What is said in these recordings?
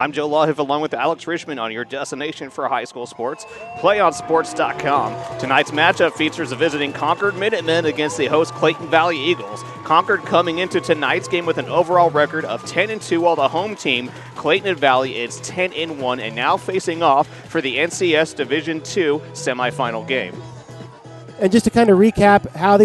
I'm Joe Lawhiff along with Alex Richmond on your destination for high school sports, PlayOnSports.com. Tonight's matchup features the visiting Concord Minutemen against the host Clayton Valley Eagles. Concord coming into tonight's game with an overall record of 10-2, while the home team, Clayton Valley, is 10-1 and now facing off for the NCS Division II semifinal game. And just to kind of recap how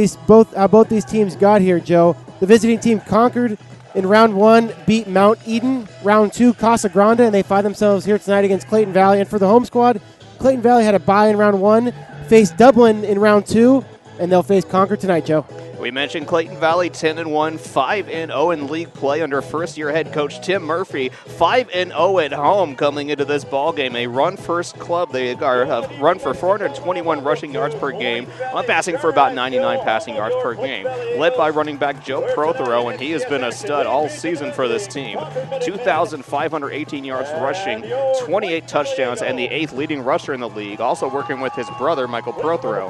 both these teams got here, Joe, the visiting team Concord in round one beat Mount Eden, round two Casa Grande, and they find themselves here tonight against Clayton Valley. And for the home squad, Clayton Valley had a bye in round one, faced Dublin in round two, and they'll face Concord tonight, Joe. We mentioned Clayton Valley 10-1, 5-0 in league play under first-year head coach Tim Murphy. 5-0 at home coming into this ball game. A run-first club. They are run for 421 rushing yards per game, on passing for about 99 passing yards per game. Led by running back Joe Prothero, and he has been a stud all season for this team. 2,518 yards rushing, 28 touchdowns, and the 8th leading rusher in the league. Also working with his brother Michael Prothero.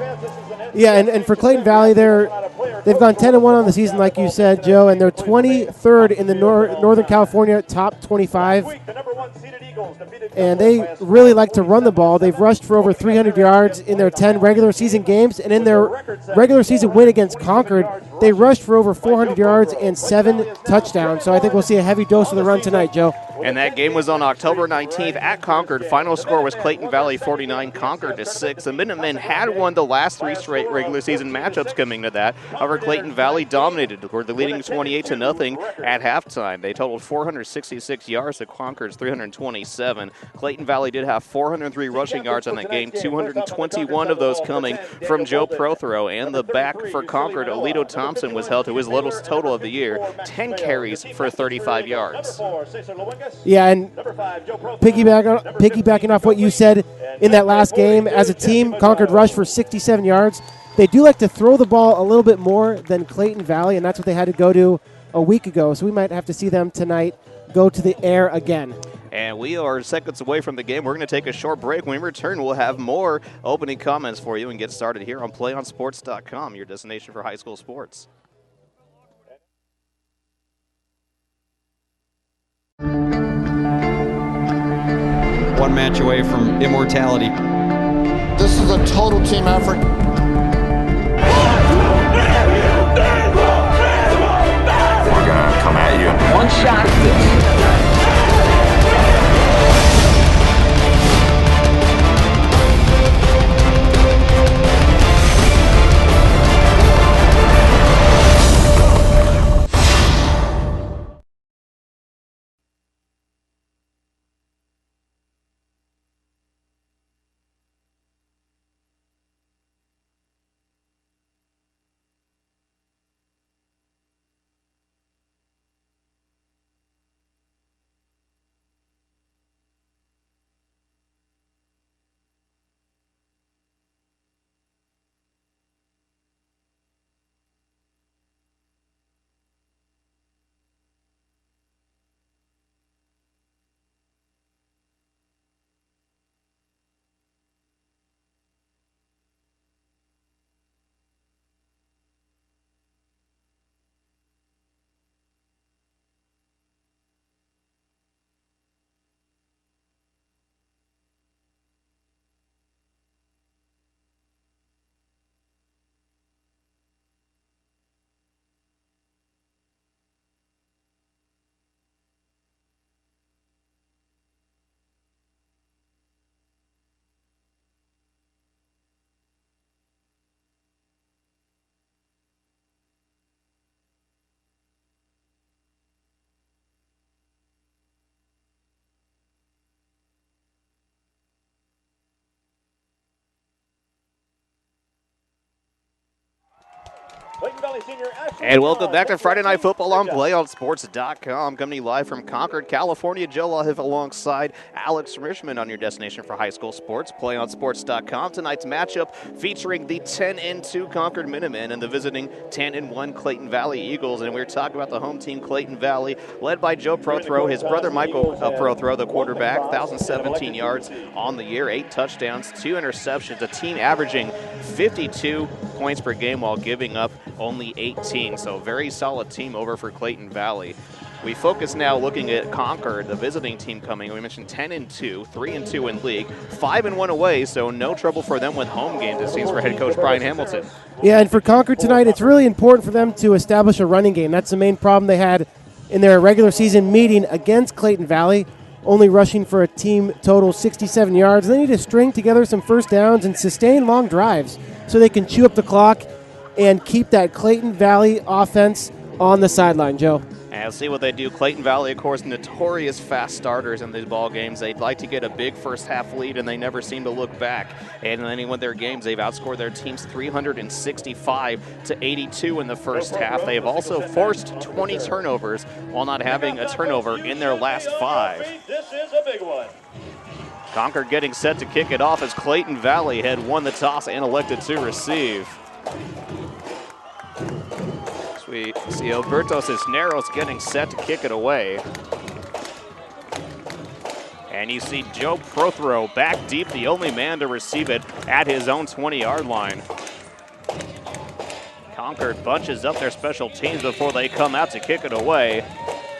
Yeah, and for Clayton Valley, they've gone 10-1 on the season, like you said, Joe, and they're 23rd in the Northern California top 25. And they really like to run the ball. They've rushed for over 300 yards in their 10 regular season games, and in their regular season win against Concord, they rushed for over 400 yards and 7 touchdowns. So I think we'll see a heavy dose of the run tonight, Joe. And that game was on October 19th at Concord. Final score was Clayton Valley 49, Concord 6. The Minutemen had won the last 3 straight regular season matchups coming to that. However, Clayton Valley dominated. Were the leading 28-0 at halftime. They totaled 466 yards to Concord's 327. Clayton Valley did have 403 rushing yards on that game, 221 of those coming from Joe Prothero. And the back for Concord, Alito Thompson, was held to his lowest total of the year, 10 carries for 35 yards. Yeah, and piggybacking off what you said in that last game, as a team, Concord rushed for 67 yards. They do like to throw the ball a little bit more than Clayton Valley, and that's what they had to go to a week ago. So we might have to see them tonight go to the air again. And we are seconds away from the game. We're going to take a short break. When we return, we'll have more opening comments for you and get started here on PlayOnSports.com, your destination for high school sports. One match away from immortality. This is a total team effort. We're gonna come at you. One shot at this. And welcome back to Friday Night Football on PlayOnSports.com. Coming live from Concord, California. Joe Lawhiff alongside Alex Richmond on your destination for high school sports, PlayOnSports.com. Tonight's matchup featuring the 10-2 Concord Minutemen and the visiting 10-1 Clayton Valley Eagles. And we're talking about the home team, Clayton Valley, led by Joe Prothero, his brother Michael Prothero, the quarterback, 1,017 yards on the year, 8 touchdowns, 2 interceptions, a team averaging 52 points per game while giving up only 18. So very solid team over for Clayton Valley. We focus now looking at Concord, the visiting team coming. We mentioned 10-2, 3-2 in league, 5-1 away, so no trouble for them with home games, it seems, for head coach Brian Hamilton. Yeah, and for Concord tonight, it's really important for them to establish a running game. That's the main problem they had in their regular season meeting against Clayton Valley, only rushing for a team total 67 yards. They need to string together some first downs and sustain long drives so they can chew up the clock and keep that Clayton Valley offense on the sideline, Joe. And we'll see what they do. Clayton Valley, of course, notorious fast starters in these ball games. They'd like to get a big first half lead, and they never seem to look back. And in any one of their games, they've outscored their teams 365-82 in the first half. They have also forced 20 turnovers while not having a turnover in their last 5. This is a big one. Concord getting set to kick it off as Clayton Valley had won the toss and elected to receive. We see Alberto Cisneros getting set to kick it away. And you see Joe Prothero back deep, the only man to receive it at his own 20-yard line. Concord bunches up their special teams before they come out to kick it away.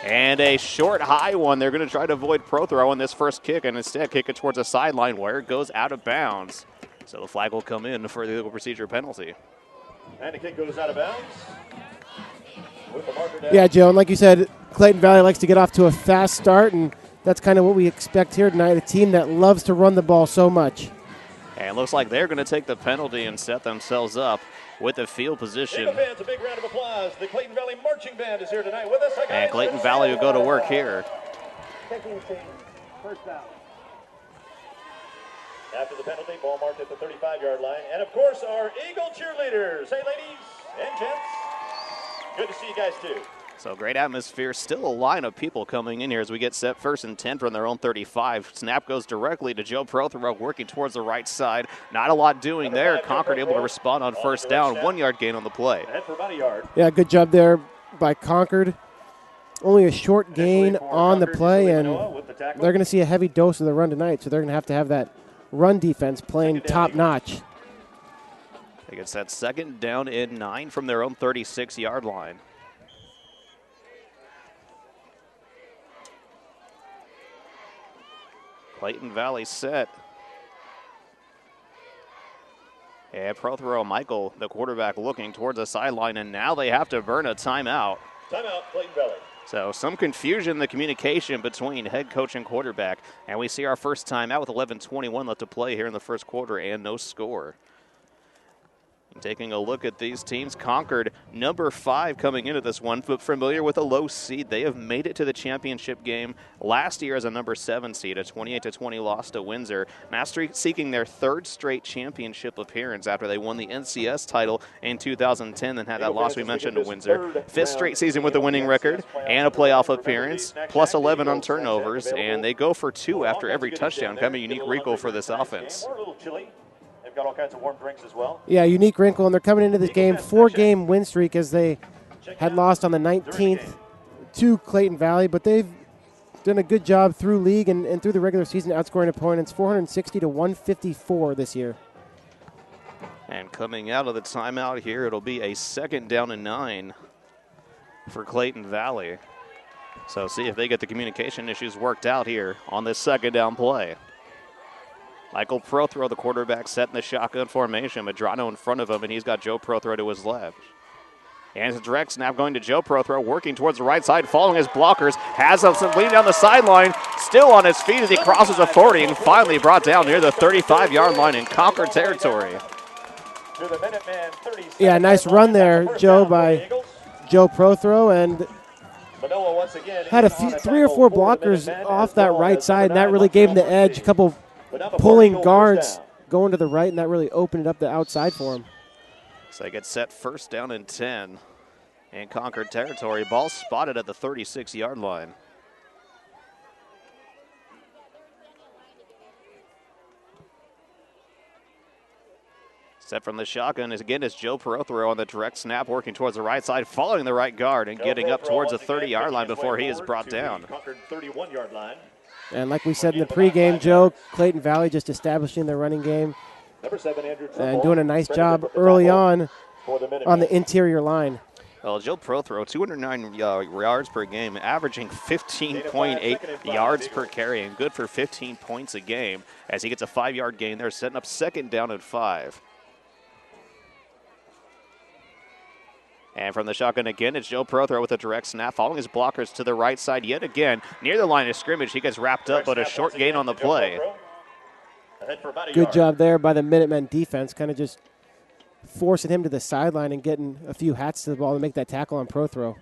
And a short, high one. They're going to try to avoid Prothero on this first kick and instead kick it towards a sideline where it goes out of bounds. So the flag will come in for the legal procedure penalty. And the kick goes out of bounds. Yeah, Joe, and like you said, Clayton Valley likes to get off to a fast start, and that's kind of what we expect here tonight, a team that loves to run the ball so much. And it looks like they're going to take the penalty and set themselves up with the field position. Fans, a big round of applause. The Clayton Valley Marching Band is here tonight with us. And Clayton Valley will go to work here. First down. After the penalty, ball marked at the 35-yard line. And, of course, our Eagle cheerleaders. Hey, ladies and gents. Good to see you guys, too. So great atmosphere. Still a line of people coming in here as we get set 1st and 10 from their own 35. Snap goes directly to Joe Prothero, working towards the right side. Not a lot doing there. Concord able to respond on first down. 1-yard gain on the play. Head for about a yard. Yeah, good job there by Concord. Only a short gain on the play, and they're going to see a heavy dose of the run tonight, so they're going to have that run defense playing top-notch. They get set 2nd down and 9 from their own 36-yard line. Clayton Valley set. And Prothero Michael, the quarterback, looking towards the sideline, and now they have to burn a timeout. Timeout, Clayton Valley. So some confusion in the communication between head coach and quarterback. And we see our first timeout with 11:21 left to play here in the first quarter and no score. Taking a look at these teams, Concord, number 5 coming into this one, but familiar with a low seed. They have made it to the championship game last year as a number 7 seed, a 28-20 loss to Windsor. Mastery seeking their 3rd straight championship appearance after they won the NCS title in 2010 and had that loss we mentioned to Windsor. 5th straight season with a winning record and a playoff appearance, plus 11 on turnovers, and they go for 2 after every touchdown, kind of a unique wrinkle for this offense. Got all kinds of warm drinks as well. Yeah, unique wrinkle, and they're coming into this game 4-game win streak as they had lost on the 19th to Clayton Valley, but they've done a good job through league and through the regular season, outscoring opponents 460-154 this year. And coming out of the timeout here, it'll be a 2nd down and 9 for Clayton Valley. So see if they get the communication issues worked out here on this 2nd down play. Michael Prothero, the quarterback, set in the shotgun formation. Medrano in front of him, and he's got Joe Prothero to his left. And it's a direct snap going to Joe Prothero, working towards the right side, following his blockers. Has some leading down the sideline, still on his feet as he crosses the 40 and finally brought down near the 35-yard line in Concord territory. Yeah, nice run there, Joe, by Joe Prothero, and had 3 or 4 blockers off that right side, and that really gave him the edge. A couple pulling guards going to the right, and that really opened it up the outside for him. So they get set 1st down and 10 in Concord territory. Ball spotted at the 36-yard line. Set from the shotgun is again Joe Prothero on the direct snap, working towards the right side, following the right guard and getting up towards the 30-yard line before he is brought down. Concord 31-yard line. And like we said in the pregame, Joe, Clayton Valley just establishing their running game Number 7, Andrew and doing a nice job early on the interior line. Well, Joe Prothro, 209 yards per game, averaging 15.8 yards per carry, and good for 15 points a game as he gets a 5-yard gain there, setting up 2nd down and 5. And from the shotgun again, it's Joe Prothro with a direct snap, following his blockers to the right side yet again. Near the line of scrimmage, he gets wrapped up, but a short gain on the play. Good job there by the Minutemen defense, kind of just forcing him to the sideline and getting a few hats to the ball to make that tackle on Prothro.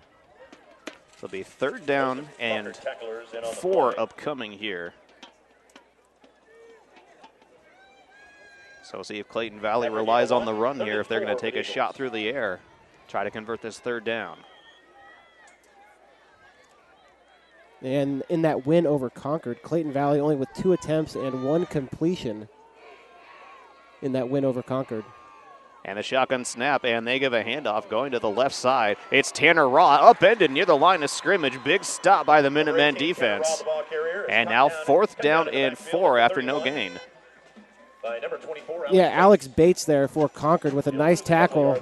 It'll be 3rd down and 4 upcoming here. So we'll see if Clayton Valley relies on the run here, if they're going to take a shot through the air. Try to convert this 3rd down. And in that win over Concord, Clayton Valley only with 2 attempts and 1 completion in that win over Concord. And the shotgun snap, and they give a handoff going to the left side. It's Tanner Raw, upended near the line of scrimmage. Big stop by the Minutemen defense. And now 4th down and 4 after no gain. Yeah, Alex Bates there for Concord with a nice tackle.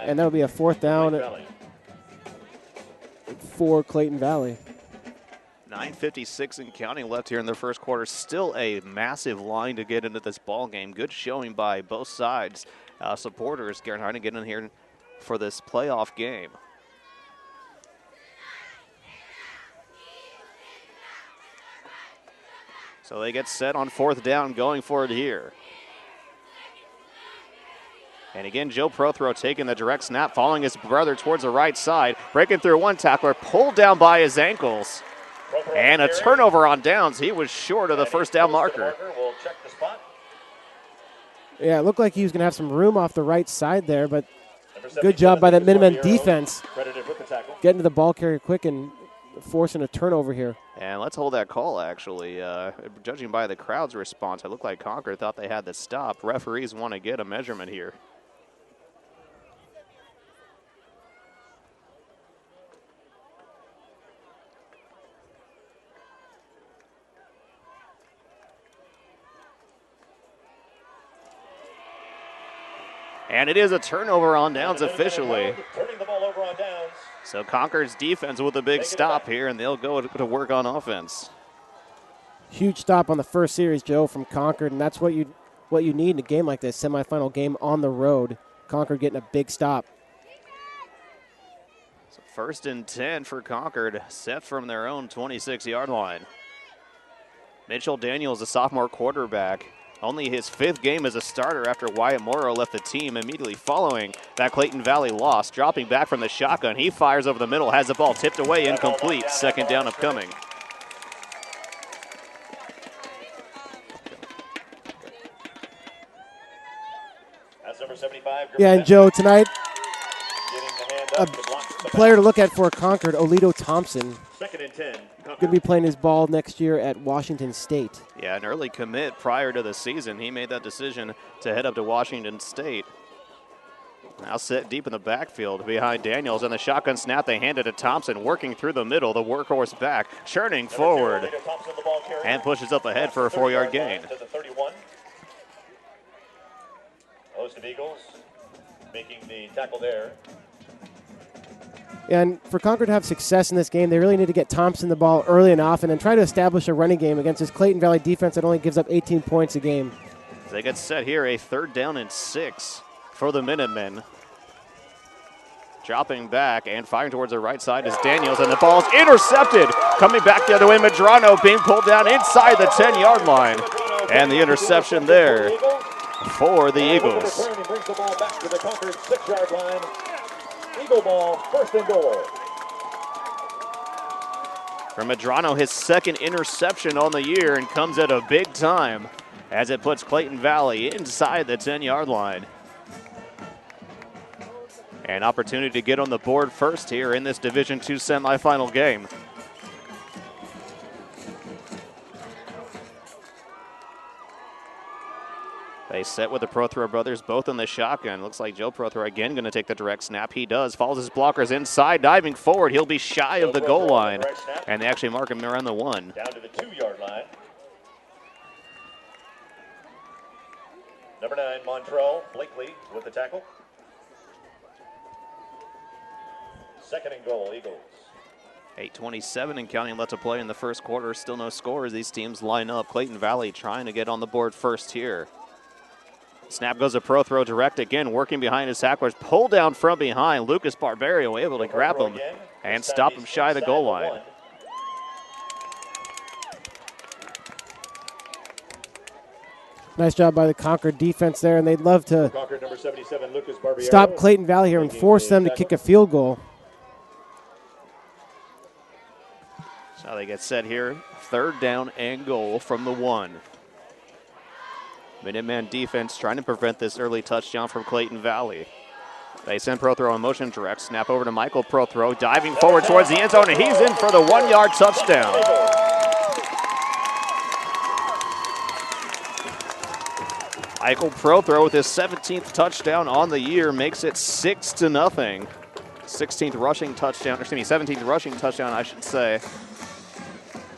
And that'll be a 4th down for Clayton Valley. 9:56 and counting left here in the first quarter. Still a massive line to get into this ball game. Good showing by both sides. Supporters trying to get in here for this playoff game. So they get set on 4th down, going for it here. And again, Joe Prothro taking the direct snap, following his brother towards the right side, breaking through one tackler, pulled down by his ankles, and a turnover on downs. He was short of the 1st down marker. Yeah, it looked like he was going to have some room off the right side there, but good job by the Minutemen defense getting to the ball carrier quick and forcing a turnover here. And let's hold that call, actually. Judging by the crowd's response, it looked like Concord thought they had the stop. Referees want to get a measurement here. And it is a turnover on downs officially. Turning the ball over on downs. So Concord's defense with a big stop here, and they'll go to work on offense. Huge stop on the first series, Joe, from Concord, and that's what you need in a game like this, semifinal game on the road. Concord getting a big stop. So 1st and 10 for Concord, set from their own 26-yard line. Mitchell Daniels, a sophomore quarterback. Only his 5th game as a starter after Wyatt Morrow left the team immediately following that Clayton Valley loss. Dropping back from the shotgun, he fires over the middle, has the ball tipped away, incomplete. 2nd down upcoming. That's number 75. Yeah, and Joe, tonight, a player to look at for Concord, Olito Thompson. 2nd and 10. Going to be playing his ball next year at Washington State. Yeah, an early commit prior to the season. He made that decision to head up to Washington State. Now set deep in the backfield behind Daniels, and the shotgun snap they handed to Thompson, working through the middle, the workhorse back, churning forward, and pushes up ahead for a 4-yard gain. To the 31. Host of Eagles making the tackle there. And for Concord to have success in this game, they really need to get Thompson the ball early and often and try to establish a running game against this Clayton Valley defense that only gives up 18 points a game. They get set here, a 3rd down and 6 for the Minutemen. Dropping back and firing towards the right side is Daniels, and the ball's intercepted. Coming back the other way, Medrano being pulled down inside the 10-yard line. And the interception there for the Eagles. He brings the ball back to the Concord 6-yard line. Eagle ball, 1st and goal. From Medrano, his 2nd interception on the year, and comes at a big time as it puts Clayton Valley inside the 10-yard line. An opportunity to get on the board first here in this Division II semifinal game. They set with the Prothro brothers, both in the shotgun. Looks like Joe Prothro again going to take the direct snap. He does. Follows his blockers inside, diving forward. He'll be shy of the goal line. And they actually mark him around the 1. Down to the 2-yard line. Number 9, Montrell Blakely with the tackle. Second and goal, Eagles. 8:27 and counting left to play in the first quarter. Still no score as these teams line up. Clayton Valley trying to get on the board first here. Snap goes a pro throw direct again, working behind his tacklers. Pull down from behind. Lucas Barberio able to grab him and stop him shy of the goal line. Nice job by the Concord defense there, and they'd love to Concord number 77, Lucas Barberio. stop Clayton Valley here and force them to kick a field goal. So they get set here. Third down and goal from the 1. Minuteman defense trying to prevent this early touchdown from Clayton Valley. They send Prothro in motion direct. Snap over to Michael Prothro, diving forward towards the end zone, and he's in for the 1-yard touchdown. Michael Prothro with his 17th touchdown on the year makes it 6-0. 16th rushing touchdown, 17th rushing touchdown, I should say.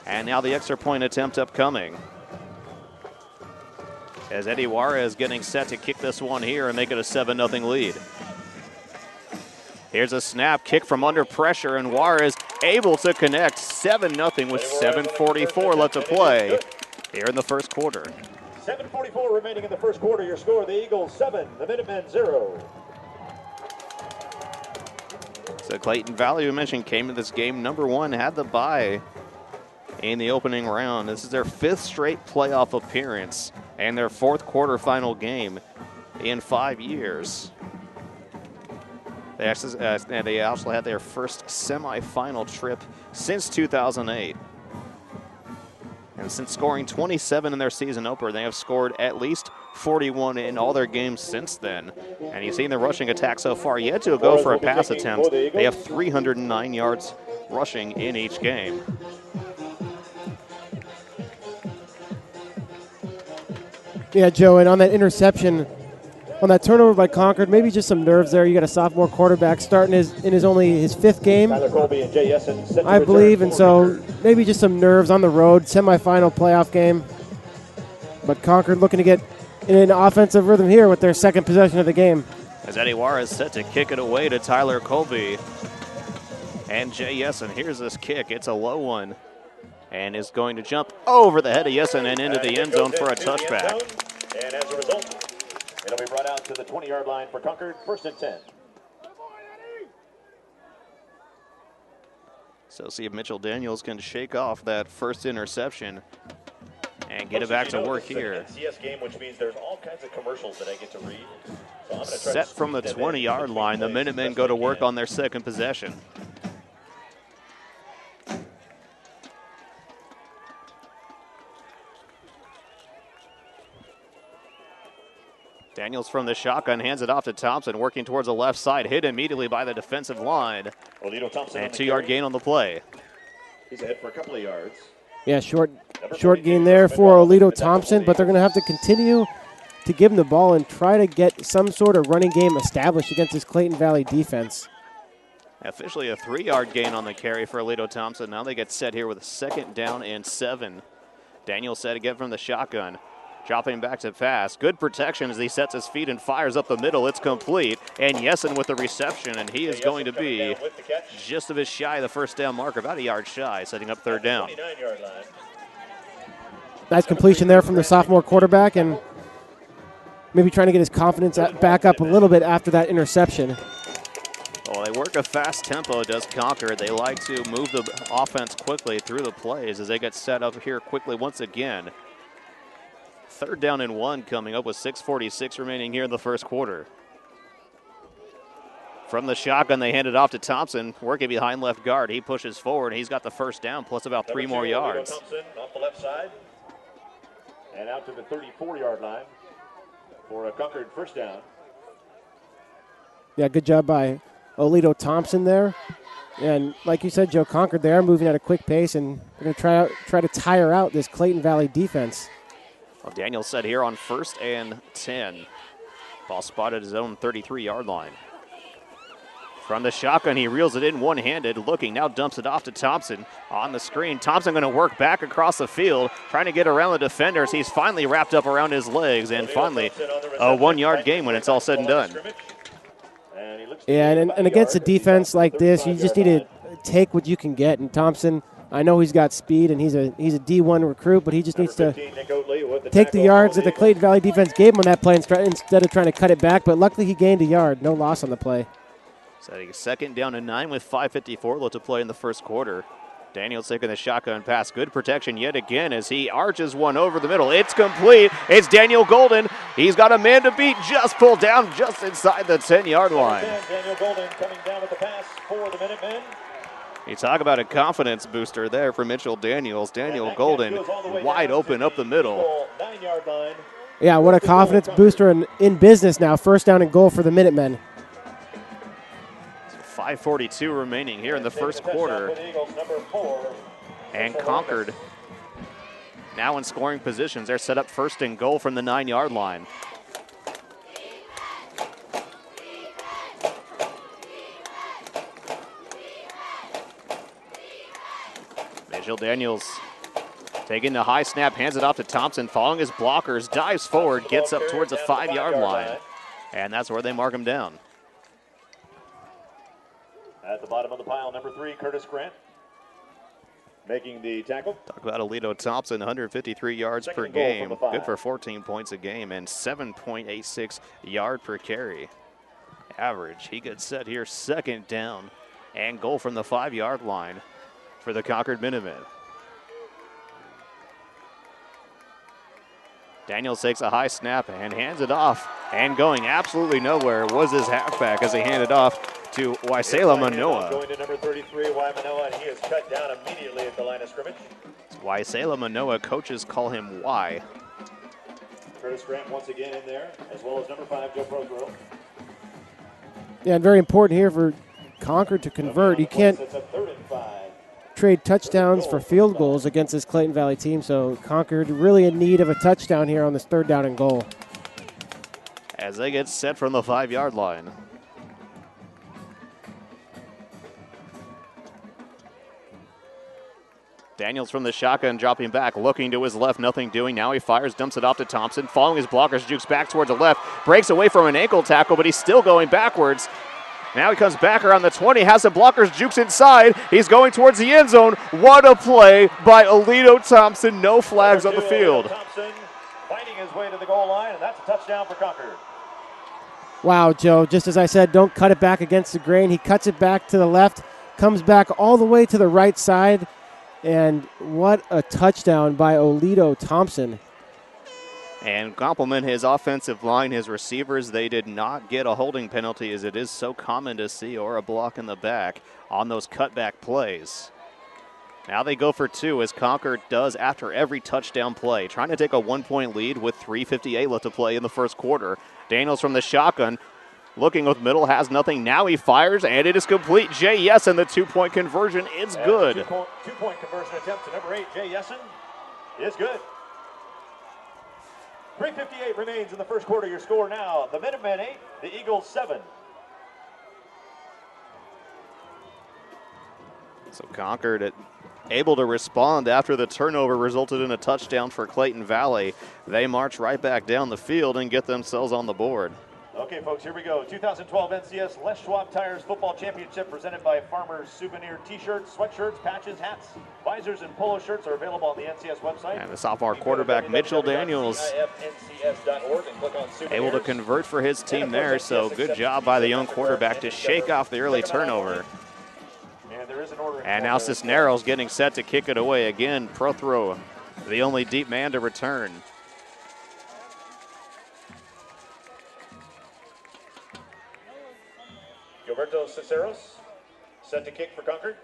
And now the extra point attempt upcoming. As Eddie Juarez getting set to kick this one here and make it a 7-0 lead. Here's a snap, kick from under pressure, and Juarez able to connect 7-0 with 7:44 left to play here in the first quarter. 7:44 remaining in the first quarter. Your score, the Eagles 7, the Minutemen 0. So Clayton Valley, we mentioned, came to this game #1, had the bye in the opening round. This is their 5th straight playoff appearance and their 4th quarterfinal game in 5 years. They also had their first semifinal trip since 2008. And since scoring 27 in their season opener, they have scored at least 41 in all their games since then. And you've seen the rushing attack so far. Yet to go for a pass attempt. They have 309 yards rushing in each game. Yeah, Joe, and on that interception, on that turnover by Concord, maybe just some nerves there. You got a sophomore quarterback starting in his 5th game, I believe, and so maybe just some nerves on the road, semifinal playoff game. But Concord looking to get in an offensive rhythm here with their second possession of the game. As Eddie Juarez set to kick it away to Tyler Colby. And Jay Yessen, here's this kick. It's a low one. And is going to jump over the head of Yessen and into the end zone for a touchback. And as a result, it'll be brought out to the 20-yard line for Concord, 1st and 10. So see if Mitchell Daniels can shake off that first interception and get it back to work here. NCS game, which means there's all kinds of commercials that I get to read. So I'm gonna try Set from the 20-yard line, the Minutemen go to work on their second possession. Daniels from the shotgun hands it off to Thompson, working towards the left side, hit immediately by the defensive line. And 2-yard gain on the play. He's ahead for a couple of yards. Yeah, short gain there for Olito Thompson, but they're going to have to continue to give him the ball and try to get some sort of running game established against this Clayton Valley defense. Officially a 3-yard gain on the carry for Olito Thompson. Now they get set here with a 2nd down and 7. Daniels set again from the shotgun. Dropping back to pass. Good protection as he sets his feet and fires up the middle. It's complete. And Yessen with the reception, and he is going to be just a bit shy of the first down marker, about a yard shy, setting up 3rd down. Nice completion there from the sophomore quarterback, and maybe trying to get his confidence back up a little bit after that interception. Well, they work a fast tempo, does Concord. They like to move the offense quickly through the plays as they get set up here quickly once again. 3rd down and 1 coming up with 6:46 remaining here in the first quarter. From the shotgun, they hand it off to Thompson, working behind left guard. He pushes forward. He's got the first down, plus about 3 more yards. Thompson off the left side and out to the 34-yard line for a Concord 1st down. Yeah, good job by Olito Thompson there. And like you said, Joe, Concord, they are moving at a quick pace, and they're going to try to tire out this Clayton Valley defense. Well, Daniel set here on 1st and 10. Ball spotted his own 33-yard line. From the shotgun, he reels it in one-handed, looking, now dumps it off to Thompson on the screen. Thompson going to work back across the field, trying to get around the defenders. He's finally wrapped up around his legs, and finally a 1-yard gain when it's all said and done. Yeah, and against a defense like this, you just need to take what you can get. And Thompson, I know he's got speed, and he's a D1 recruit, but he just needs to take the yards that the Clayton Valley defense gave him on that play instead of trying to cut it back. But luckily he gained a yard. No loss on the play. Setting second down and 9 with 5:54 left to play in the first quarter. Daniels taking the shotgun pass. Good protection yet again as he arches one over the middle. It's complete. It's Daniel Golden. He's got a man to beat. Just pulled down just inside the 10-yard line. Daniel Golden coming down with the pass for the Minutemen. You talk about a confidence booster there for Mitchell Daniels. Daniel Golden wide open up the middle. 9-yard line. Yeah, what a confidence booster in business now. First down and goal for the Minutemen. 5:42 remaining here in the first quarter. And Concord now in scoring positions. They're set up first and goal from the 9-yard line. Mitchell Daniels taking the high snap, hands it off to Thompson, following his blockers, dives forward, gets up towards the 5-yard line. And that's where they mark him down. At the bottom of the pile, number 3, Curtis Grant, making the tackle. Talk about Alito Thompson, 153 yards per game, good for 14 points a game, and 7.86 yard per carry average. He gets set here, second down and goal from the 5-yard line for the Concord Minutemen. Daniels takes a high snap and hands it off, and going absolutely nowhere was his halfback as he handed off to Waisela Manoa. Going to number 33, Y Manoa, and he is cut down immediately at the line of scrimmage. Waisela Manoa, coaches call him Y. Curtis Grant once again in there, as well as number 5, Joe Prothero. Yeah, and very important here for Concord to convert. You can't trade touchdowns for field goals against this Clayton Valley team, so Concord really in need of a touchdown here on this third down and goal. As they get set from the 5-yard line. Daniels from the shotgun, dropping back, looking to his left, nothing doing. Now he fires, dumps it off to Thompson. Following his blockers, jukes back towards the left, breaks away from an ankle tackle, but he's still going backwards. Now he comes back around the 20, has the blockers, jukes inside. He's going towards the end zone. What a play by Alito Thompson. No flags on the field. Thompson fighting his way to the goal line, and that's a touchdown for Concord. Wow, Joe, just as I said, don't cut it back against the grain. He cuts it back to the left, comes back all the way to the right side, and what a touchdown by Alito Thompson. And compliment his offensive line, his receivers. They did not get a holding penalty, as it is so common to see, or a block in the back on those cutback plays. Now they go for 2, as Concord does after every touchdown play, trying to take a 1-point lead with 3:58 left to play in the first quarter. Daniels from the shotgun, looking with middle, has nothing. Now he fires, and it is complete. Jay Yessen, the 2-point conversion is good. Two-point conversion attempt to number 8, Jay Yessen, is good. 3:58 remains in the first quarter. Your score now, the Minutemen 8, the Eagles 7. So Concord able to respond after the turnover resulted in a touchdown for Clayton Valley. They march right back down the field and get themselves on the board. Okay, folks, here we go. 2012 NCS Les Schwab Tires Football Championship presented by Farmers Souvenir T-shirts, sweatshirts, patches, hats, visors, and polo shirts are available on the NCS website. And the sophomore quarterback, Mitchell Daniels, able to convert for his team there, so good job by the young quarterback to shake off the early turnover. And now Cisneros getting set to kick it away again. Prothero, the only deep man to return. Gilberto Cisneros set to kick for Concord.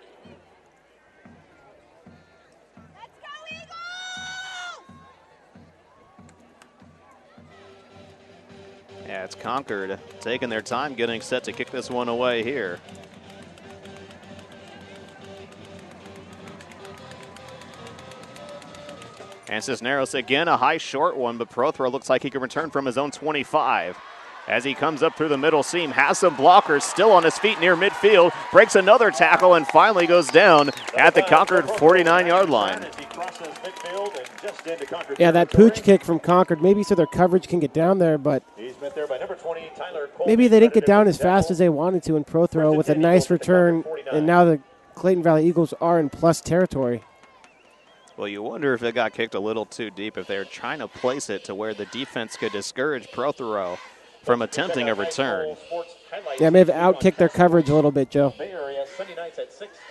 Let's go, Eagles! Yeah, it's Concord taking their time getting set to kick this one away here. And Cisneros again, a high short one, but Prothero looks like he can return from his own 25. As he comes up through the middle seam, has some blockers, still on his feet near midfield, breaks another tackle, and finally goes down at the Concord 49-yard line. As he crosses crosses midfield and just into Concord. Yeah, that pooch kick from Concord, maybe so their coverage can get down there, but He's met there by number 20, Tyler Cole. maybe they didn't get down as fast as they wanted to in pro throw with a nice return, and now the Clayton Valley Eagles are in plus territory. Well, you wonder if it got kicked a little too deep, if they're trying to place it to where the defense could discourage Prothero from attempting a return. Yeah, may have out-kicked their coverage a little bit, Joe.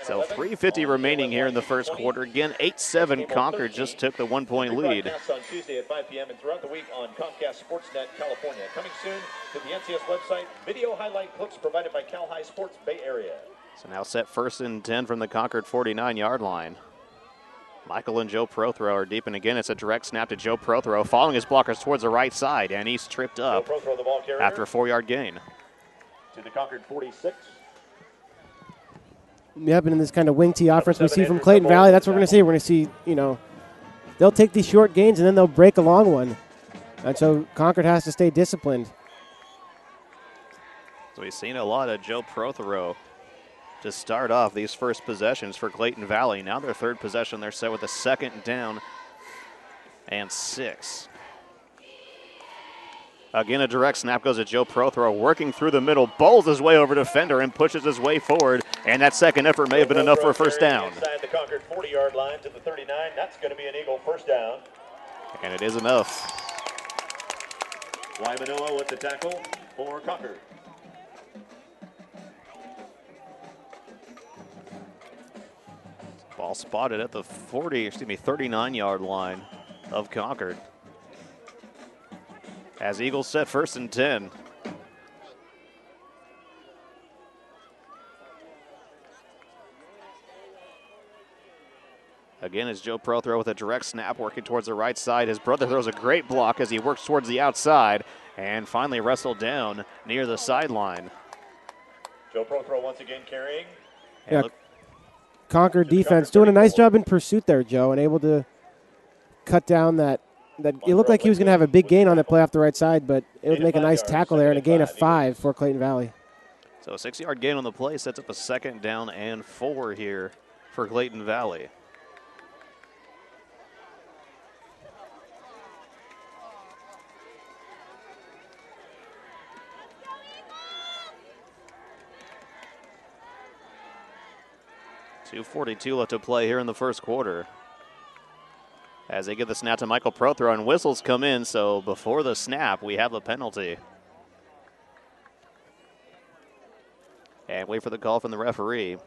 So 3:50 remaining here in the first quarter. Again, 8-7 Concord just took the 1-point lead. On Tuesday at 5 p.m. and throughout the week on Comcast Sportsnet California. Coming soon to the NCS website, video highlight clips provided by Cal High Sports Bay Area. So now set 1st and 10 from the Concord 49-yard line. Michael and Joe Prothero are deep, and again, it's a direct snap to Joe Prothero, following his blockers towards the right side, and he's tripped up Prothero, the ball carrier, after a 4-yard gain. To the Concord 46. Yep, and in this kind of wing tee offense we see from Clayton Valley, that's what we're going to see. We're going to see, they'll take these short gains, and then they'll break a long one. And so Concord has to stay disciplined. So we've seen a lot of Joe Prothero to start off these first possessions for Clayton Valley. Now their third possession, they're set with a 2nd down and 6. Again, a direct snap goes to Joe Prothero, working through the middle, bowls his way over defender and pushes his way forward, and that second effort may have been enough for a first down. Inside the Concord 40-yard line to the 39, that's going to be an Eagle first down. And it is enough. Wymanoa with the tackle for Concord. Ball spotted at the 39-yard line of Concord. As Eagles set 1st and 10. Again, it's Joe Prothero with a direct snap working towards the right side. His brother throws a great block as he works towards the outside and finally wrestled down near the sideline. Joe Prothero once again carrying. Yeah, Concord defense doing a nice job in pursuit there, Joe, and able to cut down that. It looked like he was going to have a big gain on that play off the right side, but it would make a nice tackle there and a gain of 5 for Clayton Valley. So a 6-yard gain on the play sets up a 2nd down and 4 here for Clayton Valley. .242 left to play here in the first quarter. As they give the snap to Michael Prothero, and whistles come in, so before the snap, we have a penalty. And wait for the call from the referee.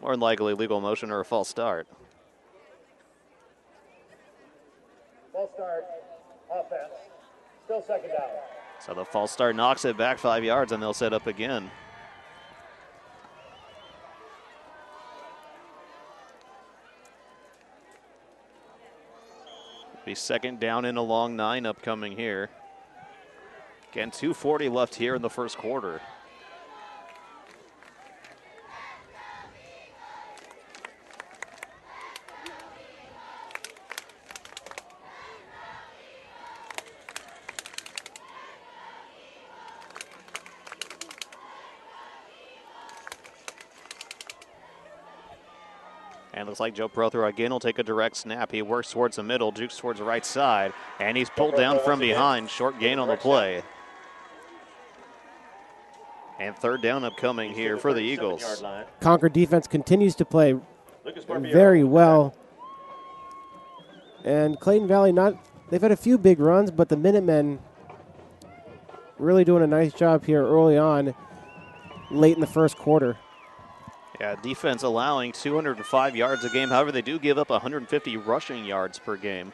More than likely, legal motion or a false start. False start, offense, still 2nd down. So the false start knocks it back 5 yards, and they'll set up again. Be 2nd down and a long 9 upcoming here. Again, 2:40 left here in the first quarter. And looks like Joe Prothero again will take a direct snap. He works towards the middle, jukes towards the right side, and he's pulled down from behind. Short gain on the play. And 3rd down upcoming here for the Eagles. Concord defense continues to play very well. And Clayton Valley, they've had a few big runs, but the Minutemen really doing a nice job here early on, late in the first quarter. Yeah, defense allowing 205 yards a game. However, they do give up 150 rushing yards per game.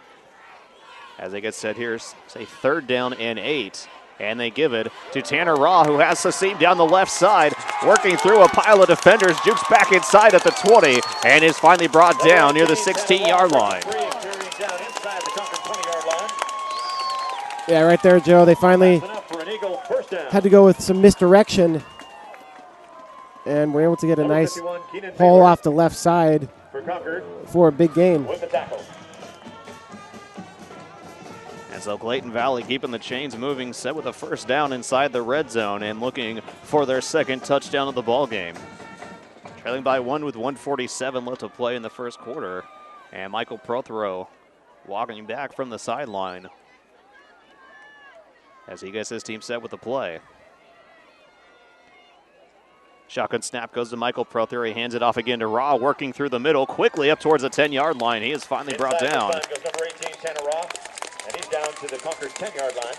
As they get set here, say 3rd down and 8. And they give it to Tanner Raw, who has the seam down the left side, working through a pile of defenders, jukes back inside at the 20, and is finally brought down near the 16-yard line. Yeah, right there, Joe. They finally had to go with some misdirection. And we're able to get a nice haul off the left side for a big gain. And so Clayton Valley keeping the chains moving, set with a 1st down inside the red zone and looking for their 2nd touchdown of the ball game. Trailing by 1 with 1:47 left to play in the first quarter. And Michael Prothero walking back from the sideline as he gets his team set with the play. Shotgun snap goes to Michael Prothero. He hands it off again to Raw, working through the middle, quickly up towards the 10-yard line. He is finally brought down. Inside goes number 18, Tanner Raw, and he's down to the Concord 10-yard line.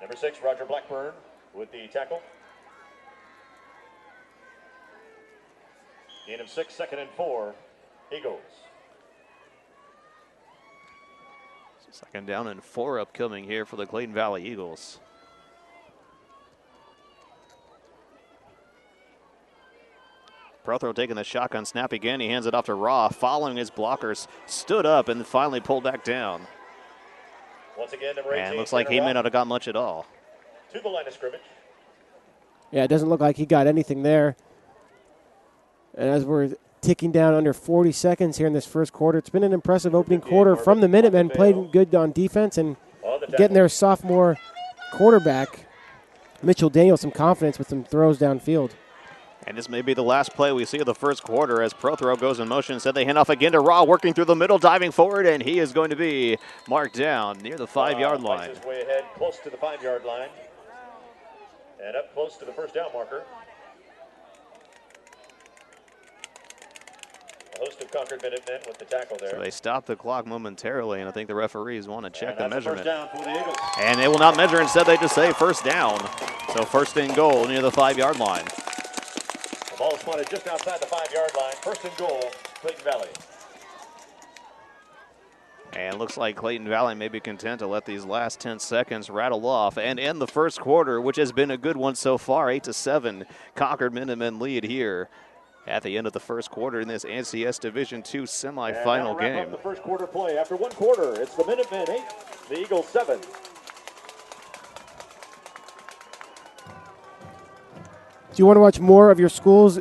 Number 6, Roger Blackburn with the tackle. Gain of 6, 2nd and 4, Eagles. Second down and 4 upcoming here for the Clayton Valley Eagles. Prothero taking the shotgun snap again. He hands it off to Raw, following his blockers, stood up and finally pulled back down. Once again, number 18, and looks like he may not have got much at all. To the line of scrimmage. Yeah, it doesn't look like he got anything there. And as we're ticking down under 40 seconds here in this first quarter, it's been an impressive opening quarter from the Minutemen, played good on defense and getting their sophomore quarterback, Mitchell Daniels, some confidence with some throws downfield. And this may be the last play we see of the first quarter as Prothero goes in motion. Instead, they hand off again to Raw, working through the middle, diving forward, and he is going to be marked down near the 5-yard line. His way ahead, close to the 5-yard line, and up close to the first down marker. A host of Concord Minutemen with the tackle there. So they stop the clock momentarily, and I think the referees want to check the measurement. First down for the Eagles. And they will not measure. Instead, they just say first down. So first and goal near the 5-yard line. Ball is spotted just outside the 5-yard line. First and goal, Clayton Valley. And looks like Clayton Valley may be content to let these last 10 seconds rattle off and end the first quarter, which has been a good one so far, 8-7. Concord Minutemen lead here at the end of the first quarter in this NCS Division II semifinal game. Up the first quarter play. After one quarter, it's the Minutemen 8, the Eagles 7. Do you want to watch more of your school's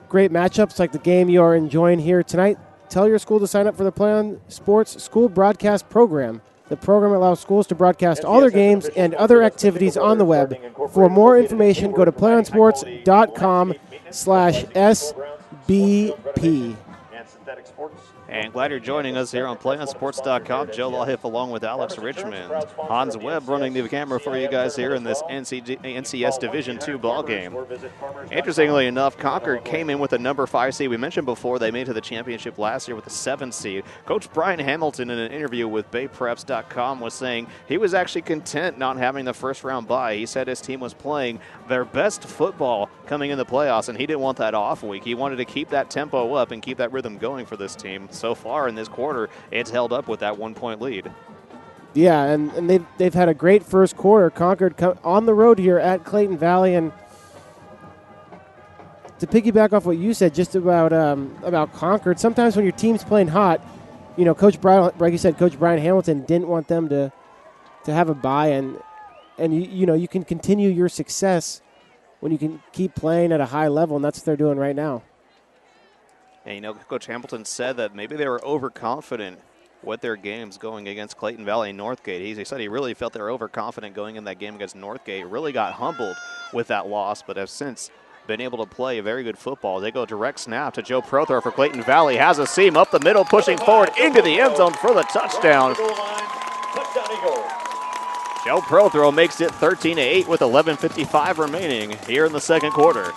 great matchups like the game you are enjoying here tonight? Tell your school to sign up for the PlayOn Sports School Broadcast Program. The program allows schools to broadcast all their games and other activities on the web. For more information, go to playonsports.com/SBP. And glad you're joining us here on PlayOnSports.com. Joe Lahiff along with Alex Richmond. Hans Webb running the camera for you guys here in this NCS Division II ball game. Interestingly enough, Concord came in with a number 5 seed. We mentioned before they made it to the championship last year with a 7 seed. Coach Brian Hamilton in an interview with BayPreps.com was saying he was actually content not having the first round bye. He said his team was playing their best football coming in the playoffs, and he didn't want that off week. He wanted to keep that tempo up and keep that rhythm going for this team. So far in this quarter, it's held up with that 1-point lead. Yeah, and they've had a great first quarter. Concord on the road here at Clayton Valley, and to piggyback off what you said just about Concord, sometimes when your team's playing hot, you know, Coach Brian, like you said, Coach Brian Hamilton didn't want them to have a bye, and you know you can continue your success when you can keep playing at a high level, and that's what they're doing right now. And, you know, Coach Hamilton said that maybe they were overconfident with their games going against Clayton Valley and Northgate. He said he really felt they were overconfident going in that game against Northgate. Really got humbled with that loss, but have since been able to play very good football. They go direct snap to Joe Prothero for Clayton Valley. Has a seam up the middle, pushing forward into the end zone for the touchdown. Joe Prothero makes it 13-8 with 11:55 remaining here in the second quarter.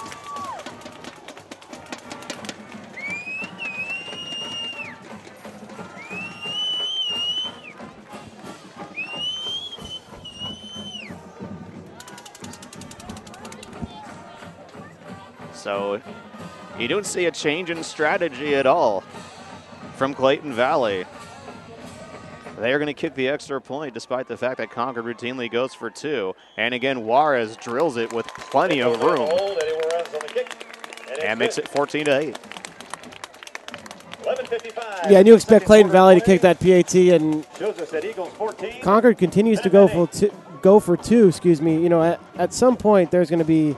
So you don't see a change in strategy at all from Clayton Valley. They are going to kick the extra point despite the fact that Concord routinely goes for 2. And again, Juarez drills it with plenty of room and makes it 14-8. Yeah, and you expect Clayton Valley to kick that PAT, and Concord continues to go for 2. Excuse me. You know, at some point there's going to be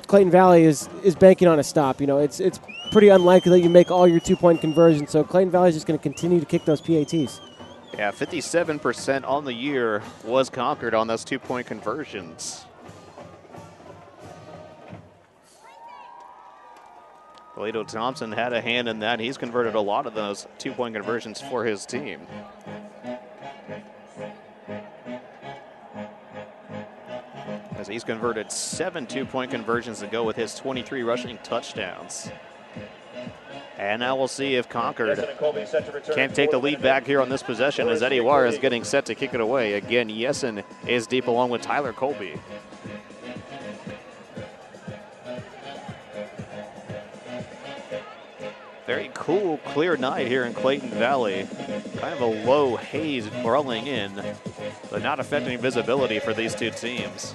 Clayton Valley is banking on a stop. You know, it's pretty unlikely that you make all your 2-point conversions, so Clayton Valley is just going to continue to kick those PATs. Yeah, 57% on the year was Concord on those 2-point conversions. Toledo Thompson had a hand in that. He's converted a lot of those 2-point conversions for his team. As he's converted 7 2-point conversions to go with his 23 rushing touchdowns. And now we'll see if Concord can't take the lead back here on this possession as Eddie Juarez is getting set to kick it away. Again, Yessen is deep along with Tyler Colby. Very cool, clear night here in Clayton Valley. Kind of a low haze rolling in, but not affecting visibility for these two teams.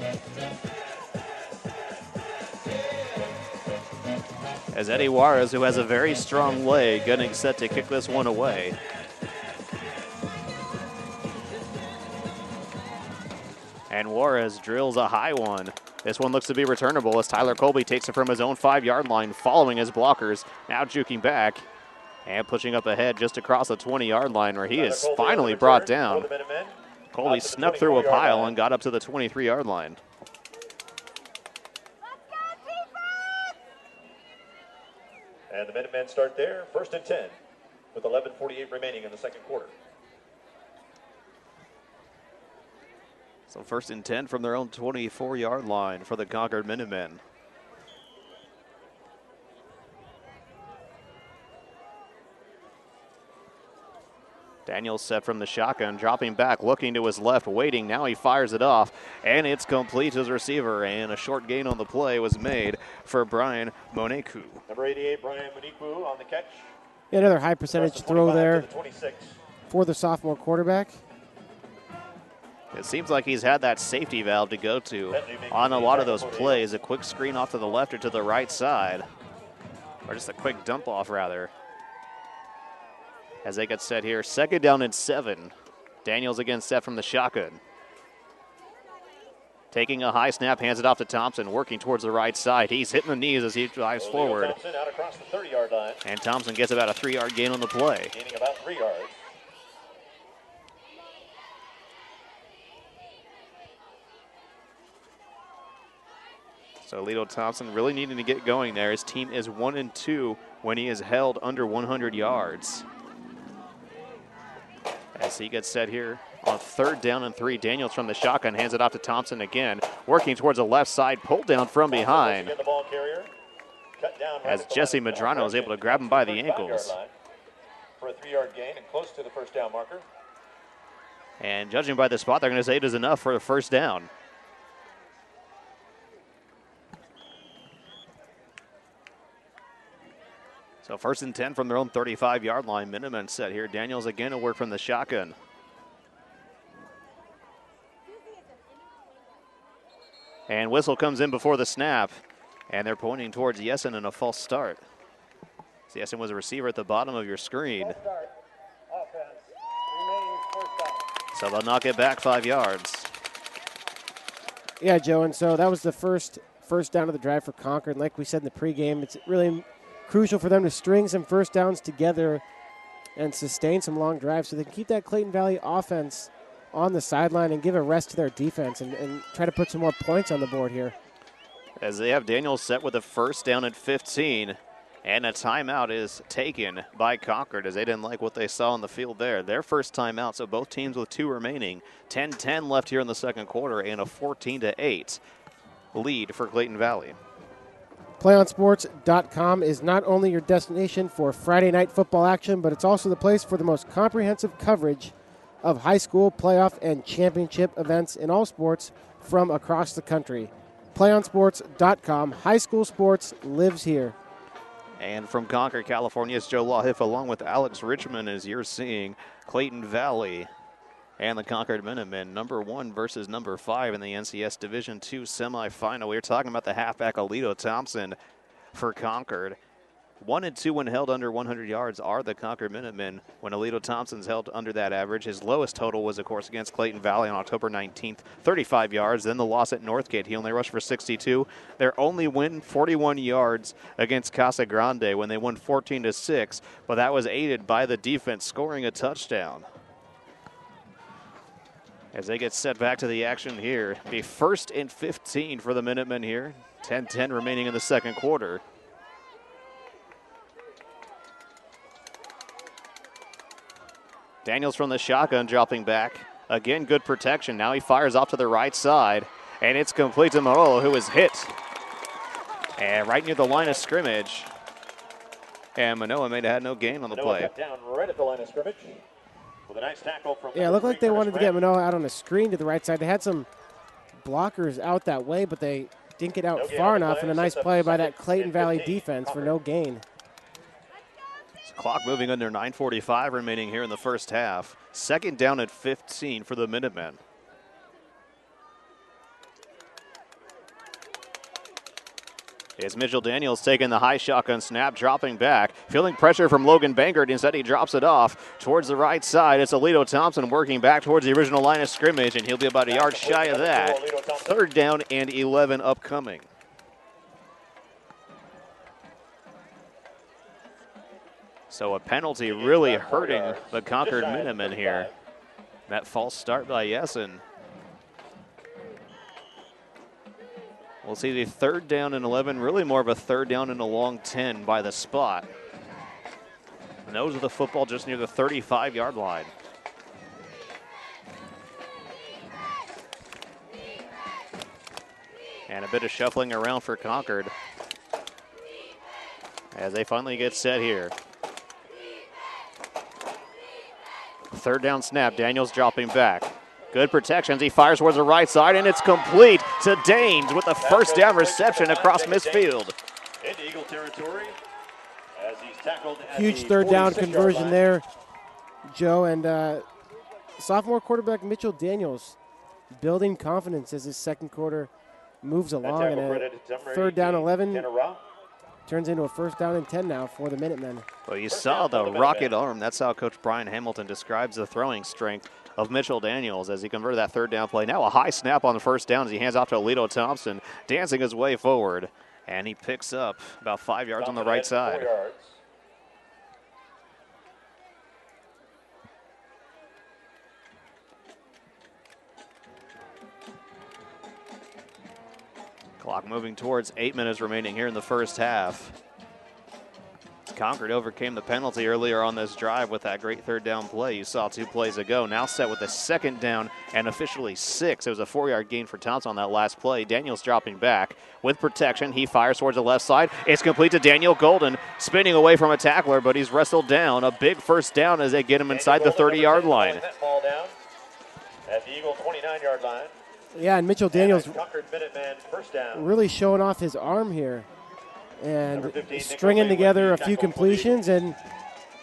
As Eddie Juarez, who has a very strong leg, getting set to kick this one away. And Juarez drills a high one. This one looks to be returnable as Tyler Colby takes it from his own 5-yard line, following his blockers, now juking back and pushing up ahead just across the 20-yard line where he is finally brought down. Colby snuck through a pile and got up to the 23-yard line. And the Minutemen start there, 1st and 10, with 11:48 remaining in the second quarter. So 1st and 10 from their own 24-yard line for the Concord Minutemen. Daniels set from the shotgun, dropping back, looking to his left, waiting. Now he fires it off, and it's complete to his receiver. And a short gain on the play was made for Brian Moneku. Number 88, Brian Moneku on the catch. Yeah, another high percentage throw there for the sophomore quarterback. It seems like he's had that safety valve to go to on a lot of those plays. A quick screen off to the left or to the right side, or just a quick dump off rather. As they get set here, 2nd down and 7. Daniels again set from the shotgun. Taking a high snap, hands it off to Thompson, working towards the right side. He's hitting the knees as he drives forward. Thompson out across the 30-yard line. And Thompson gets about a 3-yard gain on the play. Gaining about 3 yards. So Toledo Thompson really needing to get going there. His team is 1-2 when he is held under 100 yards. As he gets set here on 3rd down and 3, Daniels from the shotgun hands it off to Thompson again, working towards the left side, pulled down from behind. As Jesse Medrano is able to grab him by the ankles. For a 3-yard gain and close to the 1st down marker. And judging by the spot, they're going to say it is enough for the 1st down. So 1st and 10 from their own 35-yard line. Minutemen set here. Daniels again to work from the shotgun. And whistle comes in before the snap. And they're pointing towards Yessen in a false start. So Yessen was a receiver at the bottom of your screen. So they'll knock it back 5 yards. Yeah, Joe, and so that was the first down of the drive for Concord. And like we said in the pregame, it's really crucial for them to string some 1st downs together and sustain some long drives so they can keep that Clayton Valley offense on the sideline and give a rest to their defense and try to put some more points on the board here. As they have Daniels set with a 1st down at 15, and a timeout is taken by Concord as they didn't like what they saw on the field there. Their first timeout, so both teams with 2 remaining. 10-10 left here in the second quarter and a 14-8 lead for Clayton Valley. PlayOnSports.com is not only your destination for Friday night football action, but it's also the place for the most comprehensive coverage of high school, playoff, and championship events in all sports from across the country. PlayOnSports.com. High school sports lives here. And from Concord, California, it's Joe Lahiff along with Alex Richmond as you're seeing Clayton Valley and the Concord Minutemen, number 1 versus number 5 in the NCS Division II semifinal. We were talking about the halfback Alito Thompson for Concord. 1-2 when held under 100 yards are the Concord Minutemen. When Alito Thompson's held under that average, his lowest total was, of course, against Clayton Valley on October 19th, 35 yards. Then the loss at Northgate, he only rushed for 62. Their only win, 41 yards against Casa Grande when they won 14-6, but that was aided by the defense scoring a touchdown. As they get set back to the action here, be 1st and 15 for the Minutemen here. 10-10 remaining in the second quarter. Daniels from the shotgun dropping back. Again, good protection. Now he fires off to the right side, and it's complete to Manoa, who is hit. And right near the line of scrimmage. And Manoa may have had no gain on the play. Cut down right at the line of scrimmage with a nice tackle from Yeah, it looked like they wanted to get Manoa out on a screen to the right side. They had some blockers out that way, but they didn't get out far enough, and a nice play by that Clayton Valley defense for no gain. Clock moving under 9:45 remaining here in the first half. Second down at 15 for the Minutemen. It's Mitchell Daniels taking the high shotgun snap, dropping back. Feeling pressure from Logan Bankert. Instead, he drops it off towards the right side. It's Alito Thompson working back towards the original line of scrimmage, and he'll be about a yard shy of that. Third down and 11 upcoming. So a penalty really hurting the Concord Minutemen here. That false start by Yessen. We'll see the third down and 11, really more of a third down and a long 10 by the spot. Nose of the football just near the 35-yard line. And a bit of shuffling around for Concord as they finally get set here. Third down snap, Daniels dropping back. Good protections, he fires towards the right side, and it's complete to Danes with a first down reception across midfield. Into Eagle territory as he's tackled at Huge the third down 46-yard conversion line. there, Joe, and sophomore quarterback Mitchell Daniels building confidence as his second quarter moves along, and a third down 11 turns into a first down and 10 now for the Minutemen. Well, you saw the rocket arm. That's how Coach Brian Hamilton describes the throwing strength of Mitchell Daniels as he converted that third down play. Now a high snap on the first down as he hands off to Alito Thompson, dancing his way forward, and he picks up about 5 yards on the right side. 4 yards. Clock moving towards 8 minutes remaining here in the first half. Concord overcame the penalty earlier on this drive with that great third down play you saw 2 plays ago. Now set with a second down and officially 6. It was a 4-yard gain for Thompson on that last play. Daniels dropping back with protection. He fires towards the left side. It's complete to Daniel Golden, spinning away from a tackler, but he's wrestled down. A big first down as they get him inside the 30-yard line. That ball down at the Eagle 29-yard line. Yeah, and Mitchell Daniels Concord Minutemen first down. really showing off his arm here and stringing together a few completions, and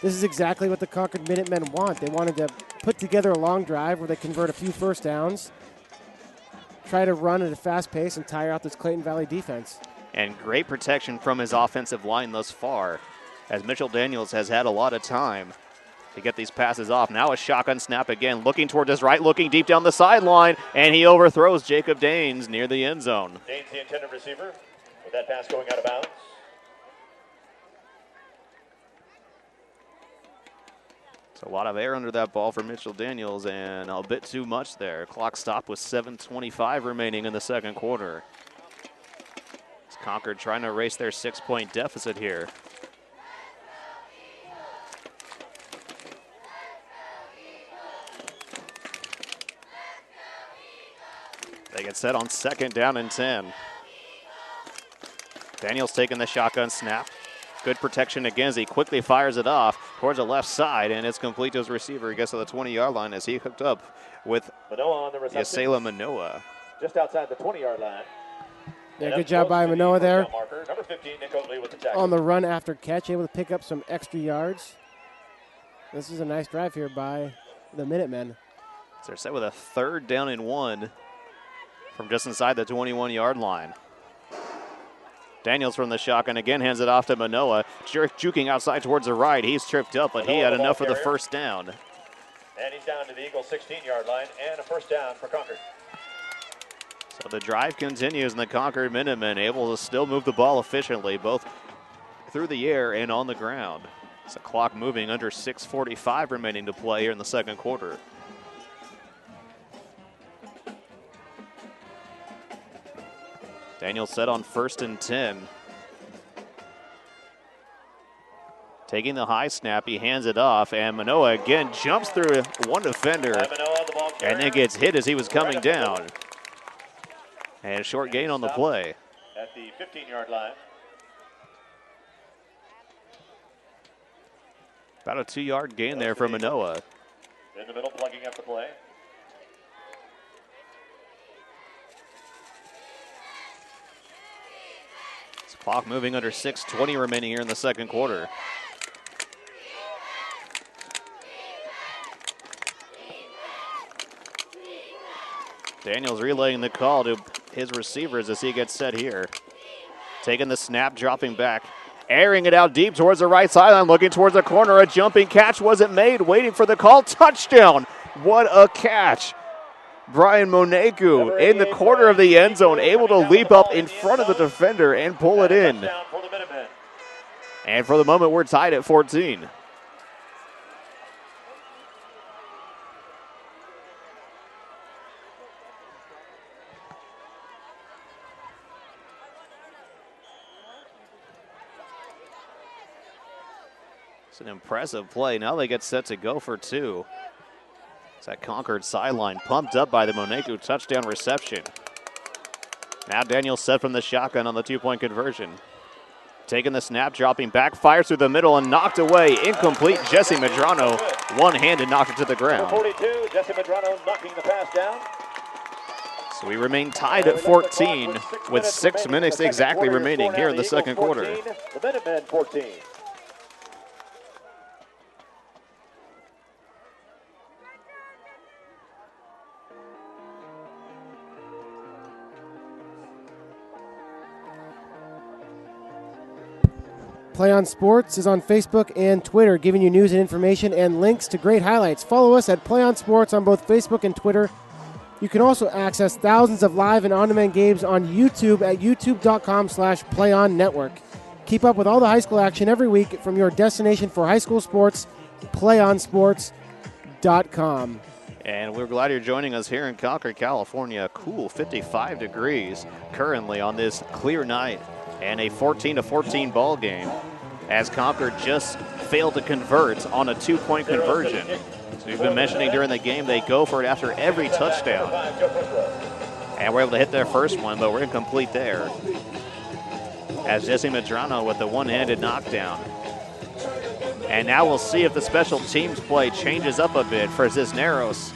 this is exactly what the Concord Minutemen want. They wanted to put together a long drive where they convert a few first downs, try to run at a fast pace, and tire out this Clayton Valley defense. And great protection from his offensive line thus far, as Mitchell Daniels has had a lot of time to get these passes off. Now a shotgun snap again, looking toward his right, looking deep down the sideline, and he overthrows Jacob Danes near the end zone. Danes, the intended receiver, with that pass going out of bounds. So a lot of air under that ball for Mitchell Daniels, and a bit too much there. Clock stopped with 7:25 remaining in the second quarter. It's Concord trying to erase their 6-point deficit here. They get set on second down and 10. Daniels taking the shotgun snap. Good protection again as he quickly fires it off towards the left side, and it's complete to his receiver. He gets to the 20-yard line as he hooked up with Manoa on the reception. Yasela Manoa. Just outside the 20-yard line. Yeah, good job by Manoa there. Marker, number 15, Nick Oatley with the tackle. On the run after catch, able to pick up some extra yards. This is a nice drive here by the Minutemen. So they're set with a third down and 1 from just inside the 21-yard line. Daniels from the shotgun again hands it off to Manoa, juking outside towards the right. He's tripped up, but he had enough for the first down. And he's down to the Eagles' 16-yard line, and a first down for Concord. So the drive continues, and the Concord Minutemen able to still move the ball efficiently, both through the air and on the ground. It's a clock moving under 6:45 remaining to play here in the second quarter. Daniels set on 1st and 10. Taking the high snap, he hands it off, and Manoa again jumps through one defender and then gets hit as he was coming down. And a short gain on the play. At the 15-yard line. About a 2-yard gain there for Manoa. In the middle, plugging up the play. Clock moving under 6:20 remaining here in the second quarter. Daniels relaying the call to his receivers as he gets set here. Taking the snap, dropping back. Airing it out deep towards the right sideline, looking towards the corner. A jumping catch wasn't made, waiting for the call. Touchdown! What a catch! Brian Moneku in the corner of the end zone, able to leap up in front of the defender and pull it in. And for the moment, we're tied at 14. It's an impressive play. Now they get set to go for two. It's that Concord sideline pumped up by the Moneku touchdown reception. Now Daniels set from the shotgun on the 2-point conversion. Taking the snap, dropping back, fires through the middle and knocked away. Incomplete. Jesse Medrano one-handed knocked it to the ground. 42, Jesse Medrano knocking the pass down. So we remain tied at 14 with 6 minutes exactly remaining here in the second quarter. The Minutemen 14. PlayOn Sports is on Facebook and Twitter, giving you news and information and links to great highlights. Follow us at PlayOn Sports on both Facebook and Twitter. You can also access thousands of live and on-demand games on YouTube at youtube.com/PlayOnNetwork. Keep up with all the high school action every week from your destination for high school sports, PlayOnSports.com. And we're glad you're joining us here in Concord, California. Cool 55 degrees currently on this clear night. And a 14-14 ball game as Concord just failed to convert on a 2-point conversion. So we've been mentioning during the game they go for it after every touchdown. And we're able to hit their first one, but we're incomplete there. As Jesse Medrano with the one-handed knockdown. And now we'll see if the special teams play changes up a bit for Cisneros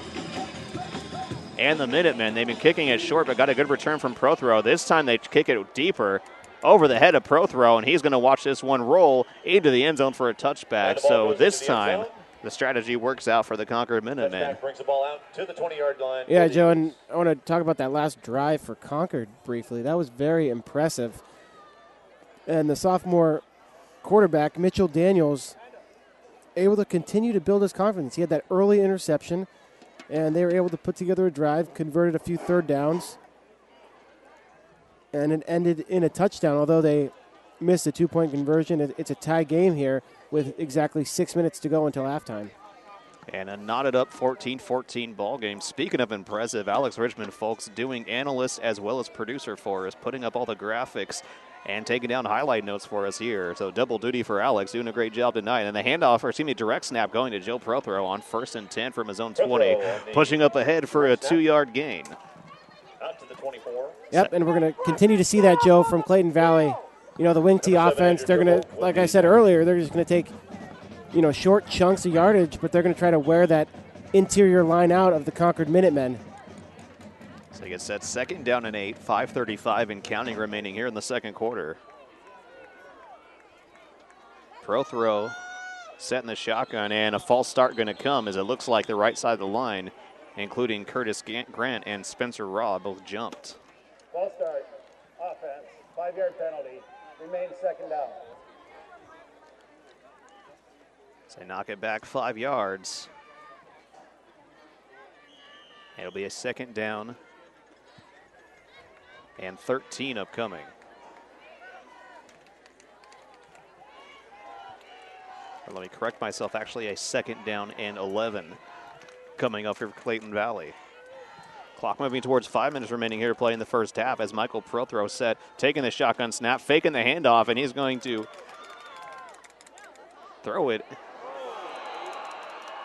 and the Minutemen. They've been kicking it short, but got a good return from Prothero. This time they kick it deeper over the head of Prothero, and he's going to watch this one roll into the end zone for a touchback. So this time, the strategy works out for the Concord Minutemen. Brings the ball out to the 20-yard line. Yeah, Joe, and I want to talk about that last drive for Concord briefly. That was very impressive. And the sophomore quarterback, Mitchell Daniels, able to continue to build his confidence. He had that early interception, and they were able to put together a drive, converted a few third downs, and it ended in a touchdown. Although they missed a 2-point conversion, it's a tie game here with exactly 6 minutes to go until halftime. And a knotted up 14-14 ball game. Speaking of impressive, Alex Richmond, folks, doing analyst as well as producer for us, putting up all the graphics and taking down highlight notes for us here. So double duty for Alex, doing a great job tonight. And the handoff, or excuse me, direct snap going to Joe Prothero on 1st and 10 from his own 20, pushing up ahead for a 2-yard gain. Out to the 24. Yep, and we're going to continue to see that, Joe, from Clayton Valley. You know, the wing T offense, they're going to, like I said earlier, they're just going to take, you know, short chunks of yardage, but they're going to try to wear that interior line out of the Concord Minutemen. So he gets set 2nd down and 8, 5:35 and counting remaining here in the second quarter. Prothero set in the shotgun, and a false start going to come as it looks like the right side of the line, including Curtis Grant and Spencer Raw, both jumped. False start, offense, 5-yard penalty, remains 2nd down. So they knock it back 5 yards. It'll be a 2nd down and 13 upcoming. Or let me correct myself, actually a 2nd down and 11 coming up for Clayton Valley. Clock moving towards 5 minutes remaining here to play in the first half as Michael Prothero set, taking the shotgun snap, faking the handoff, and he's going to throw it.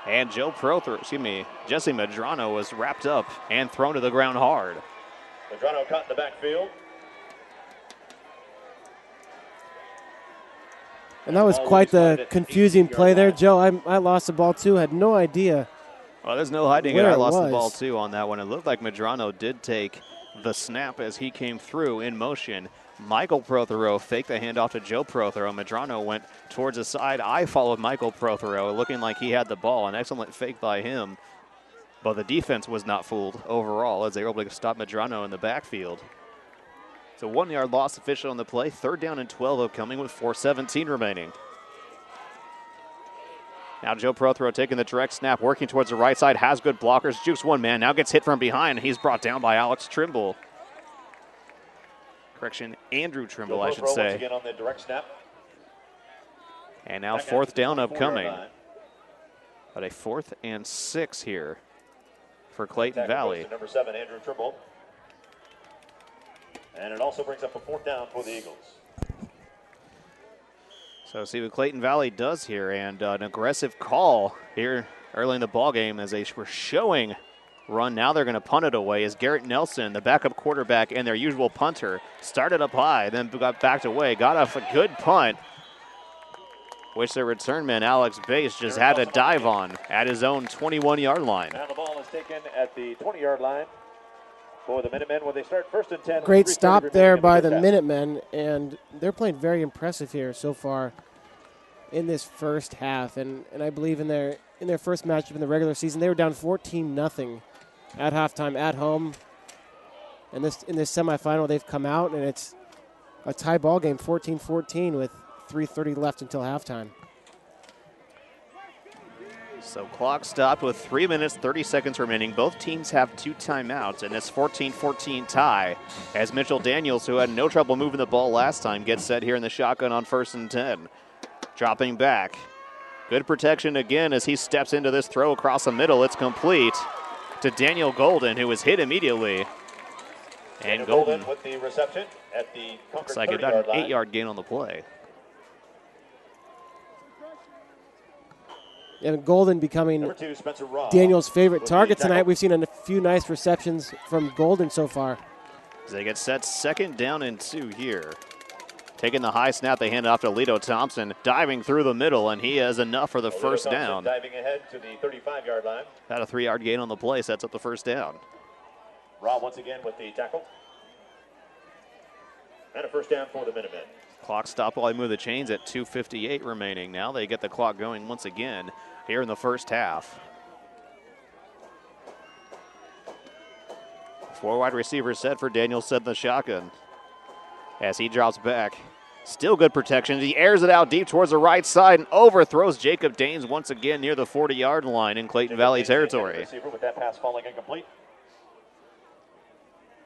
And Jesse Medrano was wrapped up and thrown to the ground hard. Medrano caught in the backfield. And that was quite the confusing play there, Joe. I lost the ball too, had no idea. Well, there's no hiding it. Where I it lost the was. ball too on that one. It looked like Medrano did take the snap as he came through in motion. Michael Prothero faked the handoff to Joe Prothero. Medrano went towards the side. I followed Michael Prothero, looking like he had the ball. An excellent fake by him. But the defense was not fooled overall as they were able to stop Medrano in the backfield. It's a 1 yard loss official on the play. 3rd down and 12 upcoming with 4:17 remaining. Now Joe Prothero taking the direct snap, working towards the right side, has good blockers, jukes one man, now gets hit from behind, and he's brought down by Alex Trimble. Correction, Andrew Trimble, I should say. Once again on the direct snap. And now 4th down upcoming. But a 4th and 6 here for Clayton Valley. Number 7, Andrew Trimble. And it also brings up a 4th down for the Eagles. So see what Clayton Valley does here, and an aggressive call here early in the ballgame as they were showing run. Now they're going to punt it away as Garrett Nelson, the backup quarterback and their usual punter, started up high, then got backed away, got off a good punt, which their return man Alex Bass just had to dive on at his own 21-yard line. Now the ball is taken at the 20-yard line for the Minutemen when they start 1st and 10. Great stop there by the Minutemen, and they're playing very impressive here so far in this first half. And I believe in their first matchup in the regular season, they were down 14-0 at halftime at home. And in this semifinal, they've come out, and it's a tie ball game, 14-14 with 3:30 left until halftime. So clock stopped with 3 minutes, 30 seconds remaining. Both teams have 2 timeouts in this 14-14 tie as Mitchell Daniels, who had no trouble moving the ball last time, gets set here in the shotgun on 1st and 10. Dropping back. Good protection again as he steps into this throw across the middle. It's complete to Daniel Golden, who was hit immediately. And Golden with the reception at the Concord looks like it got an 8-yard gain on the play. And Golden becoming Number 2, Spencer Raw, Daniel's favorite target tonight. We've seen a few nice receptions from Golden so far. As they get set 2nd down and 2 here. Taking the high snap, they hand it off to Lito Thompson, diving through the middle, and he has enough for the first down. Diving ahead to the 35-yard line. Had a 3-yard gain on the play, sets up the first down. Raw once again with the tackle. And a first down for the Minutemen. Clock stopped while they move the chains at 2:58 remaining. Now they get the clock going once again here in the first half. 4 wide receivers set for Daniel set in the shotgun. As he drops back, still good protection. He airs it out deep towards the right side and overthrows Jacob Danes once again near the 40-yard line in Clayton Valley territory. Receiver with that pass falling incomplete.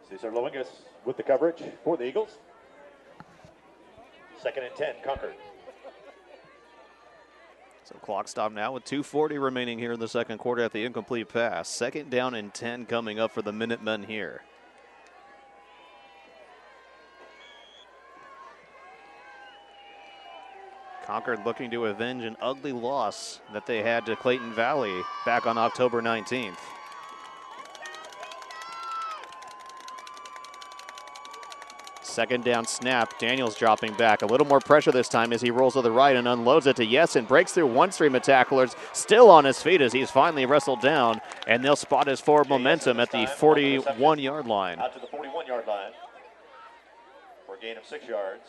Cesar Loingas with the coverage for the Eagles. 2nd and 10, Concord. So clock stop now with 2:40 remaining here in the second quarter at the incomplete pass. 2nd down and 10 coming up for the Minutemen here. Concord looking to avenge an ugly loss that they had to Clayton Valley back on October 19th. Second down snap, Daniels dropping back. A little more pressure this time as he rolls to the right and unloads it to Yessen. Breaks through one stream of tacklers, still on his feet as he's finally wrestled down, and they'll spot his forward momentum at the 41-yard line. Out to the 41-yard line for a gain of 6 yards.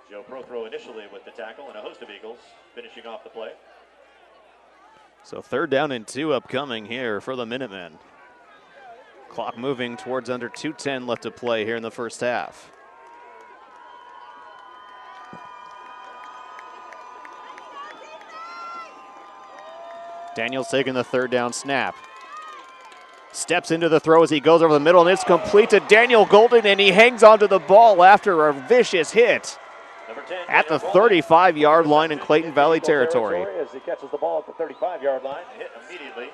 Joe Prothero initially with the tackle and a host of Eagles finishing off the play. So 3rd down and 2 upcoming here for the Minutemen. Clock moving towards under 2:10 left to play here in the first half. Daniels taking the 3rd down snap. Steps into the throw as he goes over the middle, and it's complete to Daniel Golden, and he hangs onto the ball after a vicious hit at the 35-yard line in Clayton Valley territory. As he catches the ball at the 35-yard line, hit immediately.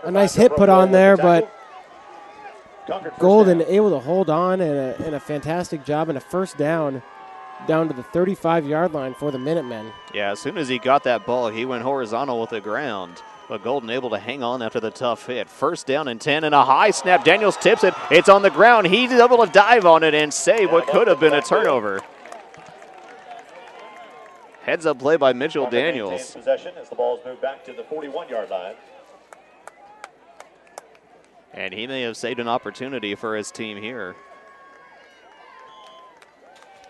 A nice hit put on there, but Golden able to hold on and a fantastic job and a first down down to the 35-yard line for the Minutemen. Yeah, as soon as he got that ball, he went horizontal with the ground. But Golden able to hang on after the tough hit. First down and 10 and a high snap. Daniels tips it. It's on the ground. He's able to dive on it and save what could have been a turnover. Heads up play by Mitchell Daniels. Possession as the ball is moved back to the 41-yard line. And he may have saved an opportunity for his team here.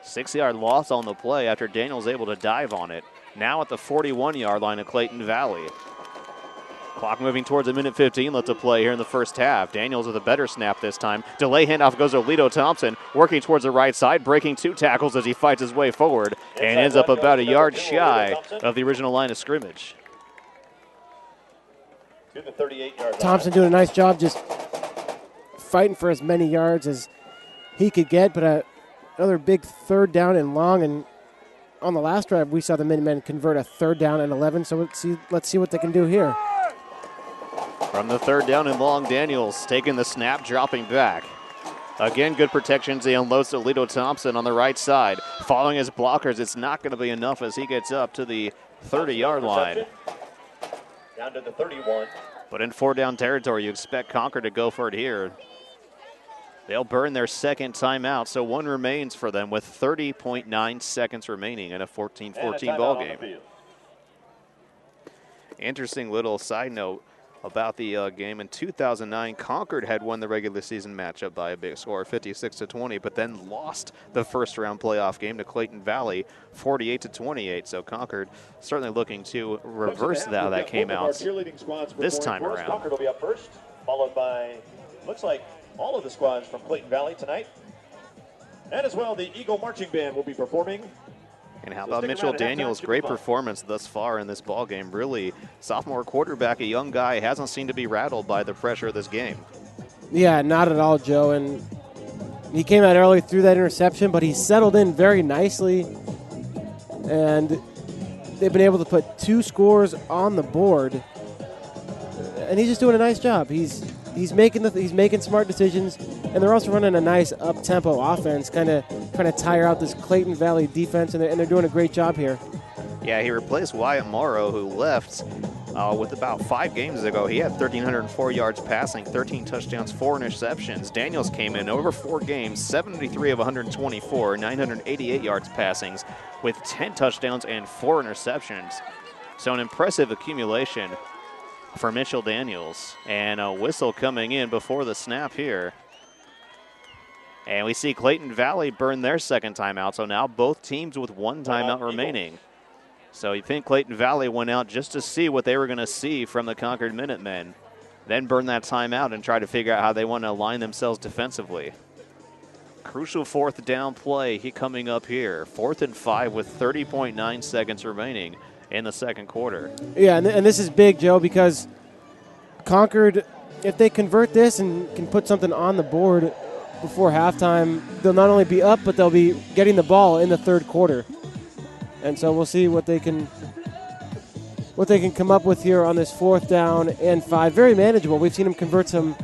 6-yard loss on the play after Daniels able to dive on it. Now at the 41-yard line of Clayton Valley. Clock moving towards a minute 15 left to play here in the first half. Daniels with a better snap this time. Delay handoff goes to Lito Thompson, working towards the right side, breaking 2 tackles as he fights his way forward and ends up about a yard shy of the original line of scrimmage. To the 38-yard line. Thompson doing a nice job just fighting for as many yards as he could get, but another big third down and long. And on the last drive, we saw the Minutemen convert a third down and 11, so let's see what they can do here. From the third down and long, Daniels taking the snap, dropping back. Again, good protections. He unloads to Lito Thompson on the right side. Following his blockers, it's not going to be enough as he gets up to the 30-yard line. Down to the 31. But in 4-down territory, you expect Concord to go for it here. They'll burn their second timeout, so one remains for them with 30.9 seconds remaining in a 14-14 ball game. Interesting little side note about the game. In 2009, Concord had won the regular season matchup by a big score, 56-20, but then lost the first-round playoff game to Clayton Valley, 48-28. So Concord certainly looking to reverse that came out this time around. Concord will be up first, followed by, looks like, all of the squads from Clayton Valley tonight. And as well, the Eagle Marching Band will be performing. And how about Mitchell Daniels? Great performance thus far in this ball game. Really, sophomore quarterback, a young guy, hasn't seemed to be rattled by the pressure of this game. Yeah, not at all, Joe. And he came out early, threw that interception, but he settled in very nicely. And they've been able to put 2 scores on the board. And he's just doing a nice job. He's making smart decisions, and they're also running a nice up-tempo offense, kind of trying to tire out this Clayton Valley defense, and they're doing a great job here. Yeah, he replaced Wyatt Morrow, who left with about 5 games ago. He had 1,304 yards passing, 13 touchdowns, 4 interceptions. Daniels came in over 4 games, 73 of 124, 988 yards passing, with 10 touchdowns and 4 interceptions. So an impressive accumulation for Mitchell Daniels. And a whistle coming in before the snap here. And we see Clayton Valley burn their second timeout, so now both teams with 1 timeout remaining. So you think Clayton Valley went out just to see what they were going to see from the Concord Minutemen, then burn that timeout and try to figure out how they want to align themselves defensively. Crucial 4th down play coming up here. 4th and 5 with 30.9 seconds remaining in the second quarter. Yeah, and this is big, Joe, because Concord, if they convert this and can put something on the board before halftime, they'll not only be up, but they'll be getting the ball in the third quarter. And so we'll see what they can come up with here on this 4th down and 5. Very manageable. We've seen them convert some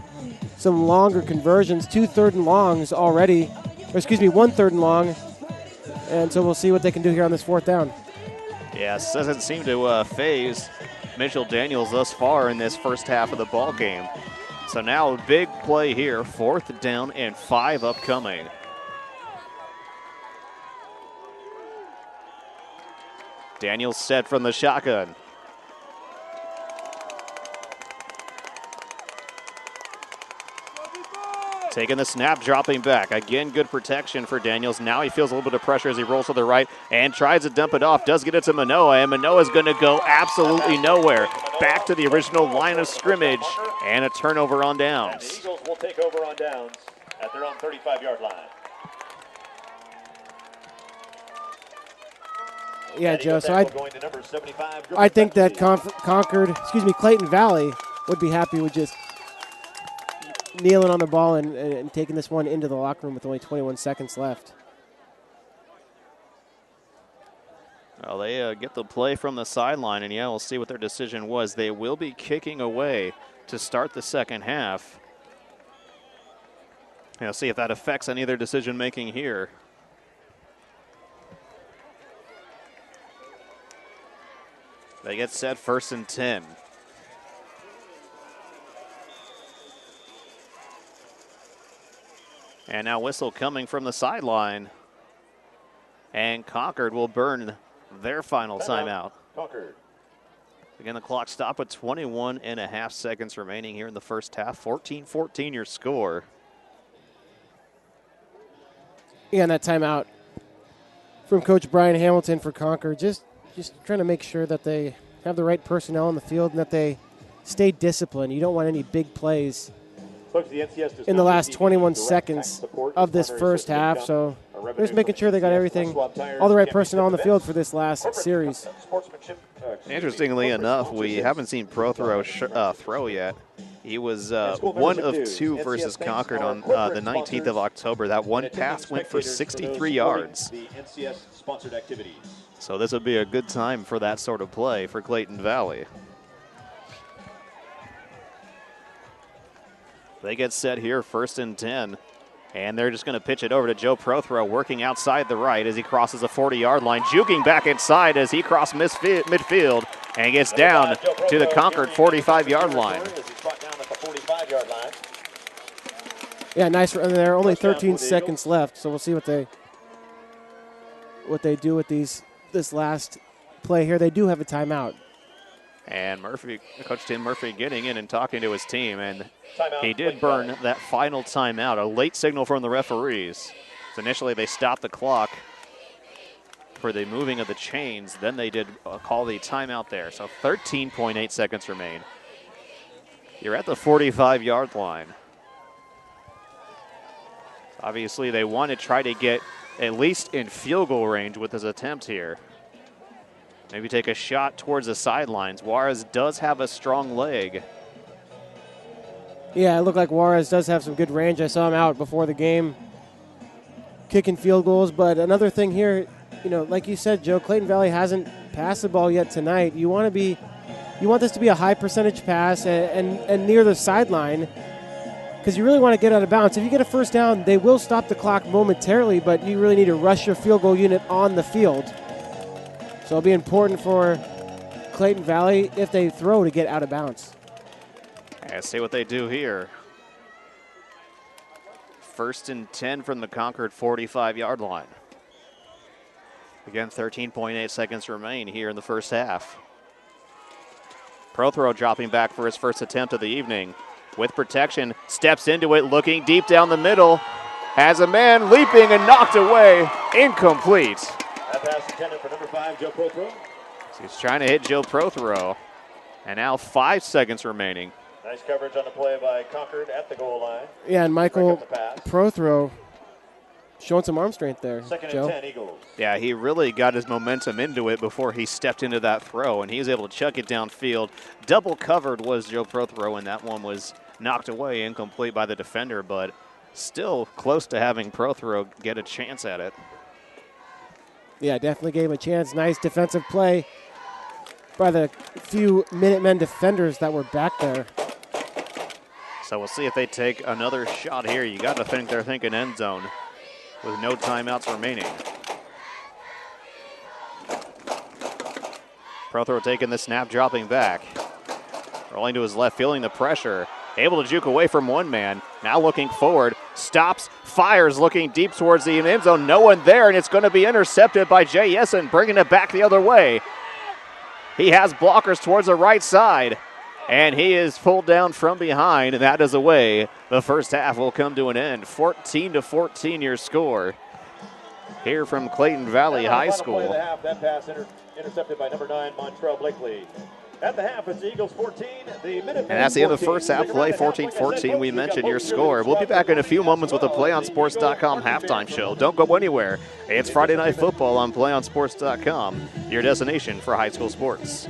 longer conversions, 2 third and longs already, or excuse me, 1 third and long. And so we'll see what they can do here on this 4th down. Yes, doesn't seem to phase Mitchell Daniels thus far in this first half of the ball game. So now a big play here, 4th down and 5 upcoming. Daniels set from the shotgun. Taking the snap, dropping back. Again, good protection for Daniels. Now he feels a little bit of pressure as he rolls to the right and tries to dump it off. Does get it to Manoa, and Manoa's going to go absolutely nowhere. Back to the original line of scrimmage, and a turnover on downs. And the Eagles will take over on downs at their own 35-yard line. Yeah, Joe, so I think that Clayton Valley would be happy with just kneeling on the ball and taking this one into the locker room with only 21 seconds left. Well, they get the play from the sideline, and yeah, we'll see what their decision was. They will be kicking away to start the second half. We'll see if that affects any of their decision-making here. They get set 1st and 10. And now whistle coming from the sideline. And Concord will burn their final timeout. Concord. Again, the clock stopped with 21 and a half seconds remaining here in the first half. 14-14 your score. Yeah, and that timeout from Coach Brian Hamilton for Concord, just trying to make sure that they have the right personnel on the field and that they stay disciplined. You don't want any big plays in the last 21 seconds of this first half, so just making sure they got everything, all the right personnel on the field for this last series. Interestingly enough, we haven't seen Prothero throw yet. He was 1 of 2 versus Concord on the 19th of October. That one pass went for 63 yards. So this would be a good time for that sort of play for Clayton Valley. They get set here, 1st and 10. And they're just going to pitch it over to Joe Prothero, working outside the right as he crosses the 40-yard line, juking back inside as he crossed midfield and gets down to the Concord 45-yard line. Yeah, nice run there. Only 13 seconds left, so we'll see what they do with this last play here. They do have a timeout. And Coach Tim Murphy getting in and talking to his team, and he did burn that final timeout, a late signal from the referees. So initially they stopped the clock for the moving of the chains, then they did call the timeout there. So 13.8 seconds remain. You're at the 45-yard line. Obviously they want to try to get at least in field goal range with his attempt here. Maybe take a shot towards the sidelines. Juarez does have a strong leg. Yeah, it looked like Juarez does have some good range. I saw him out before the game kicking field goals. But another thing here, like you said, Joe, Clayton Valley hasn't passed the ball yet tonight. You want this to be a high percentage pass and near the sideline because you really want to get out of bounds. If you get a first down, they will stop the clock momentarily, but you really need to rush your field goal unit on the field. So it'll be important for Clayton Valley if they throw to get out of bounds. Let's see what they do here. 1st and 10 from the Concord 45-yard line. Again, 13.8 seconds remain here in the first half. Prothero dropping back for his first attempt of the evening. With protection, steps into it, looking deep down the middle. Has a man leaping and knocked away. Incomplete. That pass intended for number 5, Joe Prothero. So he's trying to hit Joe Prothero. And now 5 seconds remaining. Nice coverage on the play by Concord at the goal line. Yeah, and Michael Prothero showing some arm strength there, 2nd Joe. and 10, Eagles. Yeah, he really got his momentum into it before he stepped into that throw, and he was able to chuck it downfield. Double covered was Joe Prothero, and that one was knocked away, incomplete by the defender, but still close to having Prothero get a chance at it. Yeah, definitely gave him a chance. Nice defensive play by the few Minutemen defenders that were back there. So we'll see if they take another shot here. You got to think they're thinking end zone with no timeouts remaining. Prothero taking the snap, dropping back. Rolling to his left, feeling the pressure. Able to juke away from one man. Now looking forward. Stops, fires, looking deep towards the end zone. No one there, and it's going to be intercepted by Jay Yessen, bringing it back the other way. He has blockers towards the right side. And he is pulled down from behind, and that is away. The first half will come to an end. 14-14 your score here from Clayton Valley High School. That pass intercepted by number 9, Montrell Blakely. At the half, it's the Eagles 14. And that's the end of the first half play, 14-14. We mentioned your score. We'll be back in a few moments with the PlayOnSports.com halftime show. Don't go anywhere. It's Friday Night Football on PlayOnSports.com, your destination for high school sports.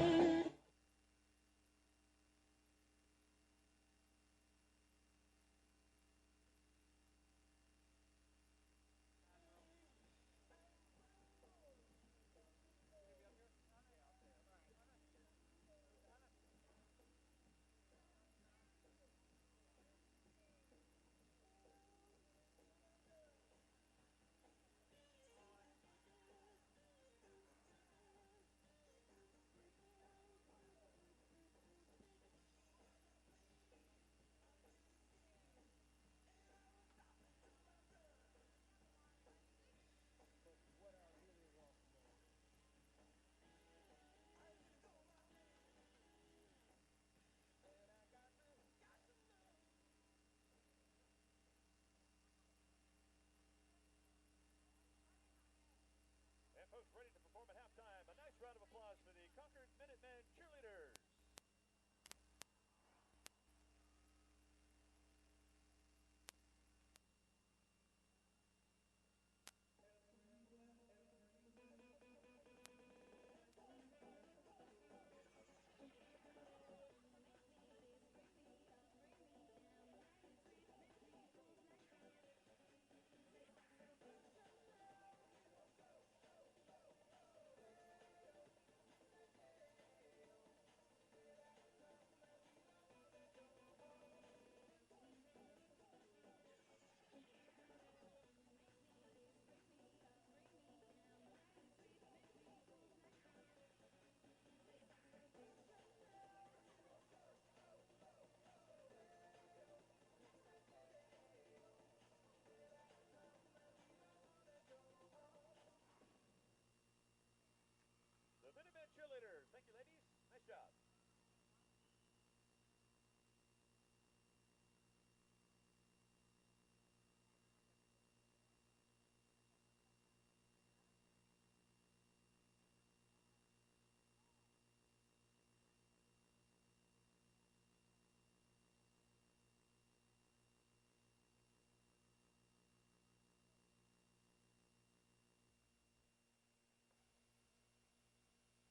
job.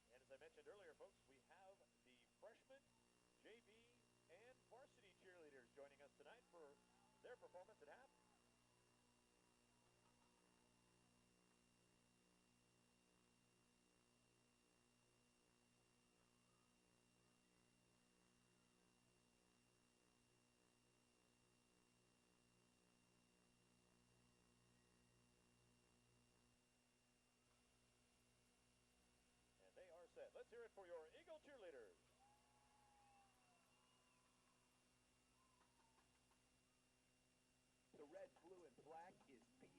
And as I mentioned earlier, folks, we have the freshman, JV, and varsity cheerleaders joining us tonight for their performance at half. And they are set. Let's hear it for your Eagle cheerleaders. The red, blue, and black is PACK.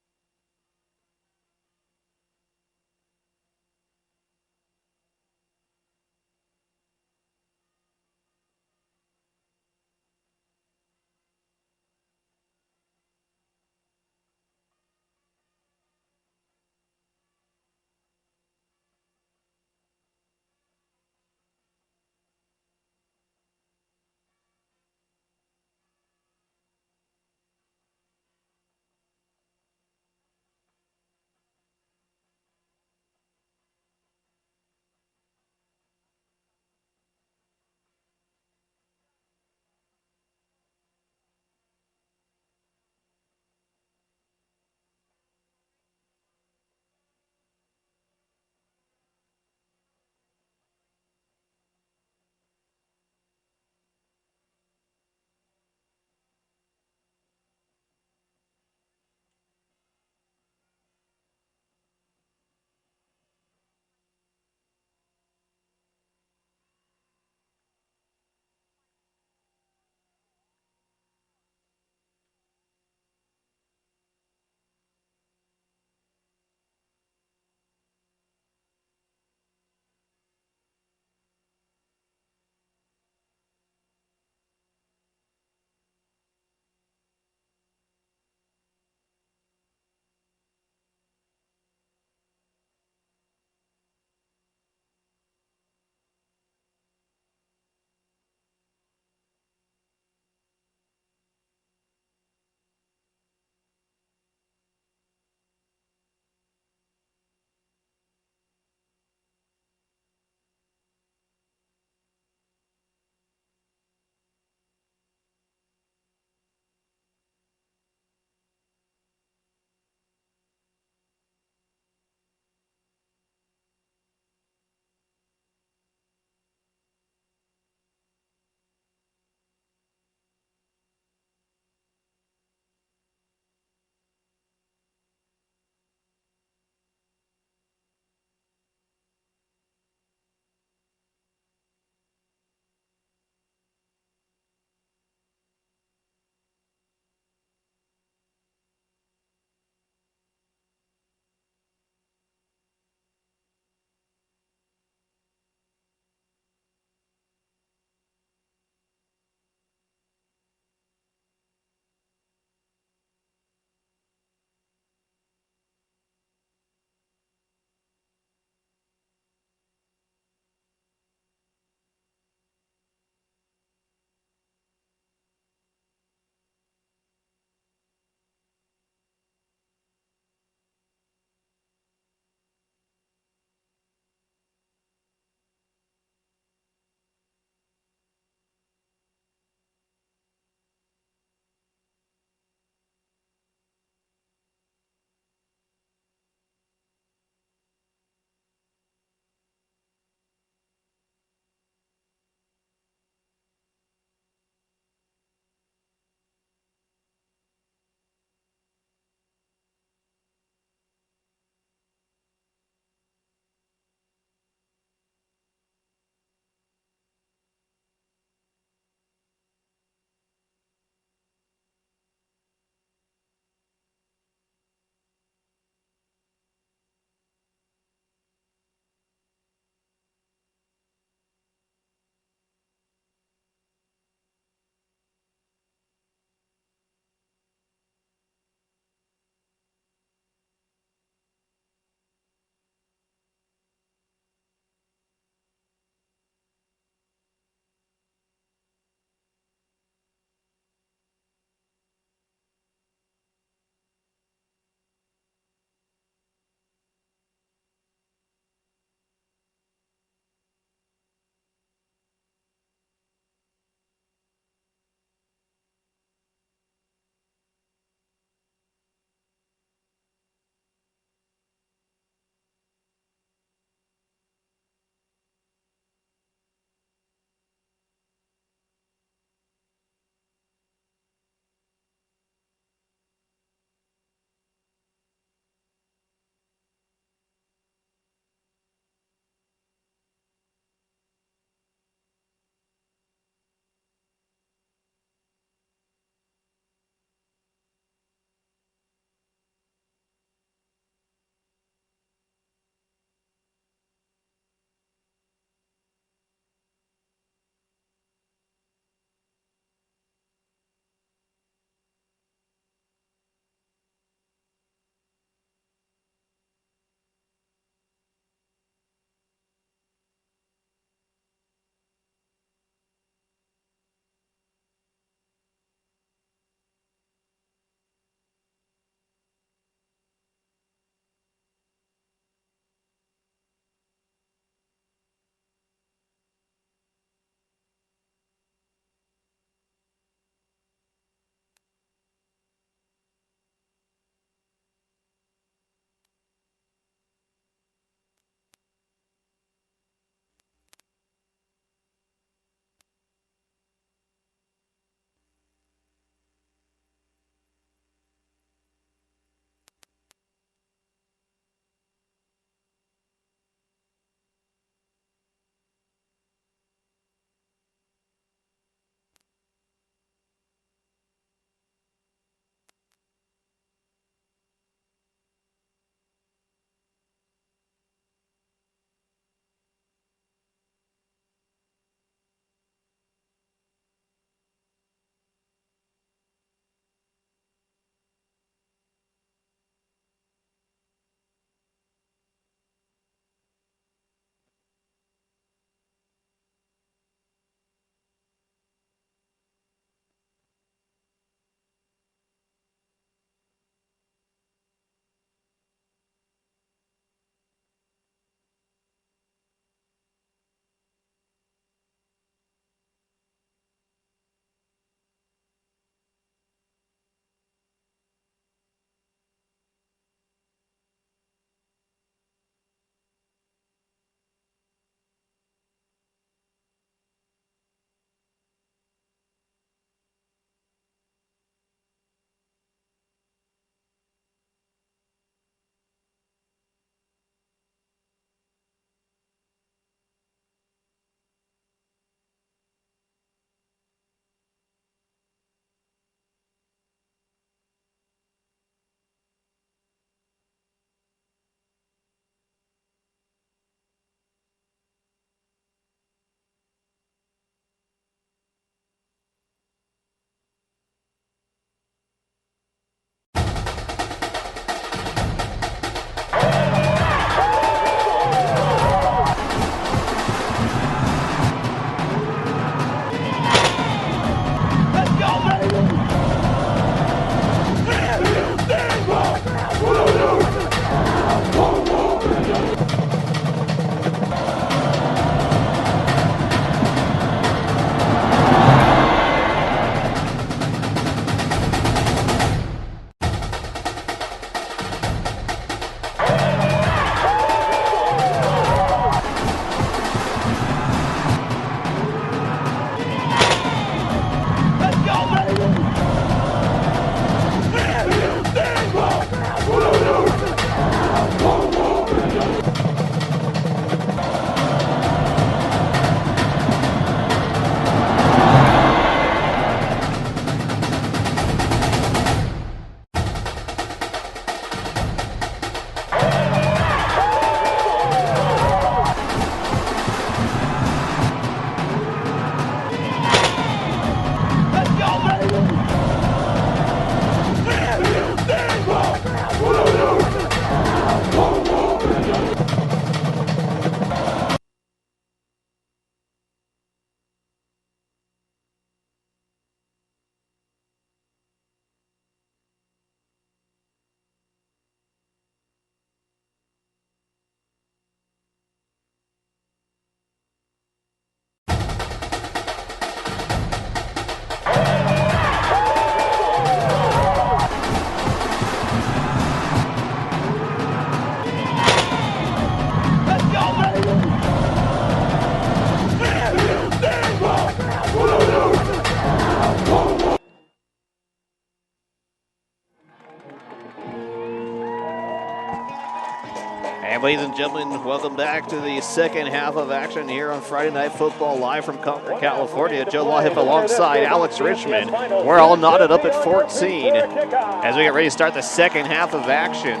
And ladies and gentlemen, welcome back to the second half of action here on Friday Night Football live from Concord, California. Joe Lahip alongside Alex Richmond. We're all knotted up at 14 as we get ready to start the second half of action.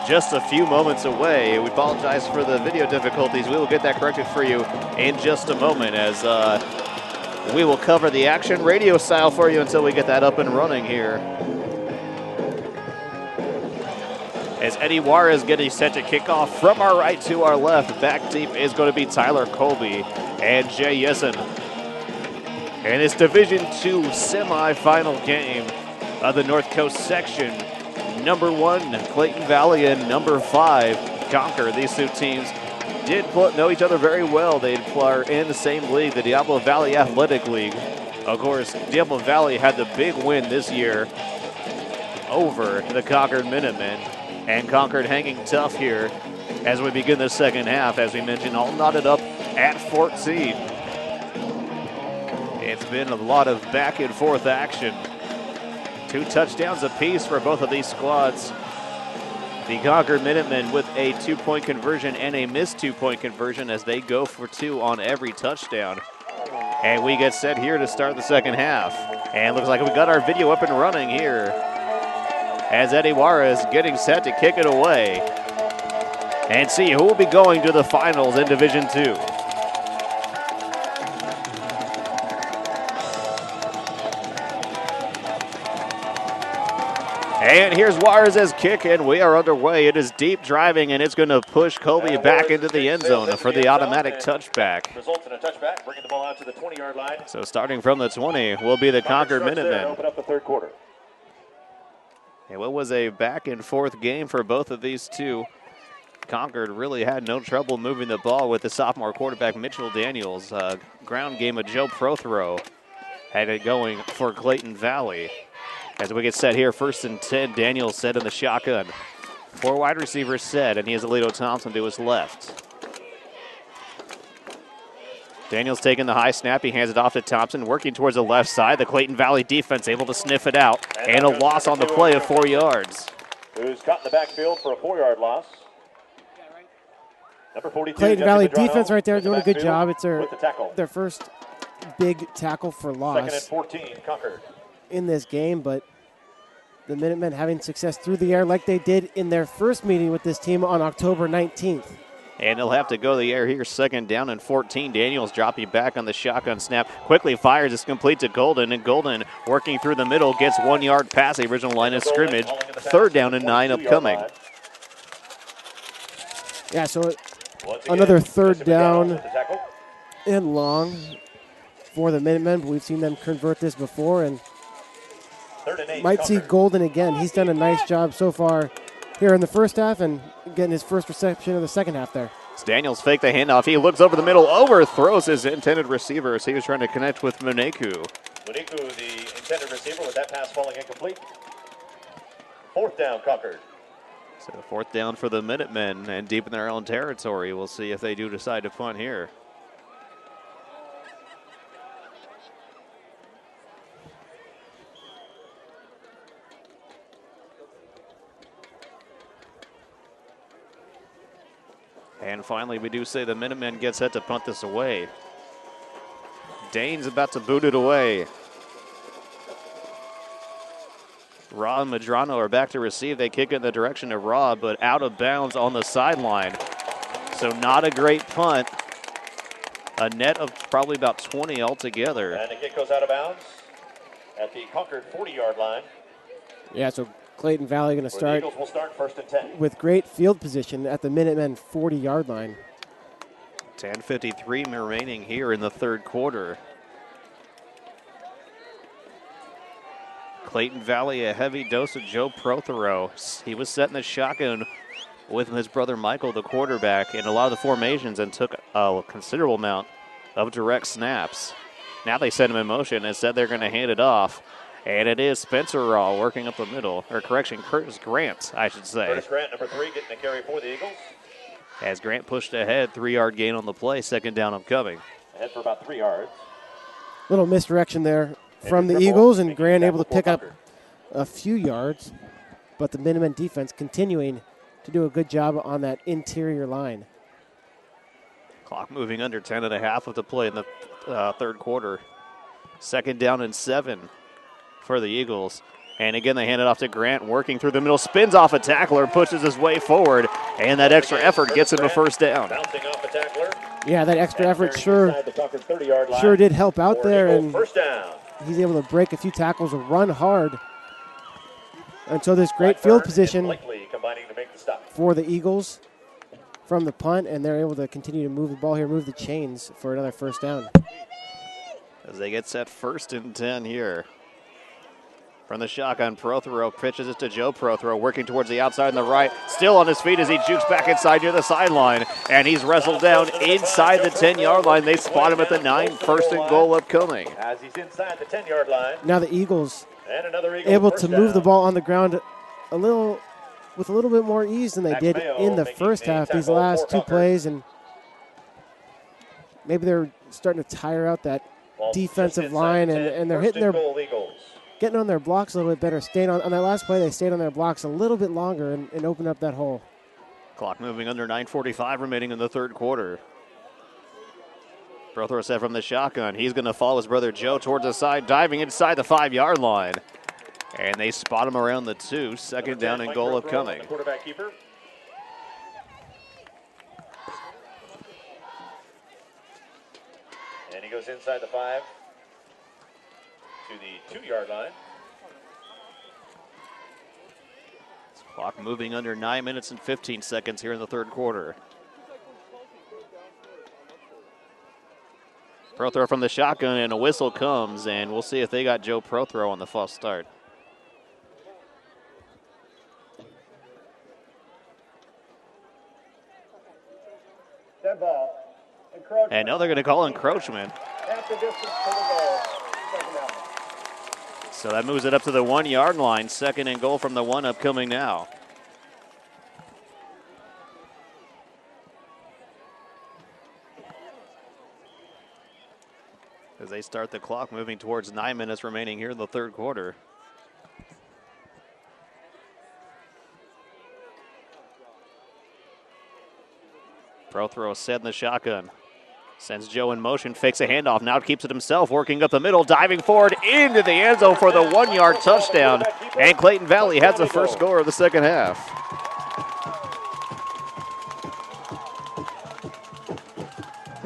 Just a few moments away. We apologize for the video difficulties. We will get that corrected for you in just a moment as we will cover the action radio style for you until we get that up and running here. As Eddie Juarez getting set to kick off from our right to our left. Back deep is going to be Tyler Colby and Jay Yessen. And it's Division II semifinal game of the North Coast section. Number 1, Clayton Valley, and number 5, Concord. These two teams did know each other very well. They are in the same league, the Diablo Valley Athletic League. Of course, Diablo Valley had the big win this year over the Concord Minutemen. And Concord hanging tough here as we begin the second half. As we mentioned, all knotted up at 14. It's been a lot of back and forth action. 2 touchdowns apiece for both of these squads. The Concord Minutemen with a 2-point conversion and a missed 2-point conversion as they go for 2 on every touchdown. And we get set here to start the second half. And looks like we got our video up and running here as Eddie Juarez getting set to kick it away and see who will be going to the finals in Division II. And here's Juarez's kick, and we are underway. It is deep driving, and it's going to push Colby back into the end zone for the automatic touchback. Results in a touchback, bringing the ball out to the 20-yard line. So starting from the 20 will be the Concord Minutemen. Open up the third quarter. And what was a back and forth game for both of these two. Concord really had no trouble moving the ball with the sophomore quarterback Mitchell Daniels. Ground game of Joe Prothero had it going for Clayton Valley. As we get set here, 1st and 10, Daniels set in the shotgun. 4 wide receivers set, and he has Alito Thompson to his left. Daniels taking the high snap. He hands it off to Thompson, working towards the left side. The Clayton Valley defense able to sniff it out, and a loss on the play of 4 yards. Who's caught in the backfield for a 4-yard loss. Number 42. Clayton Valley Medrano defense right there in the doing a good backfield job. It's with their first big tackle for 2nd loss and 14, Concord. in this game, but the Minutemen having success through the air like they did in their first meeting with this team on October 19th. And they'll have to go the air here, 2nd down and 14. Daniels dropping back on the shotgun snap. Quickly fires, it's complete to Golden, and Golden working through the middle, gets 1 yard past the original line of scrimmage. 3rd down and 9 upcoming. Yeah, so another 3rd down and long for the Minutemen. We've seen them convert this before, and might see Golden again. He's done a nice job so far here in the first half and getting his first reception of the second half there. Daniels fake the handoff. He looks over the middle, overthrows his intended receiver as he was trying to connect with Muneku. Muneku, the intended receiver, with that pass falling incomplete. 4th down, Concord. So 4th down for the Minutemen and deep in their own territory. We'll see if they do decide to punt here. And finally, we do say the Minutemen get set to punt this away. Dane's about to boot it away. Raw and Medrano are back to receive. They kick in the direction of Raw, but out of bounds on the sideline. So not a great punt. A net of probably about 20 altogether. And the kick goes out of bounds at the Concord 40-yard line. Yeah, so Clayton Valley going to start, The Eagles will start 1st and 10. with great field position at the Minutemen 40-yard line. 10:53 remaining here in the third quarter. Clayton Valley, a heavy dose of Joe Prothero. He was set in the shotgun with his brother Michael, the quarterback, in a lot of the formations and took a considerable amount of direct snaps. Now they set him in motion and said they're going to hand it off. And it is Spencer Raw working up the middle. Or correction, Curtis Grant, I should say. Curtis Grant, number 3, getting a carry for the Eagles. As Grant pushed ahead, 3-yard gain on the play, 2nd down upcoming. Ahead for about 3 yards. Little misdirection there from the Eagles, and Grant able to pick up a few yards. But the Minutemen defense continuing to do a good job on that interior line. Clock moving under 10 and a half with the play in the third quarter. 2nd down and 7 for the Eagles. And again, they hand it off to Grant, working through the middle, spins off a tackler, pushes his way forward, and that extra effort gets him a first down. Yeah, that extra effort sure did help out there, and he's able to break a few tackles and run hard until this great field position for the Eagles from the punt, and they're able to continue to move the ball here, move the chains for another first down. As they get set 1st and 10 here. From the shotgun, Prothero pitches it to Joe Prothero, working towards the outside and the right. Still on his feet as he jukes back inside near the sideline. And he's wrestled down inside the 10-yard line. They spot him at the 9, 1st and goal upcoming. As he's inside the 10-yard line. Now the Eagles able to move the ball on the ground with a little bit more ease than they did in the first half. These last 2 plays, and maybe they're starting to tire out that defensive line, and they're hitting getting on their blocks a little bit better. Staying on that last play, they stayed on their blocks a little bit longer and opened up that hole. Clock moving under 9:45 remaining in the third quarter. Prothero set from the shotgun. He's going to follow his brother Joe towards the side, diving inside the 5-yard line. And they spot him around the 2. 2nd down and goal upcoming. Quarterback keeper. And he goes inside the 5 to the 2-yard line. Clock moving under 9 minutes and 15 seconds here in the third quarter. Prothero from the shotgun, and a whistle comes, and we'll see if they got Joe Prothero on the false start. Dead ball. And now they're going to call encroachment. Half the distance to the goal. Second down. So that moves it up to the 1-yard line. 2nd and goal from the 1 upcoming now. As they start the clock moving towards 9 minutes remaining here in the third quarter. Prothero set in the shotgun. Sends Joe in motion, fakes a handoff, now keeps it himself, working up the middle, diving forward into the end zone for the 1-yard touchdown. And Clayton Valley has the first score of the second half.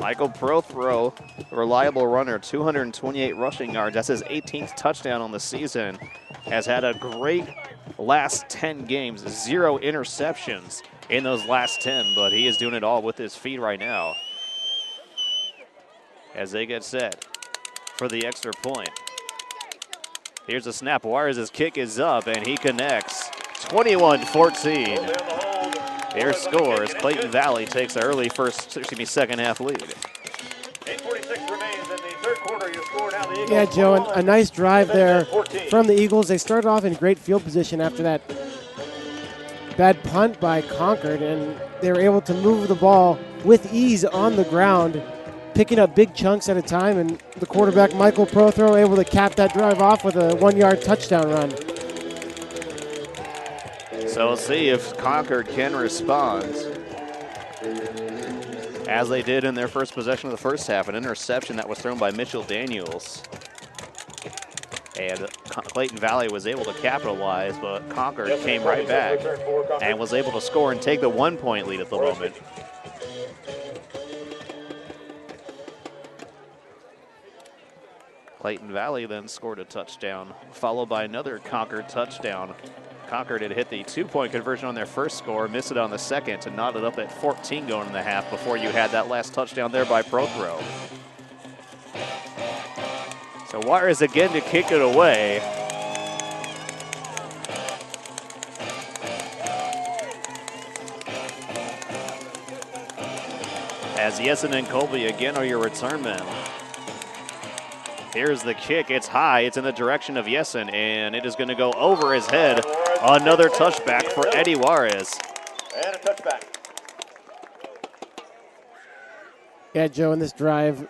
Michael Prothero, reliable runner, 228 rushing yards. That's his 18th touchdown on the season. Has had a great last 10 games, 0 interceptions in those last 10, but he is doing it all with his feet right now. As they get set for the extra point. Here's a snap. Juarez's kick is up, and he connects. 21-14. Their score as Clayton Valley takes the early second half lead. 8:46 remains in the third quarter. Your score now, the Eagles. Yeah, Joe, a nice drive there from the Eagles. They started off in great field position after that bad punt by Concord, and they were able to move the ball with ease on the ground, picking up big chunks at a time, and the quarterback, Michael Prothero, able to cap that drive off with a 1-yard touchdown run. So we'll see if Concord can respond, as they did in their first possession of the first half, an interception that was thrown by Mitchell Daniels. And Clayton Valley was able to capitalize, but Concord came right back and was able to score and take the 1-point lead at the moment. Clayton Valley then scored a touchdown, followed by another Concord touchdown. Concord had hit the 2-point conversion on their first score, missed it on the second to knot it up at 14 going in the half before you had that last touchdown there by Prothero. So Juarez again to kick it away. As Yessen and Colby again are your return men. Here's the kick. It's high. It's in the direction of Yessen, and it is going to go over his head. Another touchback for Eddie Juarez. And a touchback. Yeah, Joe, in this drive,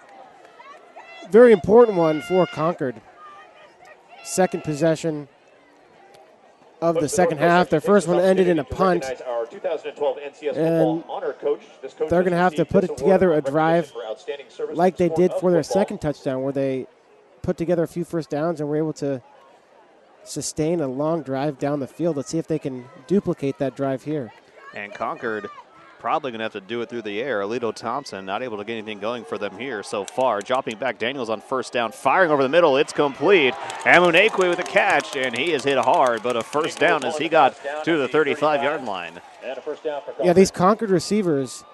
very important one for Concord. Second possession of the second half. Their first one ended in a punt. Our 2012 NCS And football honor coach. This coach they're going to have to put together a drive like they did for their second touchdown, where they put together a few first downs and were able to sustain a long drive down the field. Let's see if they can duplicate that drive here. And Concord probably going to have to do it through the air. Alito Thompson not able to get anything going for them here so far. Dropping back, Daniels on first down, firing over the middle. It's complete. Amunekwe with a catch, and he is hit hard, but a first down as he got to the 35-yard line. And a first down for Yeah, these Concord receivers,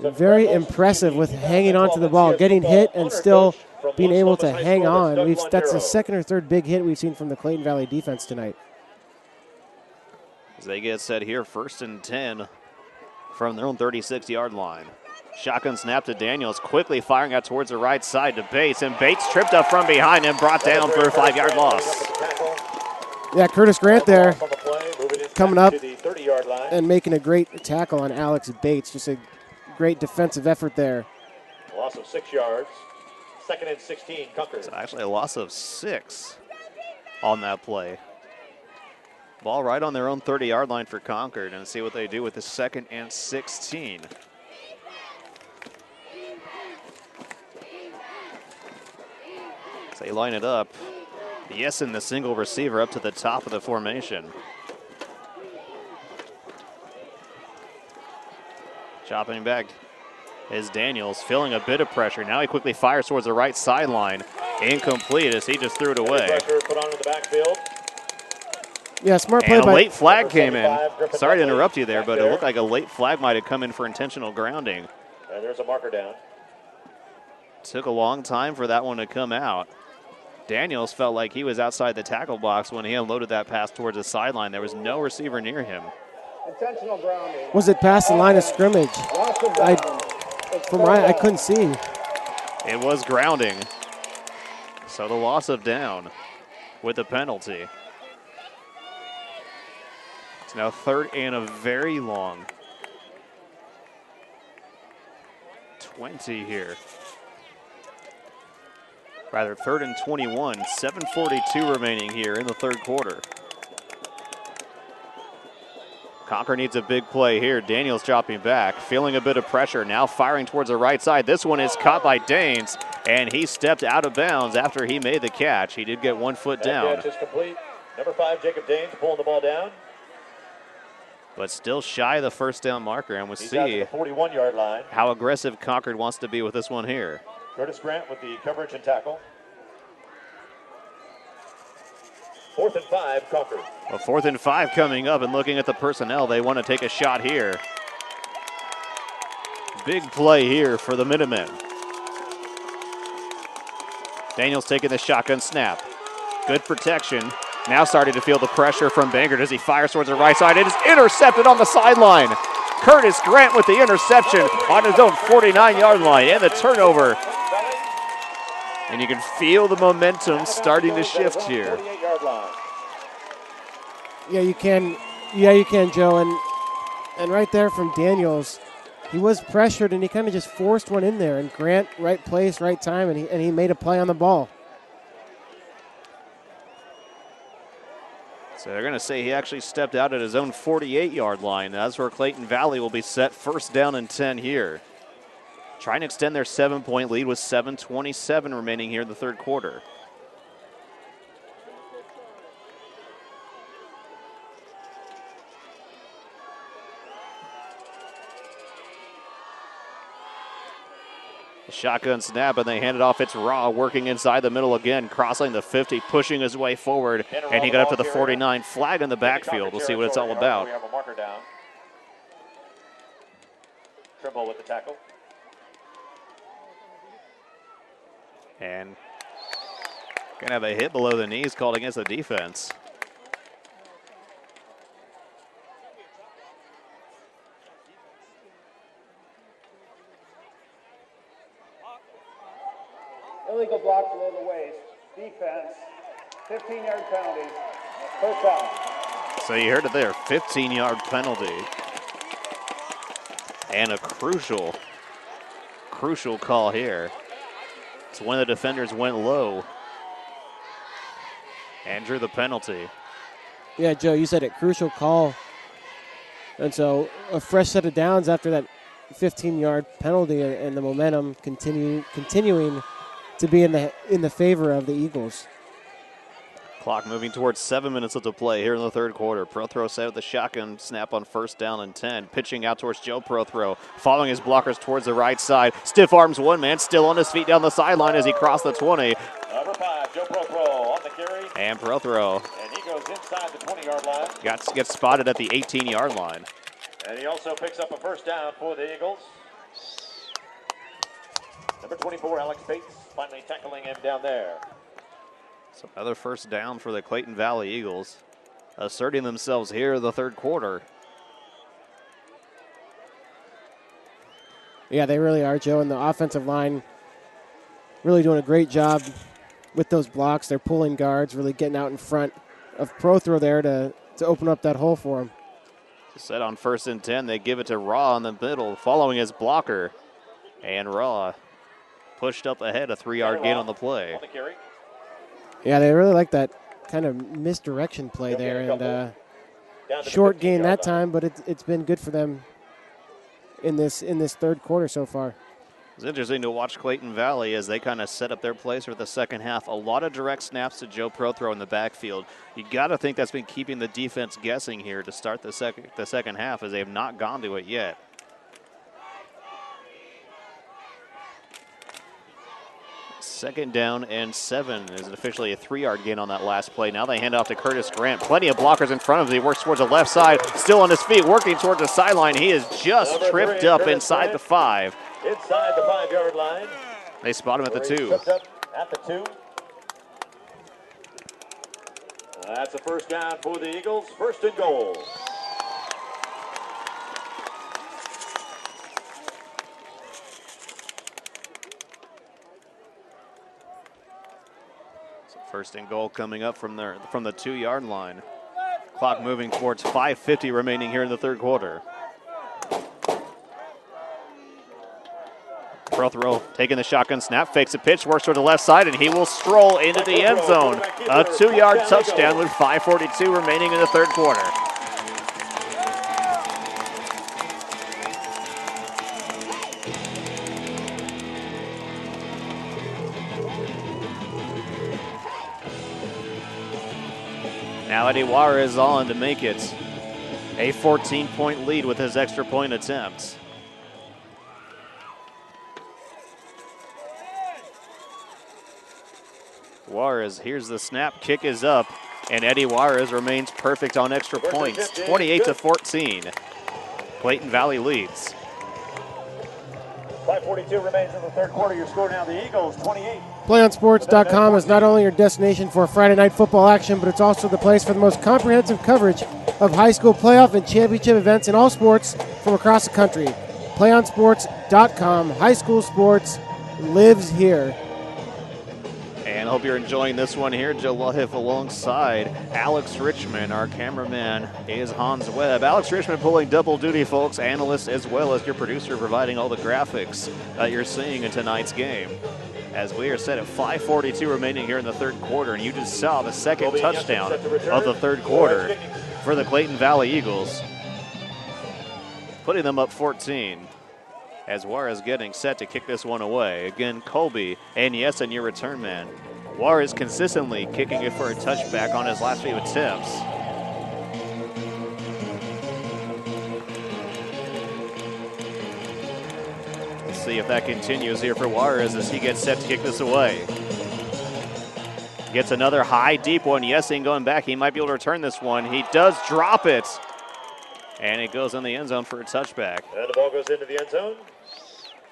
very impressive with hanging on to the ball, getting hit and still being able to hang on. That's the second or third big hit we've seen from the Clayton Valley defense tonight. As they get set here, 1st and 10 from their own 36-yard line. Shotgun snap to Daniels, quickly firing out towards the right side to Bates, and Bates tripped up from behind and brought down for a 5-yard loss. Yeah, Curtis Grant there coming up to the 30-yard line. and making a great tackle on Alex Bates. Just a great defensive effort there. Loss of 6 yards. 2nd and 16, Concord. It's actually a loss of 6 on that play. Ball right on their own 30-yard line for Concord, and see what they do with the 2nd and 16. As they line it up, yes, and the single receiver up to the top of the formation. Chopping back is Daniels, feeling a bit of pressure. Now he quickly fires towards the right sideline. Incomplete as he just threw it away. Pressure put on in the backfield. Yeah, smart play And a by late flag came in. Sorry to interrupt you there, but it looked like a late flag might have come in for intentional grounding. And there's a marker down. Took a long time for that one to come out. Daniels felt like he was outside the tackle box when he unloaded that pass towards the sideline. There was no receiver near him. Intentional grounding. Was it past the line of scrimmage? Loss of down. I couldn't see. It was grounding. So the loss of down with the penalty. It's now 3rd and a very long 20 here. Rather, 3rd and 21, 7:42 remaining here in the 3rd quarter. Concord needs a big play here. Daniels dropping back, feeling a bit of pressure, now firing towards the right side. This one is caught by Danes, and he stepped out of bounds after he made the catch. He did get 1 foot down. Catch is complete. Number 5, Jacob Danes, pulling the ball down. But still shy of the first down marker, and we'll He's out to see the 41-yard line. how aggressive Concord wants to be with this one here. Curtis Grant with the coverage and tackle. 4th and 5, Concord. Well, 4th and 5 coming up, and looking at the personnel, they want to take a shot here. Big play here for the Minutemen. Daniels taking the shotgun snap. Good protection. Now starting to feel the pressure from Bangert as he fires towards the right side. It is intercepted on the sideline. Curtis Grant with the interception on his own 49-yard line, and the turnover. And you can feel the momentum starting to shift here. 48-yard line. Yeah, you can. Yeah, you can, Joe. And right there from Daniels, he was pressured and he kind of just forced one in there. And Grant, right place, right time, and he made a play on the ball. So they're going to say he actually stepped out at his own 48-yard line. That's where Clayton Valley will be set 1st down and 10 here. Trying to extend their 7-point lead with 7:27 remaining here in the 3rd quarter. Shotgun snap, and they hand it off. It's Raw working inside the middle again, crossing the 50, pushing his way forward, and he got up to the 49. Flag in the backfield. We'll see what it's all about. We have a marker down. Trimble with the tackle. And gonna have a hit below the knees called against the defense. Illegal block below the waist. Defense. 15-yard penalty. First down. So you heard it there, 15-yard penalty. And a crucial call here. It's when the defenders went low and drew the penalty. Yeah, Joe, you said it, crucial call. And so a fresh set of downs after that 15-yard penalty, and the momentum continuing to be in the favor of the Eagles. Clock moving towards 7 minutes left to play here in the third quarter. Prothro set with the shotgun snap on first down and 10. Pitching out towards Joe Prothro, following his blockers towards the right side. Stiff arms one man, still on his feet down the sideline as he crossed the 20. Number 5, Joe Prothro on the carry. And Prothro And he goes inside the 20-yard line. gets spotted at the 18-yard line. And he also picks up a first down for the Eagles. Number 24, Alex Bates, finally tackling him down there. So another first down for the Clayton Valley Eagles, asserting themselves here in the third quarter. Yeah, they really are, Joe, and the offensive line really doing a great job with those blocks. They're pulling guards, really getting out in front of Prothro there to open up that hole for him. Set on first and 10, they give it to Raw in the middle, following his blocker. And Raw pushed up ahead, a 3-yard gain on the play. On the carry. Yeah, they really like that kind of misdirection play there, and short gain that time, but it's been good for them in this third quarter so far. It's interesting to watch Clayton Valley as they kind of set up their plays for the second half. A lot of direct snaps to Joe Prothro in the backfield. You got to think that's been keeping the defense guessing here to start the second half, as they have not gone to it yet. Second down and 7 is officially a 3-yard gain on that last play. Now they hand off to Curtis Grant. Plenty of blockers in front of him. He works towards the left side, still on his feet, working towards the sideline. He is just Number tripped 3, up Curtis inside Grant. the 5. Inside the 5-yard line. They spot him at the 2. Tripped up at the 2. That's a first down for the Eagles. First and goal. First and goal coming up from the 2-yard line. Clock moving towards 5:50 remaining here in the third quarter. Prothro taking the shotgun snap, fakes a pitch, works toward the left side, and he will stroll into the end zone. A 2-yard touchdown with 5:42 remaining in the third quarter. Now Eddie Juarez on to make it a 14-point lead with his extra point attempt. Juarez, here's the snap, kick is up, and Eddie Juarez remains perfect on extra points. 28-14. Clayton Valley leads. 5:42 remains in the third quarter. Your score now, the Eagles 28. PlayOnSports.com is not only your destination for Friday night football action, but it's also the place for the most comprehensive coverage of high school playoff and championship events in all sports from across the country. PlayOnSports.com, high school sports lives here. And I hope you're enjoying this one here. Joe Luhiff alongside Alex Richmond. Our cameraman is Hans Webb. Alex Richmond pulling double duty, folks. Analyst as well as your producer, providing all the graphics that you're seeing in tonight's game. As we are set at 5:42 remaining here in the third quarter. And you just saw the second touchdown of the third quarter for the Clayton Valley Eagles, putting them up 14. As Juarez getting set to kick this one away. Again, Colby and Yessen, your return man. Juarez consistently kicking it for a touchback on his last few attempts. Let's see if that continues here for Juarez as he gets set to kick this away. Gets another high, deep one. Yessen going back. He might be able to return this one. He does drop it. And it goes in the end zone for a touchback. And the ball goes into the end zone.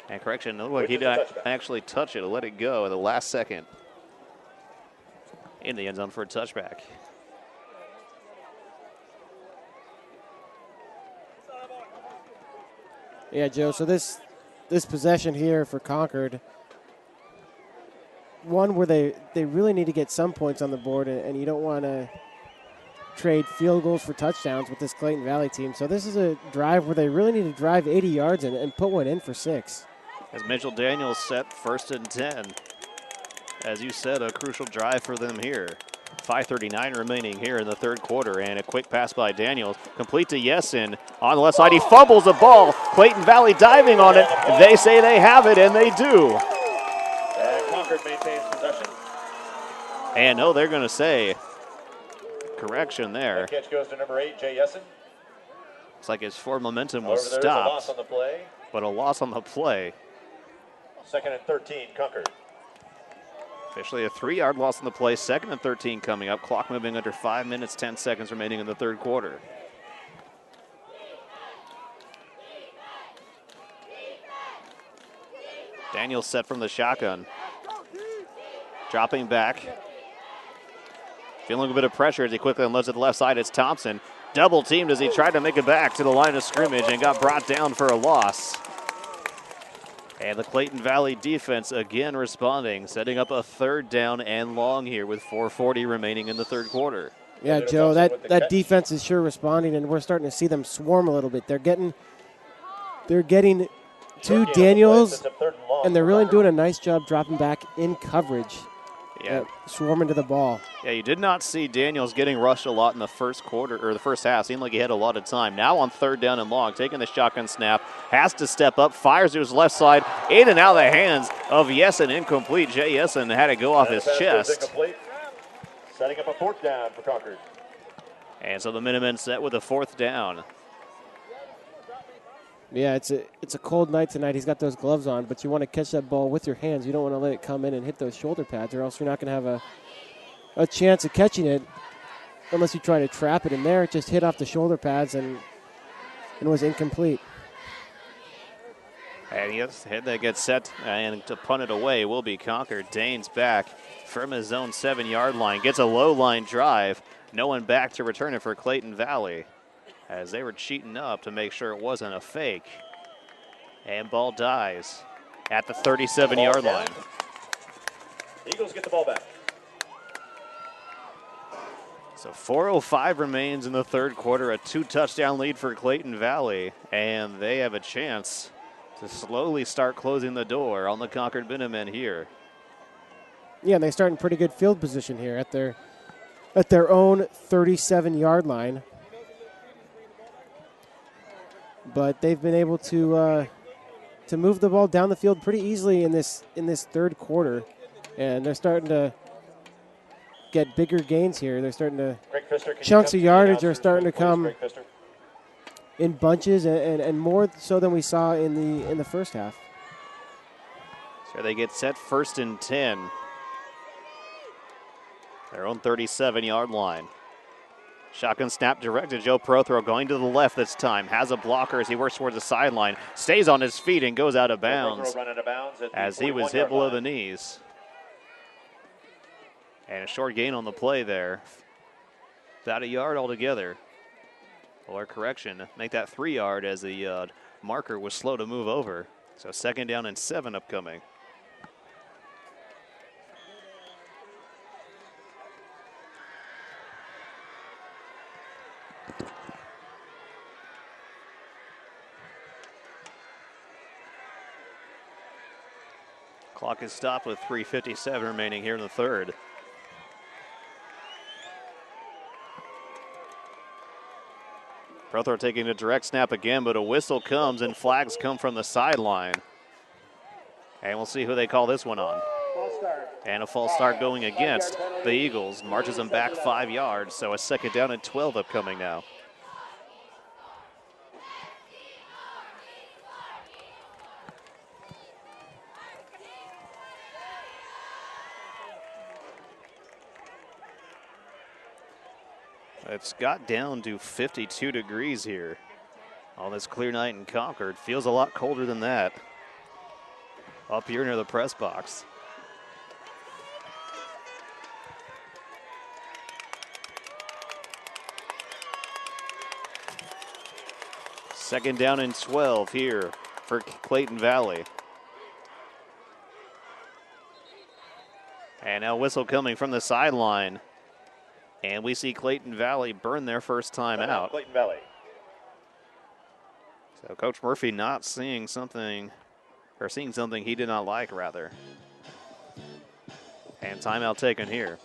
And correction, it looked like he didn't actually touch it. Let it go in the last second. In the end zone for a touchback. Yeah, Joe, so this possession here for Concord, one where they really need to get some points on the board, and you don't want to trade field goals for touchdowns with this Clayton Valley team. So this is a drive where they really need to drive 80 yards and put one in for 6. As Mitchell Daniels set first and 10. As you said, a crucial drive for them here. 5:39 remaining here in the third quarter, and a quick pass by Daniels. Complete to Yessen on the left side. He fumbles the ball. Clayton Valley diving on it. They say they have it, and they do. And Concord maintains possession. And no, they're going to say correction there. The catch goes to number 8, Jay Yessen. Looks like his forward momentum was However, there is a loss stopped, on the play. but a loss on the play. 2nd and 13, Concord. Officially a 3-yard loss on the play. 2nd and 13 coming up. Clock moving under 5 minutes, 10 seconds remaining in the third quarter. Daniels set from the shotgun. Dropping back. Feeling a bit of pressure as he quickly unloads to the left side. It's Thompson. Double teamed as he tried to make it back to the line of scrimmage and got brought down for a loss. And the Clayton Valley defense again responding, setting up a 3rd down and long here with 4:40 remaining in the third quarter. Yeah, Joe, that defense is sure responding, and we're starting to see them swarm a little bit. They're getting to Daniels, and they're really doing a nice job dropping back in coverage. Yeah, swarming to the ball. Yeah, you did not see Daniels getting rushed a lot in the first quarter, or the first half. Seemed like he had a lot of time. Now on 3rd down and long, taking the shotgun snap, has to step up, fires to his left side, in and out of the hands of Yessen, incomplete. Jay Yessen had to go off his chest. Setting up a 4th down for Concord. And so the Minutemen set with a 4th down. Yeah, it's a cold night tonight. He's got those gloves on, but you want to catch that ball with your hands. You don't want to let it come in and hit those shoulder pads, or else you're not going to have a chance of catching it unless you try to trap it in there. It just hit off the shoulder pads and was incomplete. And yes, head that gets set and to punt it away will be Concord. Danes back from his own 7-yard line. Gets a low line drive. No one back to return it for Clayton Valley, as they were cheating up to make sure it wasn't a fake. And ball dies at the 37-yard line. Eagles get the ball back. So 4:05 remains in the third quarter, a 2-touchdown lead for Clayton Valley, and they have a chance to slowly start closing the door on the Concord Minutemen here. Yeah, and they start in pretty good field position here at their own 37-yard line. But they've been able to move the ball down the field pretty easily in this third quarter, and they're starting to get bigger gains here. They're starting to chunks of yardage are starting to come in bunches and more so than we saw in the first half. So they get set 1st and 10. Their own 37-yard line. Shotgun snap direct to Joe Prothro, going to the left this time. Has a blocker as he works towards the sideline. Stays on his feet and goes out of bounds as he was hit below the knees. And a short gain on the play there. About a yard altogether. Or correction, make that 3-yard as the marker was slow to move over. So 2nd down and 7 upcoming. Clock is stopped with 3:57 remaining here in the third. Prothro taking a direct snap again, but a whistle comes and flags come from the sideline. And we'll see who they call this one on. And a false start going against the Eagles. Marches them back 5 yards, so a 2nd down and 12 upcoming now. It's got down to 52 degrees here on this clear night in Concord. Feels a lot colder than that up here near the press box. Second down and 12 here for Clayton Valley. And now whistle coming from the sideline. And we see Clayton Valley burn their first time out. Clayton Valley. So Coach Murphy not seeing something, or seeing something he did not like, rather. And timeout taken here.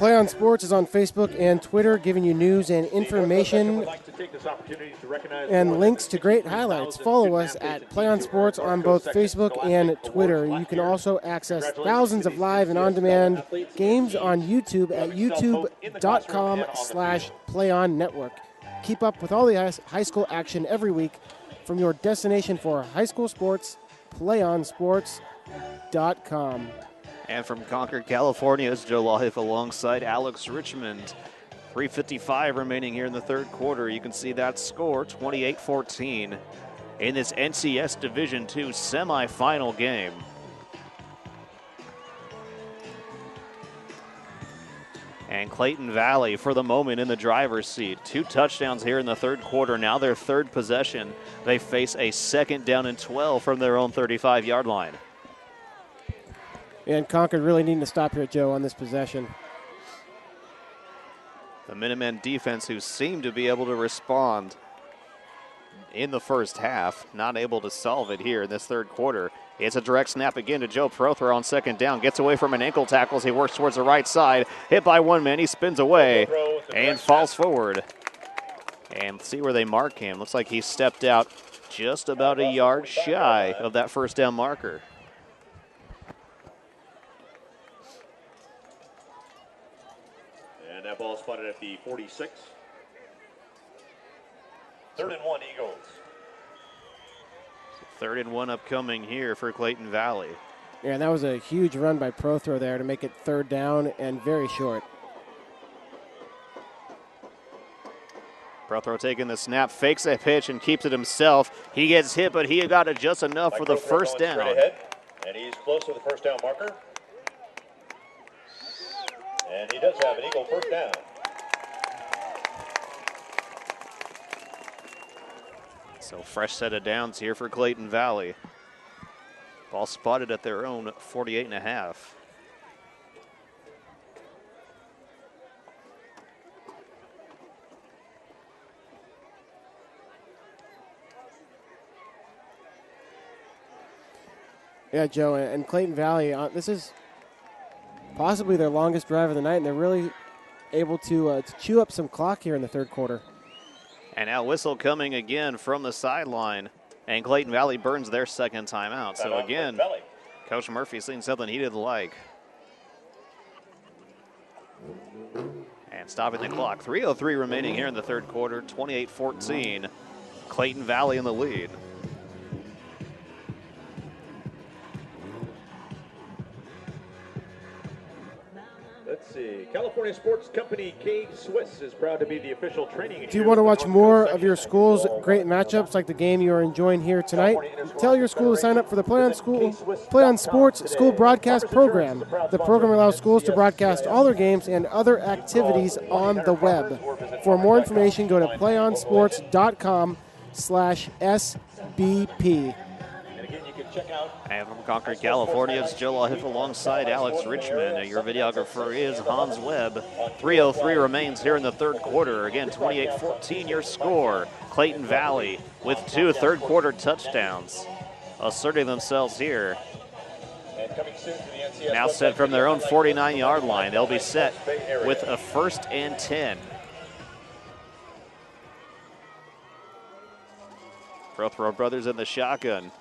PlayOn Sports is on Facebook and Twitter, giving you news and information and links to great highlights. Follow us at PlayOn Sports on both Facebook and Twitter. You can also access thousands of live and on-demand games on YouTube at youtube.com/PlayOnNetwork. Keep up with all the high school action every week from your destination for high school sports, PlayOnSports.com. And from Concord, California, is Joe Lahiff alongside Alex Richmond. 3:55 remaining here in the third quarter. You can see that score, 28-14, in this NCS Division II semifinal game. And Clayton Valley, for the moment, in the driver's seat. 2 touchdowns here in the third quarter. Now their third possession. They face a 2nd down and 12 from their own 35-yard line. And Concord really needing to stop here, Joe, on this possession. The Minutemen defense, who seemed to be able to respond in the first half, not able to solve it here in this third quarter. It's a direct snap again to Joe Prothro on 2nd down. Gets away from an ankle tackle as he works towards the right side. Hit by one man. He spins away and falls forward. And see where they mark him. Looks like he stepped out just about a yard shy of that first down marker. And that ball spotted at the 46. 3rd and 1 Eagles. 3rd and 1 upcoming here for Clayton Valley. Yeah, and that was a huge run by Prothro there to make it 3rd down and very short. Prothro taking the snap, fakes a pitch and keeps it himself. He gets hit, but he got it just enough for the first down. Straight ahead, and he's close to the first down marker. And he does have an Eagle first down. So fresh set of downs here for Clayton Valley. Ball spotted at their own 48.5. Yeah, Joe, and Clayton Valley, this is possibly their longest drive of the night, and they're really able to chew up some clock here in the third quarter. And now whistle coming again from the sideline, and Clayton Valley burns their 2nd timeout. So again, Coach Murphy's seen something he didn't like. And stopping the clock. 3:03 remaining here in the third quarter, 28-14. Clayton Valley in the lead. Let's see. California Sports Company K-Swiss is proud to be the official training. Do you want to watch more of your school's great matchups like the game you are enjoying here tonight? Tell your school to sign up for the PlayOn Sports School Broadcast Program. The program allows schools to broadcast all their games and other activities on the web. For more information, go to playonsports.com/SBP. And from Concord, California, it's Joe Lahiff alongside Alex Richmond. Your videographer is Hans Webb. 3:03 remains here in the third quarter. Again, 28-14 your score. Clayton Valley with 2 third quarter touchdowns, asserting themselves here. Now set from their own 49-yard line. They'll be set with a 1st and 10. Prothro brothers in the shotgun.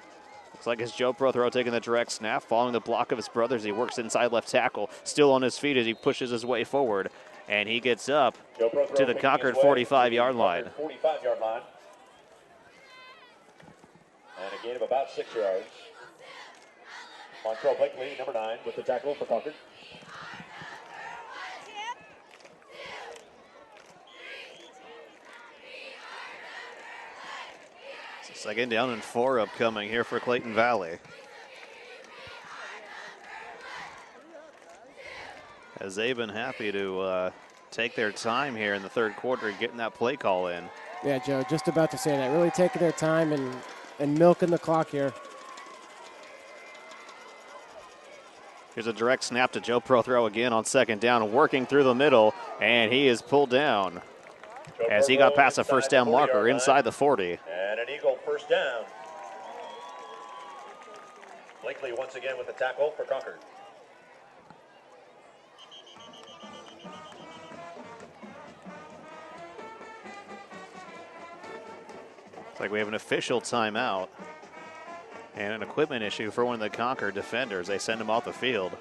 Looks like it's Joe Prothro taking the direct snap, following the block of his brothers. He works inside left tackle, still on his feet as he pushes his way forward. And he gets up to the Concord 45-yard line. 45-yard line. And a gain of about 6 yards. Montreal Blakely, number 9, with the tackle for Concord. Second down and 4 upcoming here for Clayton Valley. As they've been happy to take their time here in the third quarter, getting that play call in. Yeah, Joe, just about to say that. Really taking their time and milking the clock here. Here's a direct snap to Joe Prothro again on 2nd down, working through the middle, and he is pulled down as he got past the first down marker inside the 40. And an Eagle first down. Blakely once again with the tackle for Concord. It's like we have an official timeout and an equipment issue for one of the Concord defenders. They send him off the field.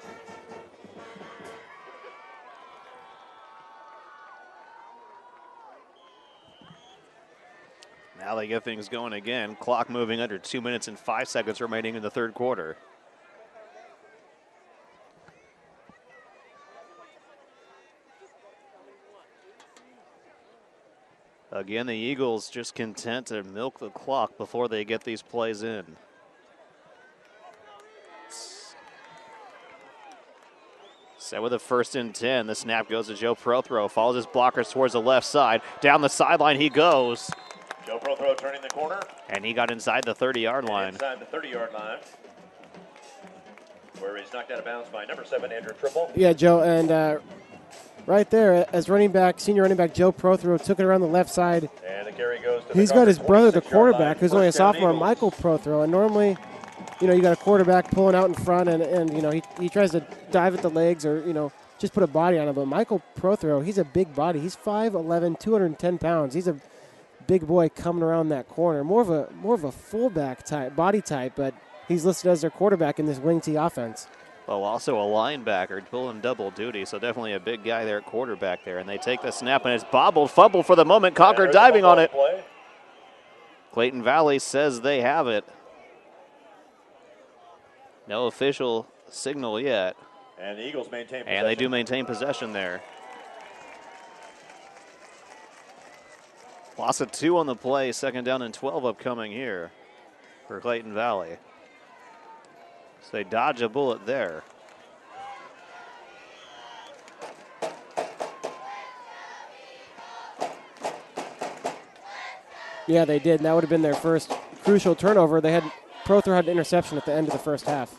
Now they get things going again. Clock moving under 2 minutes and 5 seconds remaining in the third quarter. Again, the Eagles just content to milk the clock before they get these plays in. Set with a 1st and 10. The snap goes to Joe Prothro. Follows his blockers towards the left side. Down the sideline he goes. Joe Prothro turning the corner. And he got inside the 30-yard line. Inside the 30-yard line, where he's knocked out of bounds by number 7, Andrew Trimble. Yeah, Joe, and right there, as running back, senior running back Joe Prothro took it around the left side. And the carry goes to He's got his brother, the quarterback, who's only a sophomore, Michael Prothro. And normally, you know, you got a quarterback pulling out in front, and you know, he tries to dive at the legs or, you know, just put a body on him. But Michael Prothro, he's a big body. He's 5'11", 210 pounds. He's a big boy coming around that corner. More of a fullback type, body type, but he's listed as their quarterback in this wing T offense. Well, also a linebacker pulling double duty, so definitely a big guy there at quarterback there. And they take the snap, and it's bobbled, fumble for the moment. Concord diving on it. Play. Clayton Valley says they have it. No official signal yet. And the Eagles maintain possession. And they do maintain possession there. Loss of 2 on the play, 2nd down and 12 upcoming here for Clayton Valley. So they dodge a bullet there. Yeah, they did. And that would have been their first crucial turnover. Prothro had an interception at the end of the first half.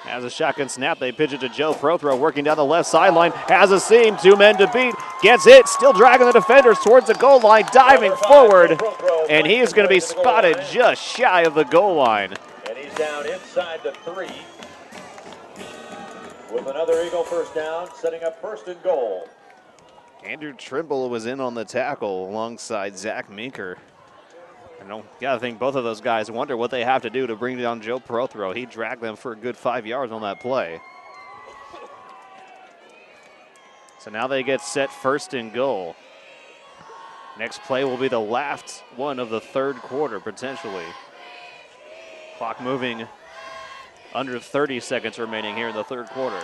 As a shotgun snap, they pitch it to Joe Prothro, working down the left sideline. Has a seam, 2 men to beat. Gets it, still dragging the defenders towards the goal line, diving forward. And he is going to be spotted just shy of the goal line. And he's down inside the 3. With another Eagle first down, setting up 1st and goal. Andrew Trimble was in on the tackle alongside Zach Meeker. I gotta think both of those guys wonder what they have to do to bring down Joe Prothro. He dragged them for a good 5 yards on that play. So now they get set 1st and goal. Next play will be the last one of the third quarter, potentially. Clock moving under 30 seconds remaining here in the third quarter.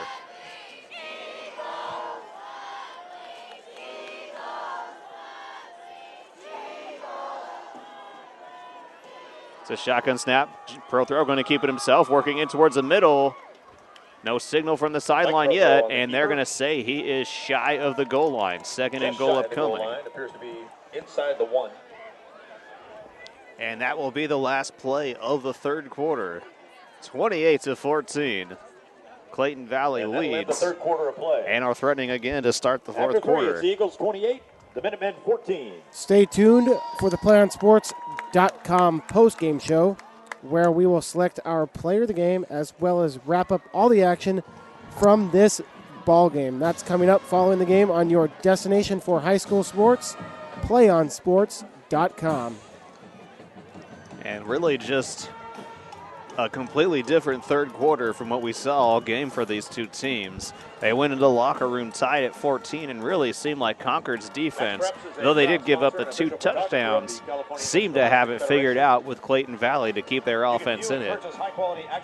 It's a shotgun snap. Prothro going to keep it himself, working in towards the middle. No signal from the sideline yet, and they're going to say he is shy of the goal line. 2nd and goal upcoming. Appears to be inside the 1. And that will be the last play of the third quarter. 28-14. Clayton Valley leads. The third quarter of play. And are threatening again to start the fourth quarter. It's the Eagles 28, the Minutemen 14. Stay tuned for the PlayOnSports.com postgame show, where we will select our player of the game as well as wrap up all the action from this ball game. That's coming up following the game on your destination for high school sports, PlayOnSports.com. And really just a completely different third quarter from what we saw all game for these two teams. They went into the locker room tied at 14 and really seemed like Concord's defense, though they did give up the 2 touchdowns, seemed to have it figured out with Clayton Valley to keep their offense in it.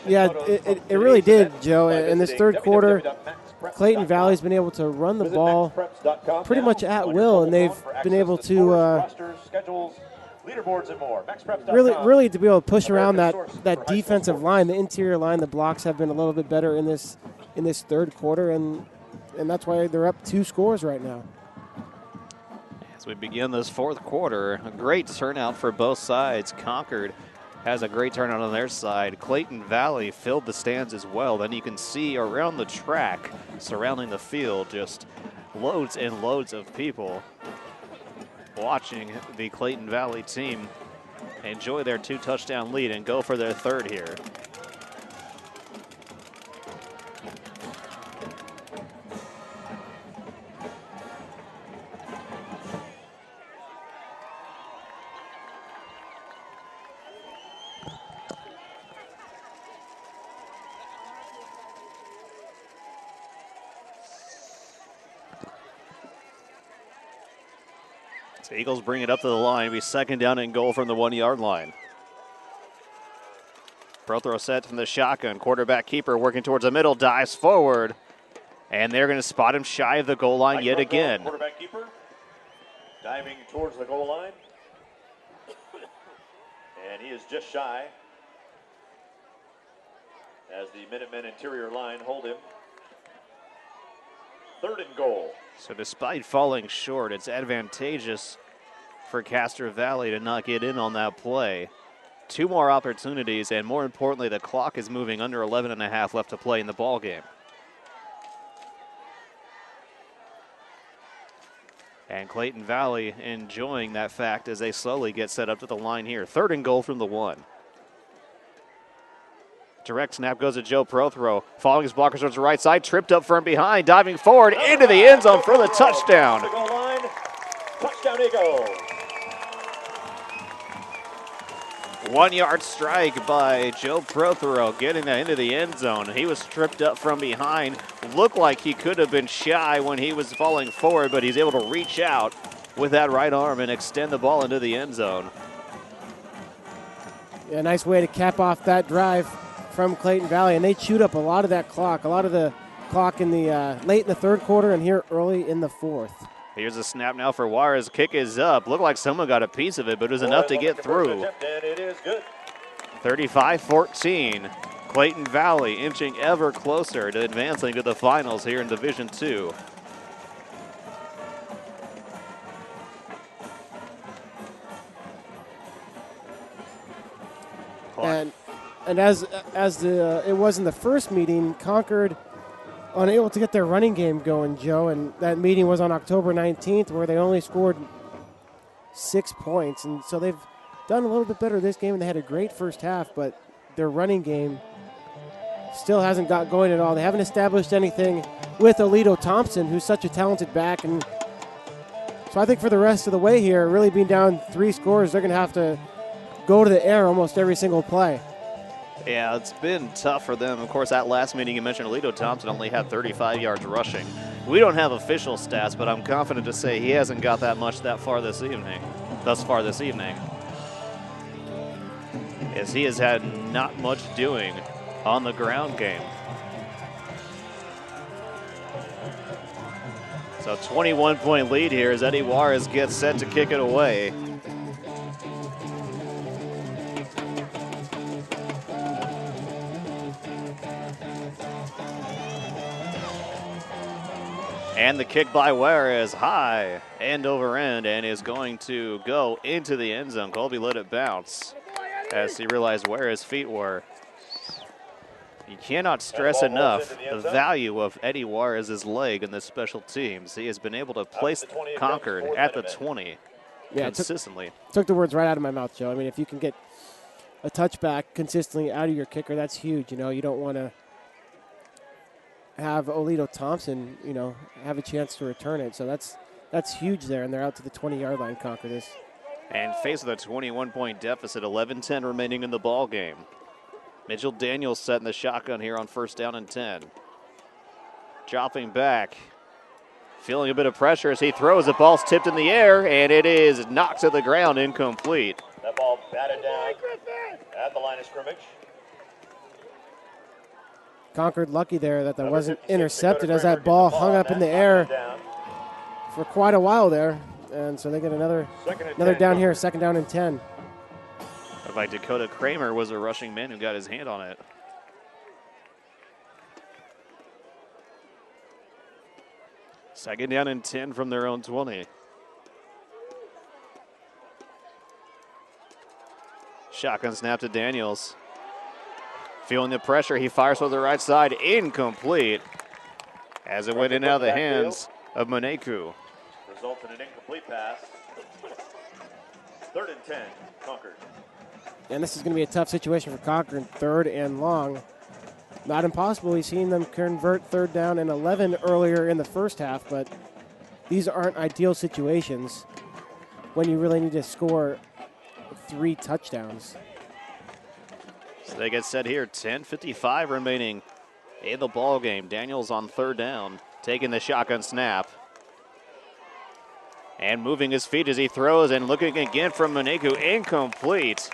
Yeah, it really did, Joe. In this third quarter, Clayton Valley's been able to run the ball pretty much at will, and they've been able to really to be able to push around that defensive line, the interior line. The blocks have been a little bit better in this third quarter, and that's why they're up 2 scores right now. As we begin this fourth quarter, a great turnout for both sides. Concord has a great turnout on their side. Clayton Valley filled the stands as well. Then you can see around the track surrounding the field just loads and loads of people watching the Clayton Valley team enjoy their 2-touchdown lead and go for their third here. So Eagles bring it up to the line. It'll be second down and goal from the 1 yard line. Pro throw set from the shotgun. Quarterback keeper working towards the middle, dives forward. And they're going to spot him shy of the goal line yet again. Quarterback keeper diving towards the goal line. And he is just shy as the Minutemen interior line hold him. Third and goal. So despite falling short, it's advantageous for Castro Valley to not get in on that play. 2 more opportunities, and more importantly, the clock is moving under 11 and a half left to play in the ball game. And Clayton Valley enjoying that fact as they slowly get set up to the line here. Third and goal from the 1. Direct snap goes to Joe Prothro. Following his blockers towards the right side, tripped up from behind, diving forward into the end zone for the touchdown. The goal line. Touchdown Eagles. 1 yard strike by Joe Prothero, getting that into the end zone. He was tripped up from behind. Looked like he could have been shy when he was falling forward, but he's able to reach out with that right arm and extend the ball into the end zone. Yeah, nice way to cap off that drive from Clayton Valley, and they chewed up a lot of that clock, in the late in the third quarter and here early in the fourth. Here's a snap now for Juarez. Kick is up. Looked like someone got a piece of it, but it was enough to get through. And it is good. 35-14. Clayton Valley inching ever closer to advancing to the finals here in Division II. And as it was in the first meeting, Concord unable to get their running game going, Joe, and that meeting was on October 19th where they only scored 6 points, and so they've done a little bit better this game, and they had a great first half, but their running game still hasn't got going at all. They haven't established anything with Alito Thompson, who's such a talented back, and so I think for the rest of the way here, really being down 3 scores, they're going to have to go to the air almost every single play. Yeah, it's been tough for them. Of course, that last meeting you mentioned, Alito Thompson only had 35 yards rushing. We don't have official stats, but I'm confident to say he hasn't got that much thus far this evening. As he has had not much doing on the ground game. So 21-point lead here as Eddie Juarez gets set to kick it away. And the kick by Juarez, high end over end, and is going to go into the end zone. Colby let it bounce as he realized where his feet were. You cannot stress enough the value of Eddie Juarez's leg in the special teams. He has been able to place Concord at the 20 consistently. Took the words right out of my mouth, Joe. I mean, if you can get a touchback consistently out of your kicker, that's huge. You know, you don't want to have Alito Thompson, have a chance to return it. So that's huge there, and they're out to the 20-yard line, Concord is. And faced with a 21-point deficit, 11-10 remaining in the ball game. Mitchell Daniels setting the shotgun here on first down and 10. Dropping back, feeling a bit of pressure as he throws. The ball's tipped in the air, and it is knocked to the ground, incomplete. That ball batted down at the line of scrimmage. Concord lucky there that wasn't intercepted as that ball hung up in the air for quite a while there. And so they get another down here, second down and 10. By Dakota Kramer was a rushing man who got his hand on it. Second down and 10 from their own 20. Shotgun snap to Daniels. Feeling the pressure, he fires to the right side, incomplete, as it went in and out of the hands of Moneku. Results in an incomplete pass. Third and 10, Concord. And this is going to be a tough situation for Concord, third and long. Not impossible. We've seen them convert third down and 11 earlier in the first half, but these aren't ideal situations when you really need to score 3 touchdowns. So they get set here, 10:55 remaining in the ball game. Daniels on third down, taking the shotgun snap. And moving his feet as he throws and looking again from Maneku, incomplete.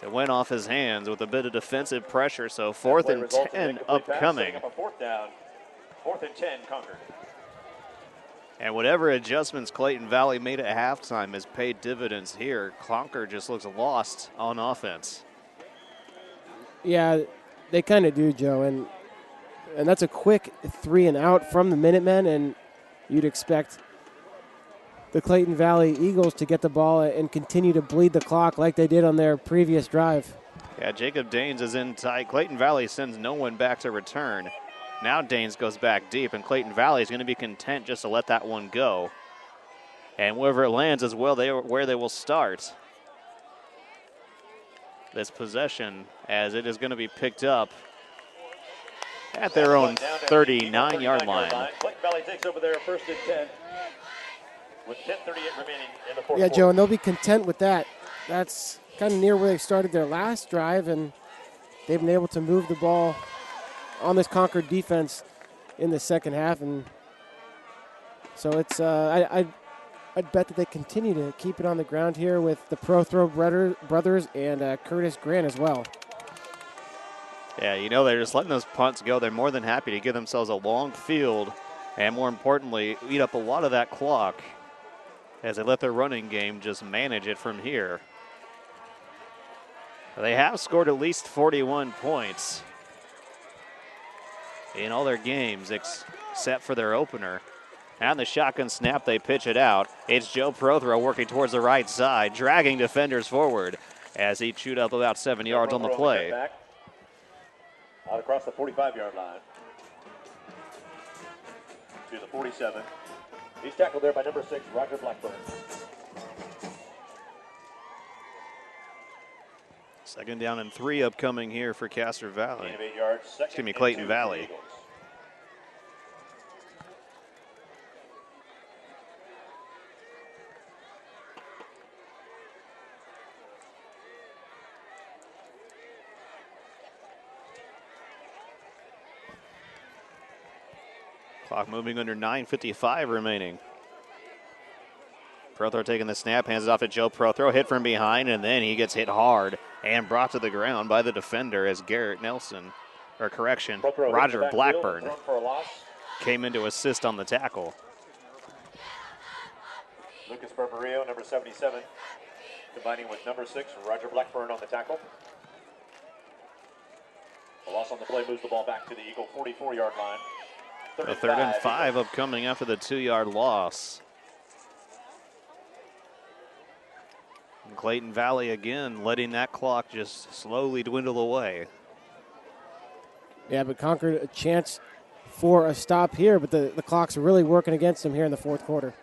It went off his hands with a bit of defensive pressure, so 4th and 10 upcoming. Fourth down, 4th and 10, Concord. And whatever adjustments Clayton Valley made at halftime has paid dividends here. Concord just looks lost on offense. Yeah, they kind of do, Joe, and that's a quick 3 and out from the Minutemen, and you'd expect the Clayton Valley Eagles to get the ball and continue to bleed the clock like they did on their previous drive. Yeah, Jacob Danes is in tight. Clayton Valley sends no one back to return. Now Danes goes back deep, and Clayton Valley is going to be content just to let that one go. And wherever it lands is where they will start this possession, as it is going to be picked up at their own 39-yard line. Clayton Valley takes over there, 1st and 10. With 10:38 remaining in the fourth Yeah, quarter. Joe, and they'll be content with that. That's kind of near where they started their last drive, and they've been able to move the ball on this Concord defense in the second half. And so it's I'd bet that they continue to keep it on the ground here with the Prothrow brothers and Curtis Grant as well. Yeah, you know, they're just letting those punts go. They're more than happy to give themselves a long field and, more importantly, eat up a lot of that clock as they let their running game just manage it from here. They have scored at least 41 points in all their games except for their opener. And the shotgun snap, they pitch it out. It's Joe Prothrow working towards the right side, dragging defenders forward as he chewed up about 7 yards on the play. Out across the 45-yard line to the 47. He's tackled there by number 6, Roger Blackburn. 2nd down and 3 upcoming here for Castor Valley. 8 yards, Excuse me, Clayton Valley. Clock moving under 9:55 remaining. Prothrow taking the snap, hands it off to Joe Prothrow, hit from behind, and then he gets hit hard and brought to the ground by the defender as Garrett Nelson, or correction, Prothrow Roger backfield, Blackburn thrown for a loss. came in to assist on the tackle. Lucas Barbario, number 77, combining with number 6, Roger Blackburn on the tackle. The loss on the play moves the ball back to the Eagle 44-yard line. A 3rd and 5 upcoming after the 2-yard loss. And Clayton Valley again letting that clock just slowly dwindle away. Yeah, but Concord a chance for a stop here, but the clock's really working against them here in the fourth quarter.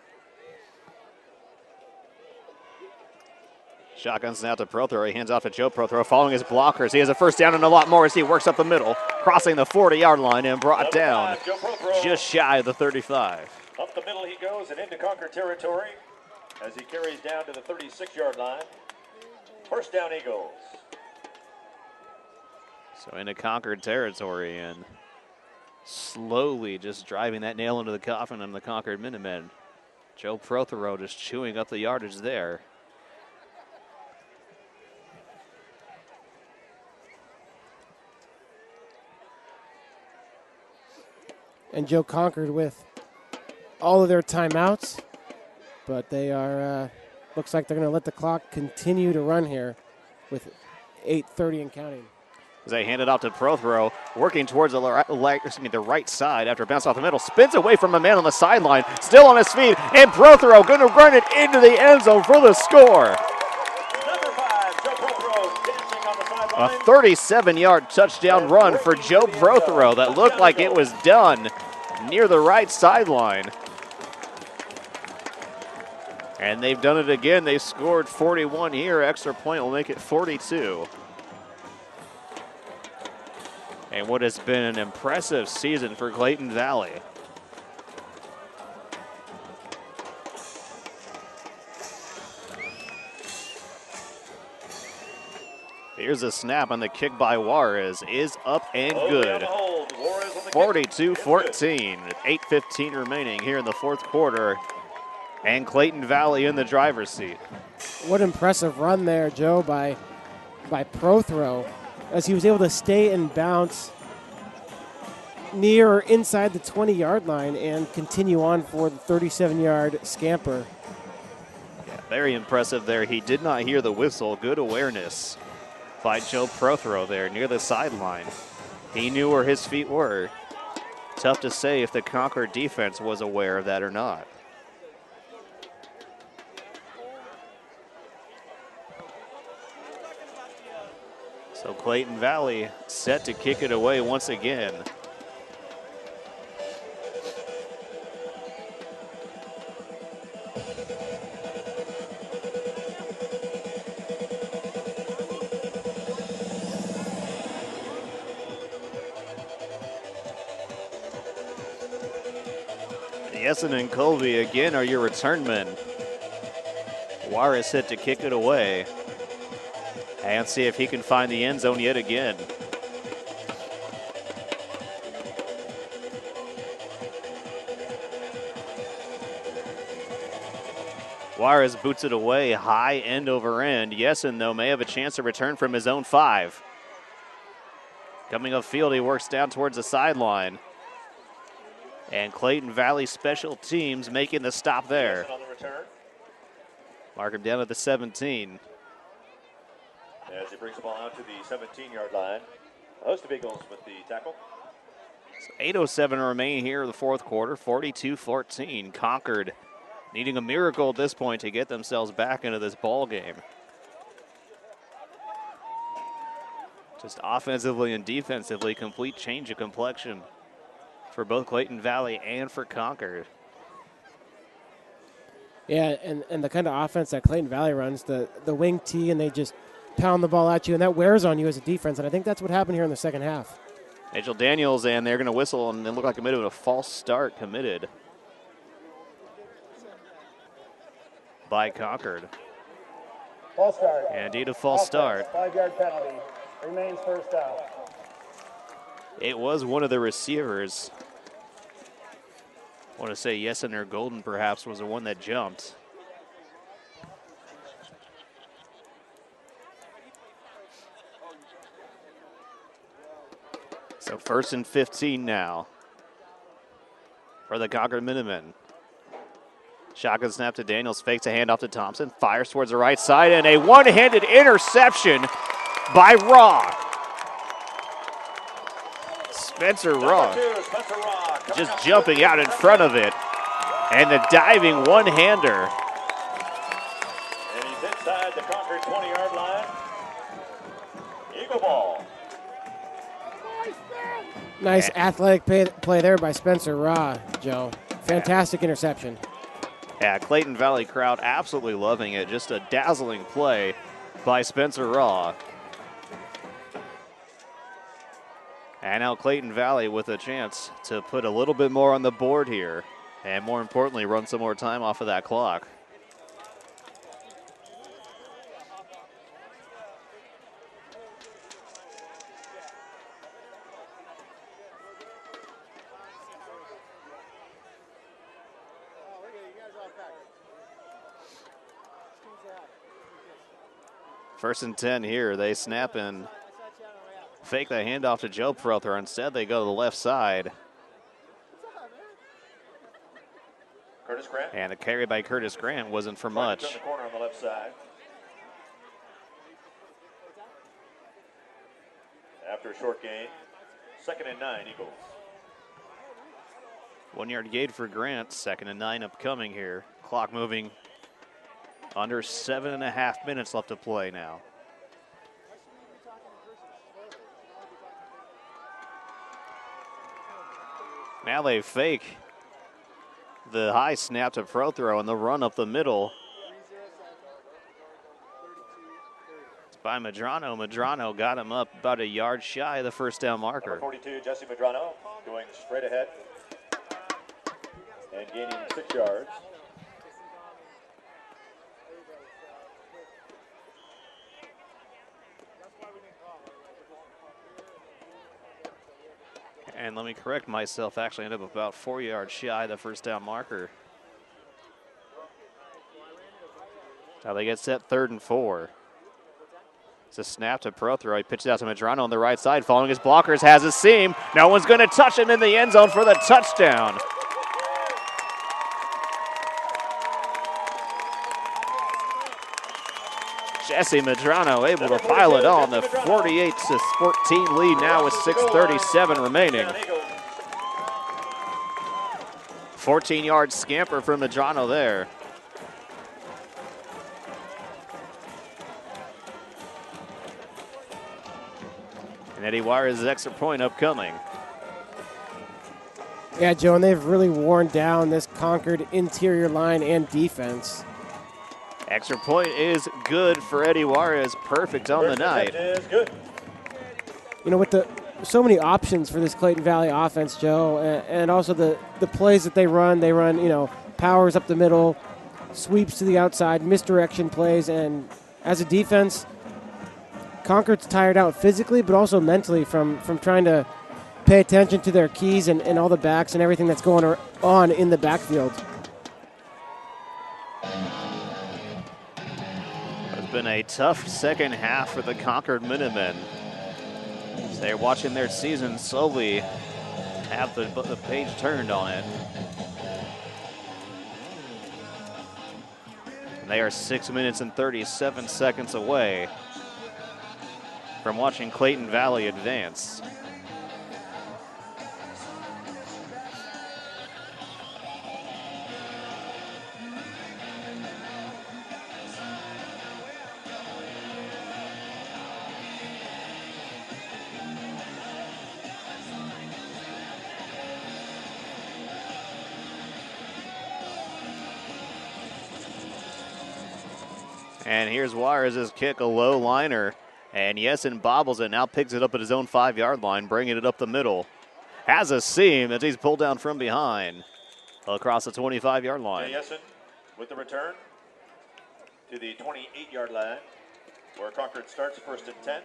Shotgun snap to Prothrow. He hands off to Joe Prothrow, following his blockers. He has a 1st down and a lot more as he works up the middle, crossing the 40-yard line and brought down just shy of the 35. Up the middle he goes and into Concord territory as he carries down to the 36-yard line. 1st down Eagles. So into Concord territory and slowly just driving that nail into the coffin on the Concord Minutemen. Joe Prothrow just chewing up the yardage there. And Joe Concord with all of their timeouts, but they are, looks like they're going to let the clock continue to run here with 8:30 and counting. As they hand it off to Prothrow, working towards the right side after a bounce off the middle, spins away from a man on the sideline, still on his feet, and Prothrow going to run it into the end zone for the score. Number 5, Joe Prothrow dancing on the A sideline. 37-yard touchdown run for Joe Prothrow that looked like it was done near the right sideline. And they've done it again. They scored 41 here. Extra point will make it 42. And what has been an impressive season for Clayton Valley. Here's a snap on the kick by Juarez. Is up and good. Hold. Juarez 42-14 with 8:15 remaining here in the fourth quarter. And Clayton Valley in the driver's seat. What impressive run there, Joe, by Prothrow, as he was able to stay and bounce near or inside the 20-yard line and continue on for the 37-yard scamper. Yeah, very impressive there. He did not hear the whistle. Good awareness by Joe Prothrow there near the sideline. He knew where his feet were. Tough to say if the Concord defense was aware of that or not. So Clayton Valley set to kick it away once again. Jessen and Colby again are your return men. Juarez set to kick it away. And see if he can find the end zone yet again. Juarez boots it away, high end over end. Jessen, though, may have a chance to return from his own 5. Coming upfield, he works down towards the sideline. And Clayton Valley special teams making the stop there. On the return. Mark him down at the 17. As he brings the ball out to the 17-yard line. The host of Eagles with the tackle. So 8:07 remain here in the fourth quarter, 42-14. Concord needing a miracle at this point to get themselves back into this ball game. Just offensively and defensively, complete change of complexion for both Clayton Valley and for Concord. Yeah, and the kind of offense that Clayton Valley runs, the wing tee, and they just pound the ball at you, and that wears on you as a defense, and I think that's what happened here in the second half. Angel Daniels, and they're going to whistle, and it looked like a bit of a false start committed by Concord. False start. And indeed a false start. 5-yard penalty. Remains first down. It was one of the receivers. I want to say Jessen or Golden perhaps was the one that jumped. So 1st and 15 now for the Concord Minutemen. Shotgun snap to Daniels, fakes a handoff to Thompson, fires towards the right side, and a one-handed interception by Raw. Spencer Raw just jumping out in front of it, and the diving one-hander. And he's inside the Concord 20-yard line. Eagle ball. Nice athletic play there by Spencer Raw, Joe. Fantastic interception. Yeah, Clayton Valley crowd absolutely loving it. Just a dazzling play by Spencer Raw. And now Clayton Valley with a chance to put a little bit more on the board here. And more importantly, run some more time off of that clock. First and 10 here. They snap and fake the handoff to Joe Prothrow. Instead, they go to the left side. Curtis Grant. And the carry by Curtis Grant wasn't for much. On the corner on the left side. After a short gain, 2nd and 9, Eagles. 1 yard gain for Grant. 2nd and 9 upcoming here. Clock moving. Under 7.5 minutes left to play now. Now they fake the high snap to Prothrow and the run up the middle. It's by Medrano. Medrano got him up about a yard shy of the first down marker. Number 42, Jesse Medrano, going straight ahead and gaining 6 yards. And let me correct myself, actually ended up about 4 yards shy of the first down marker. Now they get set 3rd and 4. It's a snap to Prothero. He pitches out to Medrano on the right side. Following his blockers, has a seam. No one's going to touch him in the end zone for the touchdown. Jesse Medrano able to pile it on. The 48-14 lead now with 6:37 remaining. 14-yard scamper from Medrano there. And Eddie Juarez's extra point upcoming. Yeah, Joe, and they've really worn down this Concord interior line and defense. Extra point is good for Eddie Juarez. Perfect on the night. You know, with so many options for this Clayton Valley offense, Joe, and also the plays that they run, you know, powers up the middle, sweeps to the outside, misdirection plays, and as a defense, Concord's tired out physically, but also mentally from trying to pay attention to their keys and all the backs and everything that's going on in the backfield. It's been a tough second half for the Concord Minutemen. They're watching their season slowly have the page turned on it. And they are 6 minutes and 37 seconds away from watching Clayton Valley advance. And here's Juarez's kick, a low liner. And Yessen bobbles it, now picks it up at his own 5-yard line, bringing it up the middle. Has a seam as he's pulled down from behind across the 25-yard line. Yessen with the return to the 28-yard line, where Concord starts 1st and 10.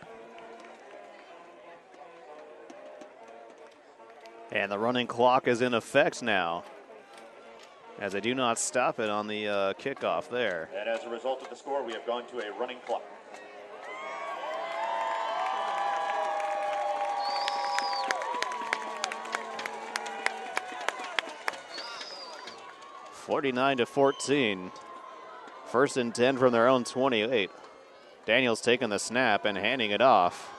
And the running clock is in effect now, as they do not stop it on the kickoff there. And as a result of the score, we have gone to a running clock. (49-14). 1st and 10 from their own 28. Daniels taking the snap and handing it off.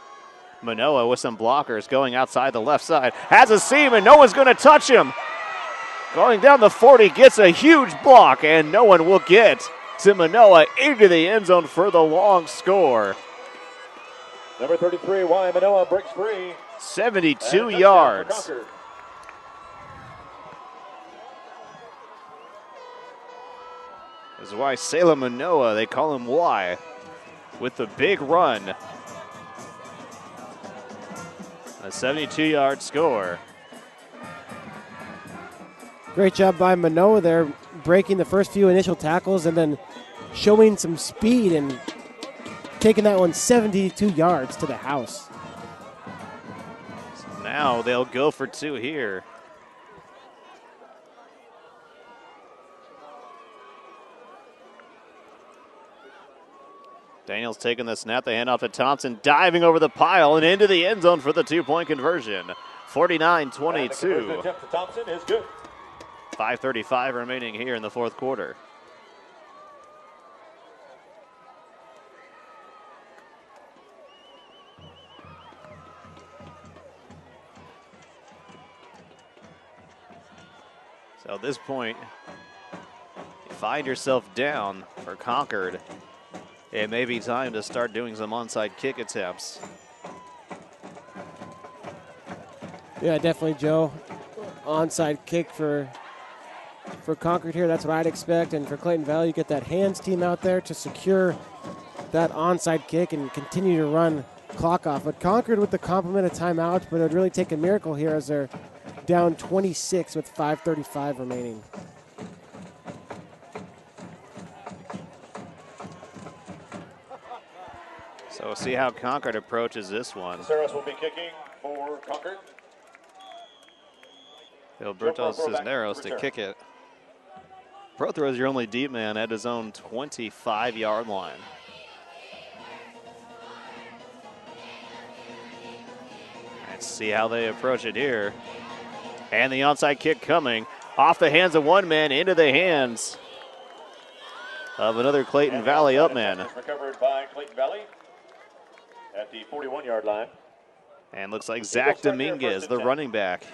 Manoa with some blockers going outside the left side. Has a seam and no one's going to touch him. Going down the 40, gets a huge block, and no one will get to Manoa into the end zone for the long score. Number 33, Y. Manoa breaks free. 72 yards. This is why Salem Manoa, they call him Y, with the big run. A 72-yard score. Great job by Manoa there, breaking the first few initial tackles and then showing some speed and taking that one 72 yards to the house. So now they'll go for 2 here. Daniels taking the snap, they hand off to Thompson, diving over the pile and into the end zone for the 2-point conversion. 49-22. Attempt to Thompson is good. 5:35 remaining here in the 4th quarter. So at this point, you find yourself down for Concord. It may be time to start doing some onside kick attempts. Yeah, definitely, Joe. Onside kick for Concord here. That's what I'd expect. And for Clayton Valley, you get that hands team out there to secure that onside kick and continue to run clock off. But Concord with the complement of timeouts, but it would really take a miracle here as they're down 26 with 5:35 remaining. So we'll see how Concord approaches this one. Saris will be kicking for Concord. Gilberto Cisneros to kick it. Prothero is your only deep man at his own 25-yard line. Let's see how they approach it here. And the onside kick coming off the hands of one man into the hands of another Clayton Valley up man. Recovered by Clayton Valley at the 41-yard line. And looks like Zach Dominguez, the running back,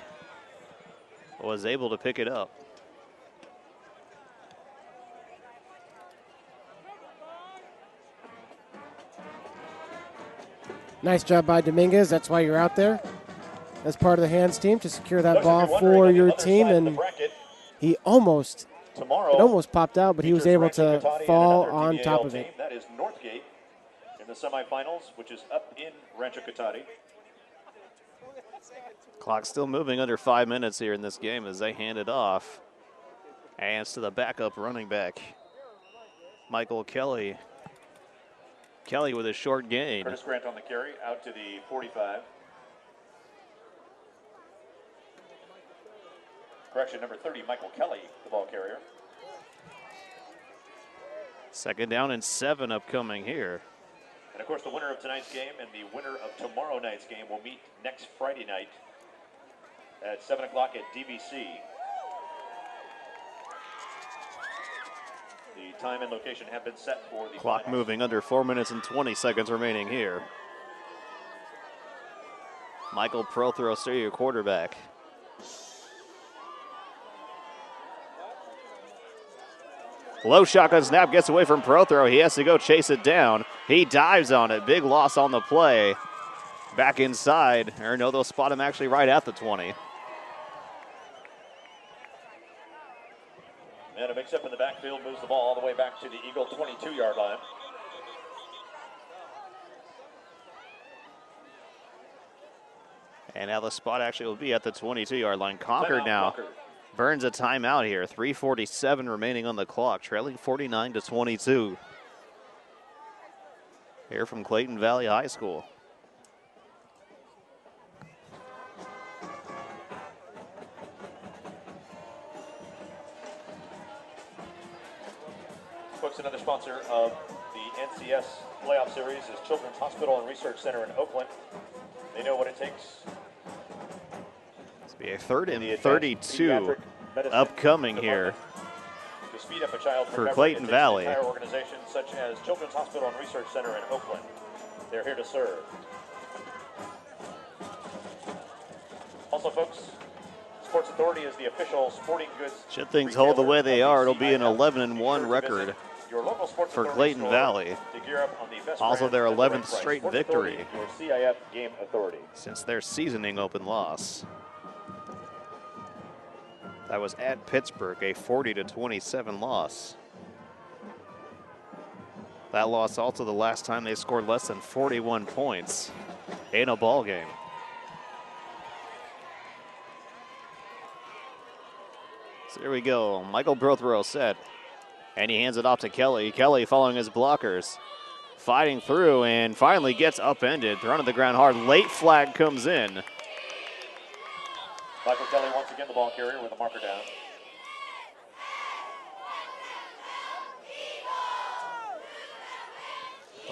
was able to pick it up. Nice job by Dominguez. That's why you're out there as part of the hands team to secure that ball for your team. And he almost popped out, but he was able to fall on top of it. That is Northgate in the semifinals, which is up in Rancho Cotati. Clock still moving under 5 minutes here in this game as they hand it off. Hands to the backup running back, Michael Kelly. Kelly with a short gain. Curtis Grant on the carry, out to the 45. Correction, number 30, Michael Kelly, the ball carrier. Second down and 7 upcoming here. And of course, the winner of tonight's game and the winner of tomorrow night's game will meet next Friday night at 7 o'clock at DBC. The time and location have been set for the Clock finals. moving under 4 minutes and 20 seconds remaining here. Michael Prothero, still your quarterback. Low shotgun snap, gets away from Prothero. He has to go chase it down. He dives on it. Big loss on the play. Back inside. Or no, they'll spot him actually right at the 20. And a mix-up in the backfield moves the ball all the way back to the Eagle 22-yard line. And now the spot actually will be at the 22-yard line. Concord now burns a timeout here. 3:47 remaining on the clock, trailing 49-22. Here from Clayton Valley High School. Folks, another sponsor of the NCS playoff series is Children's Hospital and Research Center in Oakland. They know what it takes. This will be a 3rd and 32 upcoming here to speed up a child for Clayton Valley. Entire organizations such as Children's Hospital and Research Center in Oakland. They're here to serve. Also, folks, Sports Authority is the official sporting goods. Should things hold the way they are, it'll be an 11-1 record for Clayton Valley. Also their 11th straight victory CIF Game Authority since their seasoning open loss. That was at Pittsburgh, a 40-27 loss. That loss also the last time they scored less than 41 points in a ball game. So here we go. Michael Prothero set. And he hands it off to Kelly. Kelly following his blockers. Fighting through and finally gets upended. Thrown to the ground hard. Late flag comes in. Michael Kelly once again the ball carrier with a marker down.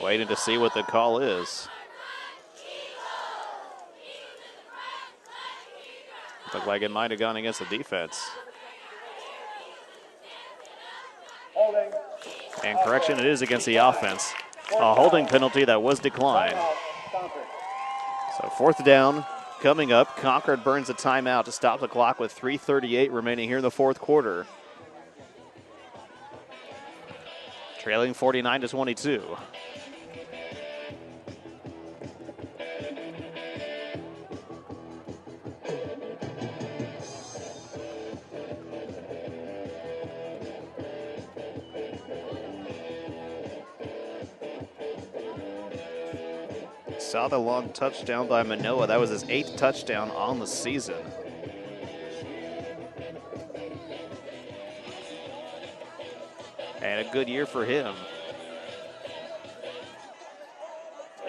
Waiting to see what the call is. Looked like it might have gone against the defense. Holding. And correction, it is against the offense. A holding penalty that was declined. So 4th down coming up. Concord burns a timeout to stop the clock with 3:38 remaining here in the 4th quarter. Trailing 49-22. Saw the long touchdown by Manoa. That was his 8th touchdown on the season. And a good year for him.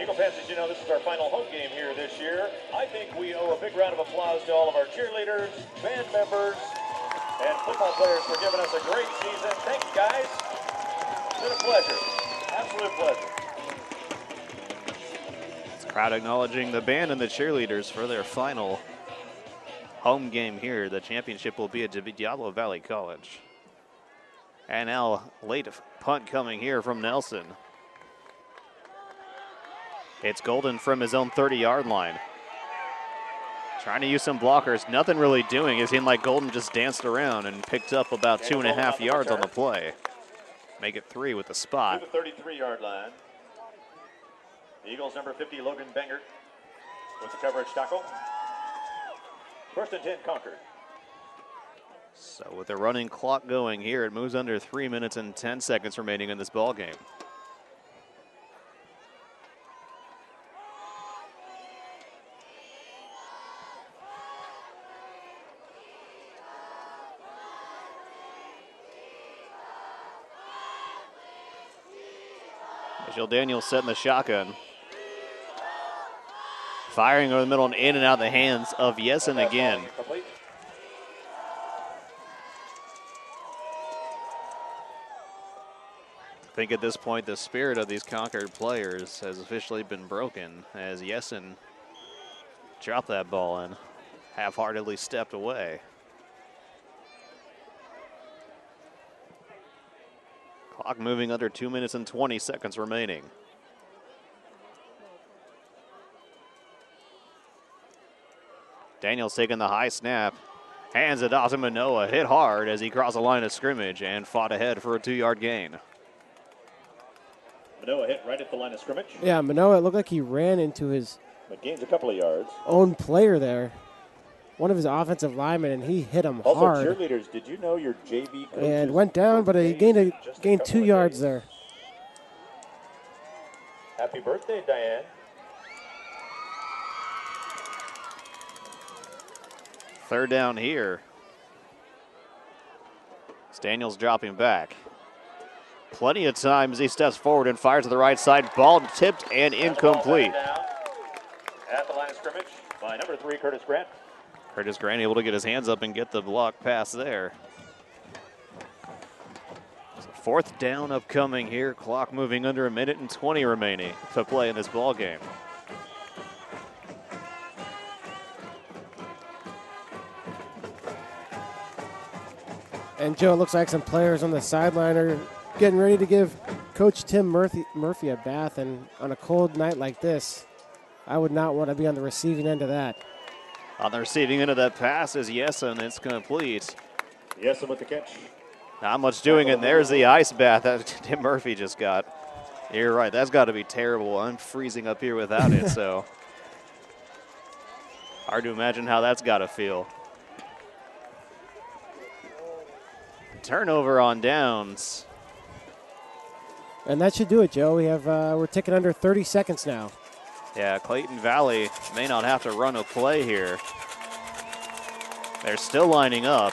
Eagle Fantasy you know, this is our final home game here this year. I think we owe a big round of applause to all of our cheerleaders, band members, and football players for giving us a great season. Thank you, guys. It's been a pleasure. Absolute pleasure. Crowd acknowledging the band and the cheerleaders for their final home game here. The championship will be at Diablo Valley College. And now late punt coming here from Nelson. It's Golden from his own 30-yard line. Trying to use some blockers. Nothing really doing. It seemed like Golden just danced around and picked up about 2.5 yards on the play. Make it 3 with the spot. To the 33-yard line. Eagles number 50, Logan Bangert, with the coverage tackle. 1st and 10, Concord. So with the running clock going here, it moves under 3 minutes and 10 seconds remaining in this ball game. Jill Daniels setting the shotgun. Firing over the middle and in and out the hands of Yessen again. I think at this point the spirit of these Concord players has officially been broken as Yessen dropped that ball and half-heartedly stepped away. Clock moving under 2 minutes and 20 seconds remaining. Daniels taking the high snap, hands it off to Manoa, hit hard as he crossed the line of scrimmage and fought ahead for a 2-yard gain. Manoa hit right at the line of scrimmage. Yeah, Manoa, it looked like he ran into his But gains a couple of yards. own player there. One of his offensive linemen, and he hit him Also, hard. cheerleaders, did you know your JV coaches And went down, but he gained 2 yards there. Happy birthday, Diane. Third down here. Daniels dropping back. Plenty of time as he steps forward and fires to the right side. Ball tipped and incomplete. At the line of scrimmage by number 3, Curtis Grant. Curtis Grant able to get his hands up and get the block pass there. So 4th down upcoming here. Clock moving under 1 minute and 20 remaining to play in this ball game. And Joe, it looks like some players on the sideline are getting ready to give Coach Tim Murphy a bath. And on a cold night like this, I would not want to be on the receiving end of that. On the receiving end of that pass is Yessen. It's complete. Yessen with the catch. Not much doing, and there's the ice bath that Tim Murphy just got. You're right. That's got to be terrible. I'm freezing up here without it, so hard to imagine how that's got to feel. Turnover on downs. And that should do it, Joe. We're ticking under 30 seconds now. Yeah, Clayton Valley may not have to run a play here. They're still lining up.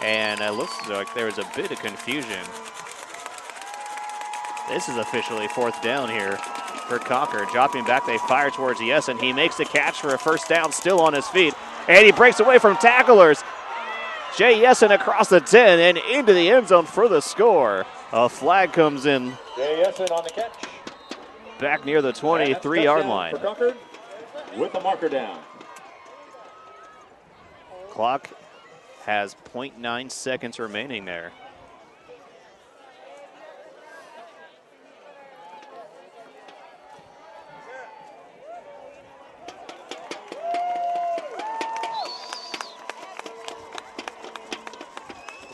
And it looks like there was a bit of confusion. This is officially 4th down here for Concord. Dropping back, they fire towards Yessen. He makes the catch for a 1st down, still on his feet. And he breaks away from tacklers. Jay Yessen across the 10 and into the end zone for the score. A flag comes in. Jay Yessen on the catch. Back near the 23-yard line. For Concord with the marker down. Clock has 0.9 seconds remaining there.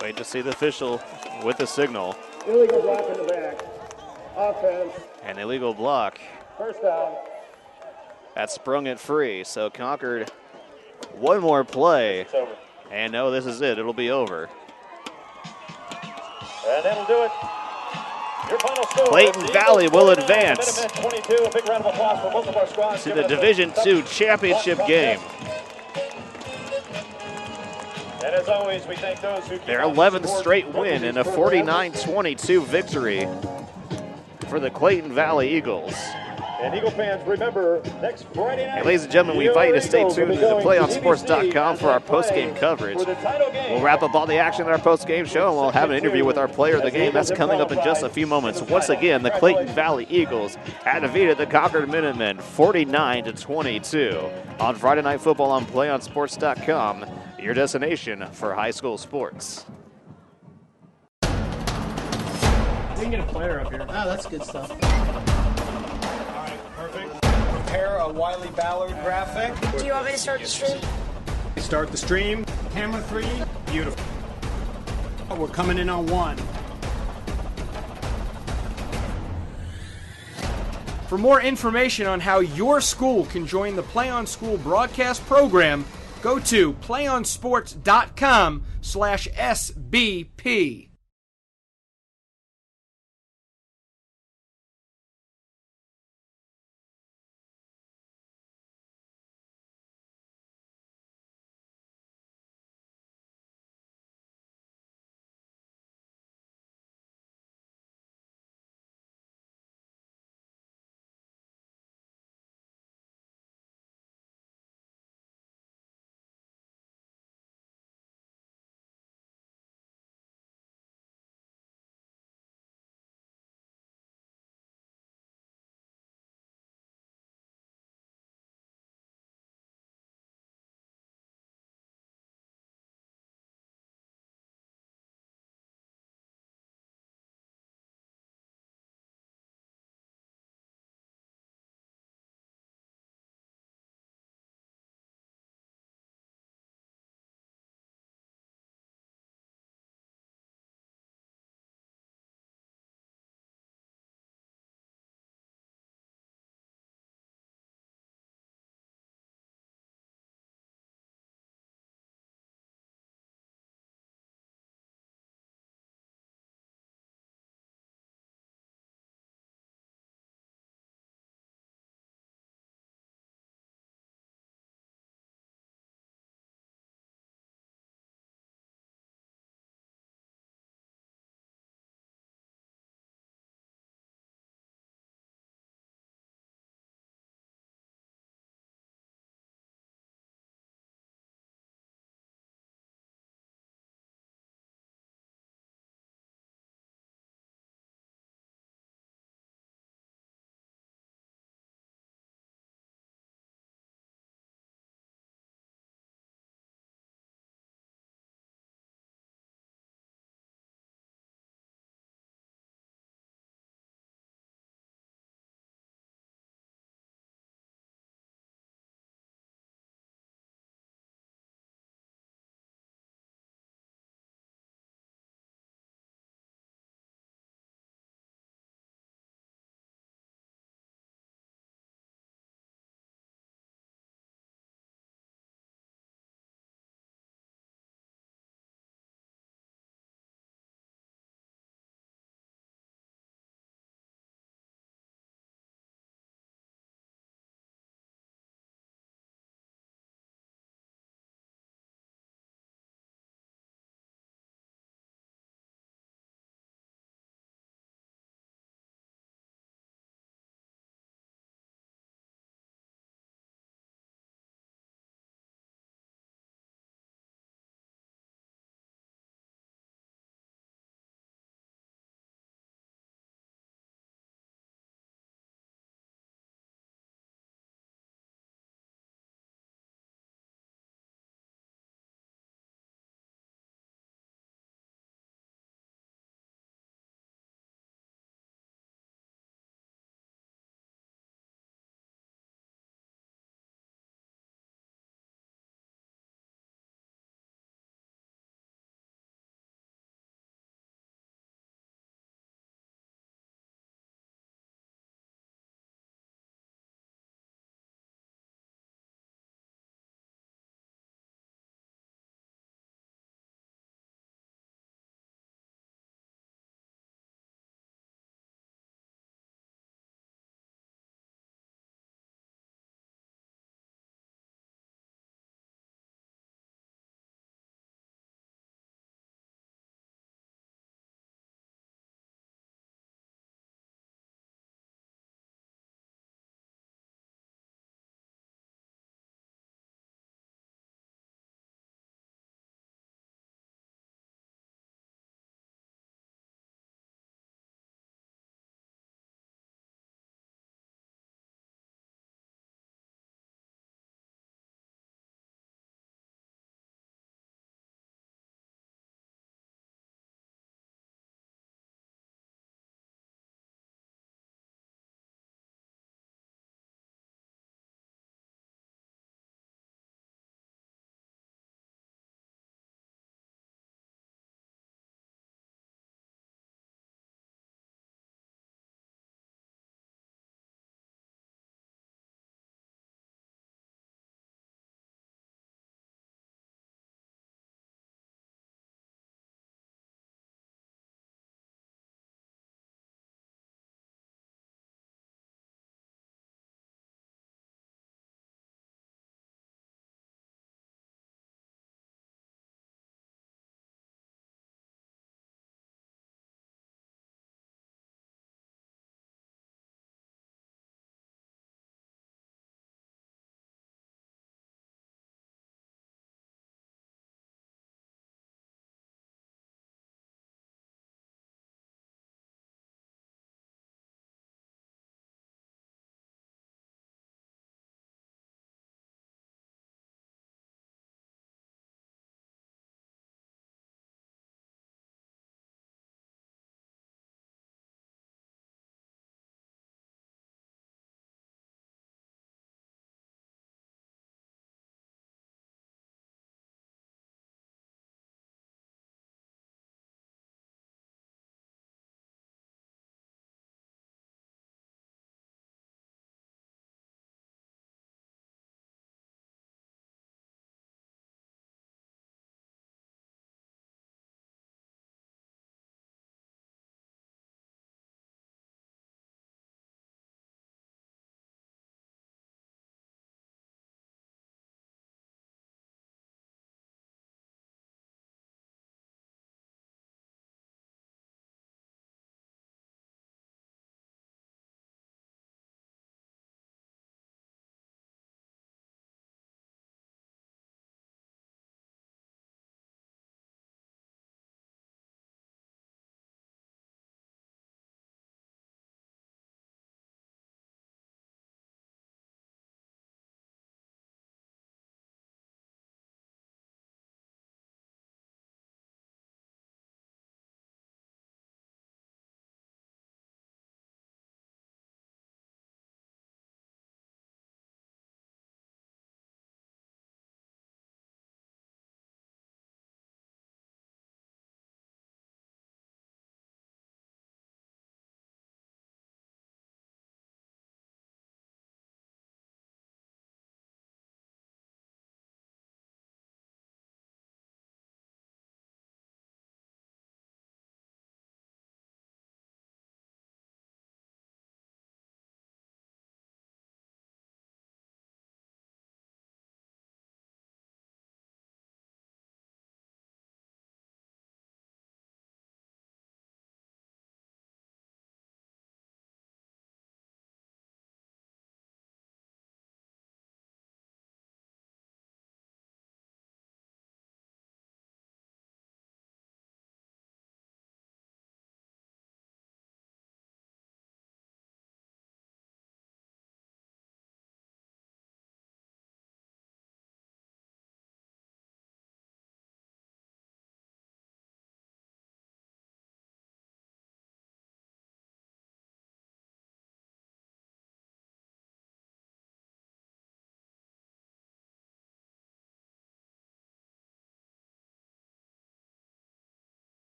Wait to see the official with the signal. Illegal block in the back. Offense. An illegal block. 1st down. That sprung it free. So Concord, one more play. It's over. And no, this is it. It'll be over. And that'll do it. Your final score. Clayton Valley will advance 22. A big round of applause for both of our squads. to the Division II championship game. And as always, we thank those who Their 11th straight win and a 49-22 victory for the Clayton Valley Eagles. And Eagle fans, remember, next Friday night. Hey, ladies and gentlemen, we invite you to stay tuned to the PlayOnSports.com for our post-game coverage. We'll wrap up all the action in our post-game show, and we'll have an interview with our player of the game. That's coming up in just a few moments. Once again, the Clayton Valley Eagles had defeated the Concord Minutemen 49-22 on Friday Night Football on PlayOnSports.com, your destination for high school sports. We can get a player up here. Oh, that's good stuff. Prepare a Wiley Ballard graphic. Do you want me to start the stream? Start the stream. Camera 3. Beautiful. We're coming in on 1. For more information on how your school can join the Play On School broadcast program, go to playonsports.com/SBP.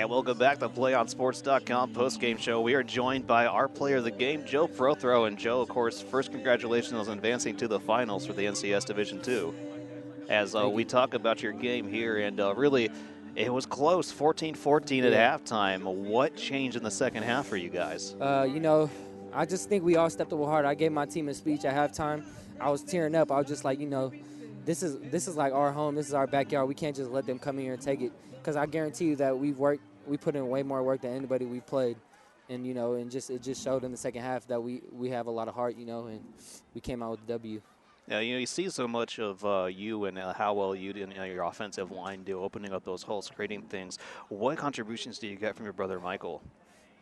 And welcome back to PlayOnSports.com postgame show. We are joined by our player of the game, Joe Prothro. And Joe, of course, first congratulations on advancing to the finals for the NCS Division II. As we talk about your game here, and really, it was close, 14-14 at halftime. What changed in the second half for you guys? I just think we all stepped up hard. I gave my team a speech at halftime. I was tearing up. I was just like, this is like our home. This is our backyard. We can't just let them come in here and take it. Because I guarantee you that we put in way more work than anybody we played. And, it just showed in the second half that we have a lot of heart, and we came out with a W. Yeah, you see so much of you and how well you did your offensive line do, opening up those holes, creating things. What contributions do you get from your brother Michael?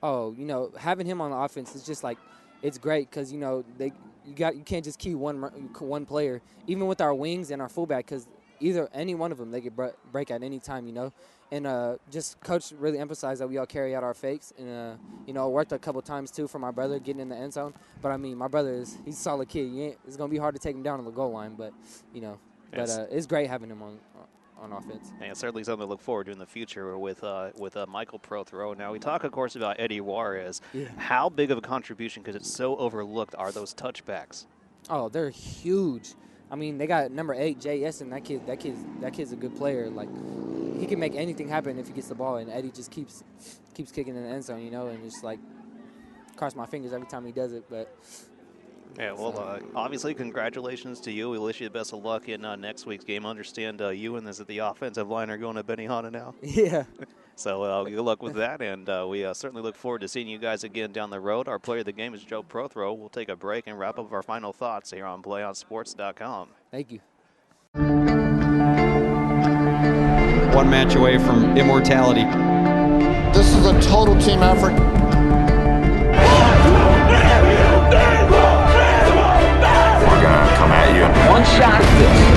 Oh, having him on the offense is just like, it's great because you can't just key one player, even with our wings and our fullback, because any one of them they could break at any time, And just coach really emphasized that we all carry out our fakes, and it worked a couple times too for my brother getting in the end zone. But I mean, my brother he's a solid kid. It's gonna be hard to take him down on the goal line, but it's great having him on offense. And it's certainly something to look forward to in the future with Michael Prothro. Now, we talk, of course, about Eddie Juarez. Yeah. How big of a contribution, because it's so overlooked, are those touchbacks? Oh, they're huge. I mean, they got number 8, J.S., and that kid's a good player. Like, he can make anything happen if he gets the ball, and Eddie just keeps kicking in the end zone, and just, like, cross my fingers every time he does it, but... Yeah, well, obviously, congratulations to you. We wish you the best of luck in next week's game. I understand you and the offensive line are going to Benihana now. Yeah. So good luck with that, and we certainly look forward to seeing you guys again down the road. Our player of the game is Joe Prothro. We'll take a break and wrap up our final thoughts here on PlayOnSports.com. Thank you. One match away from immortality. This is a total team effort. We're gonna come at you. One shot this.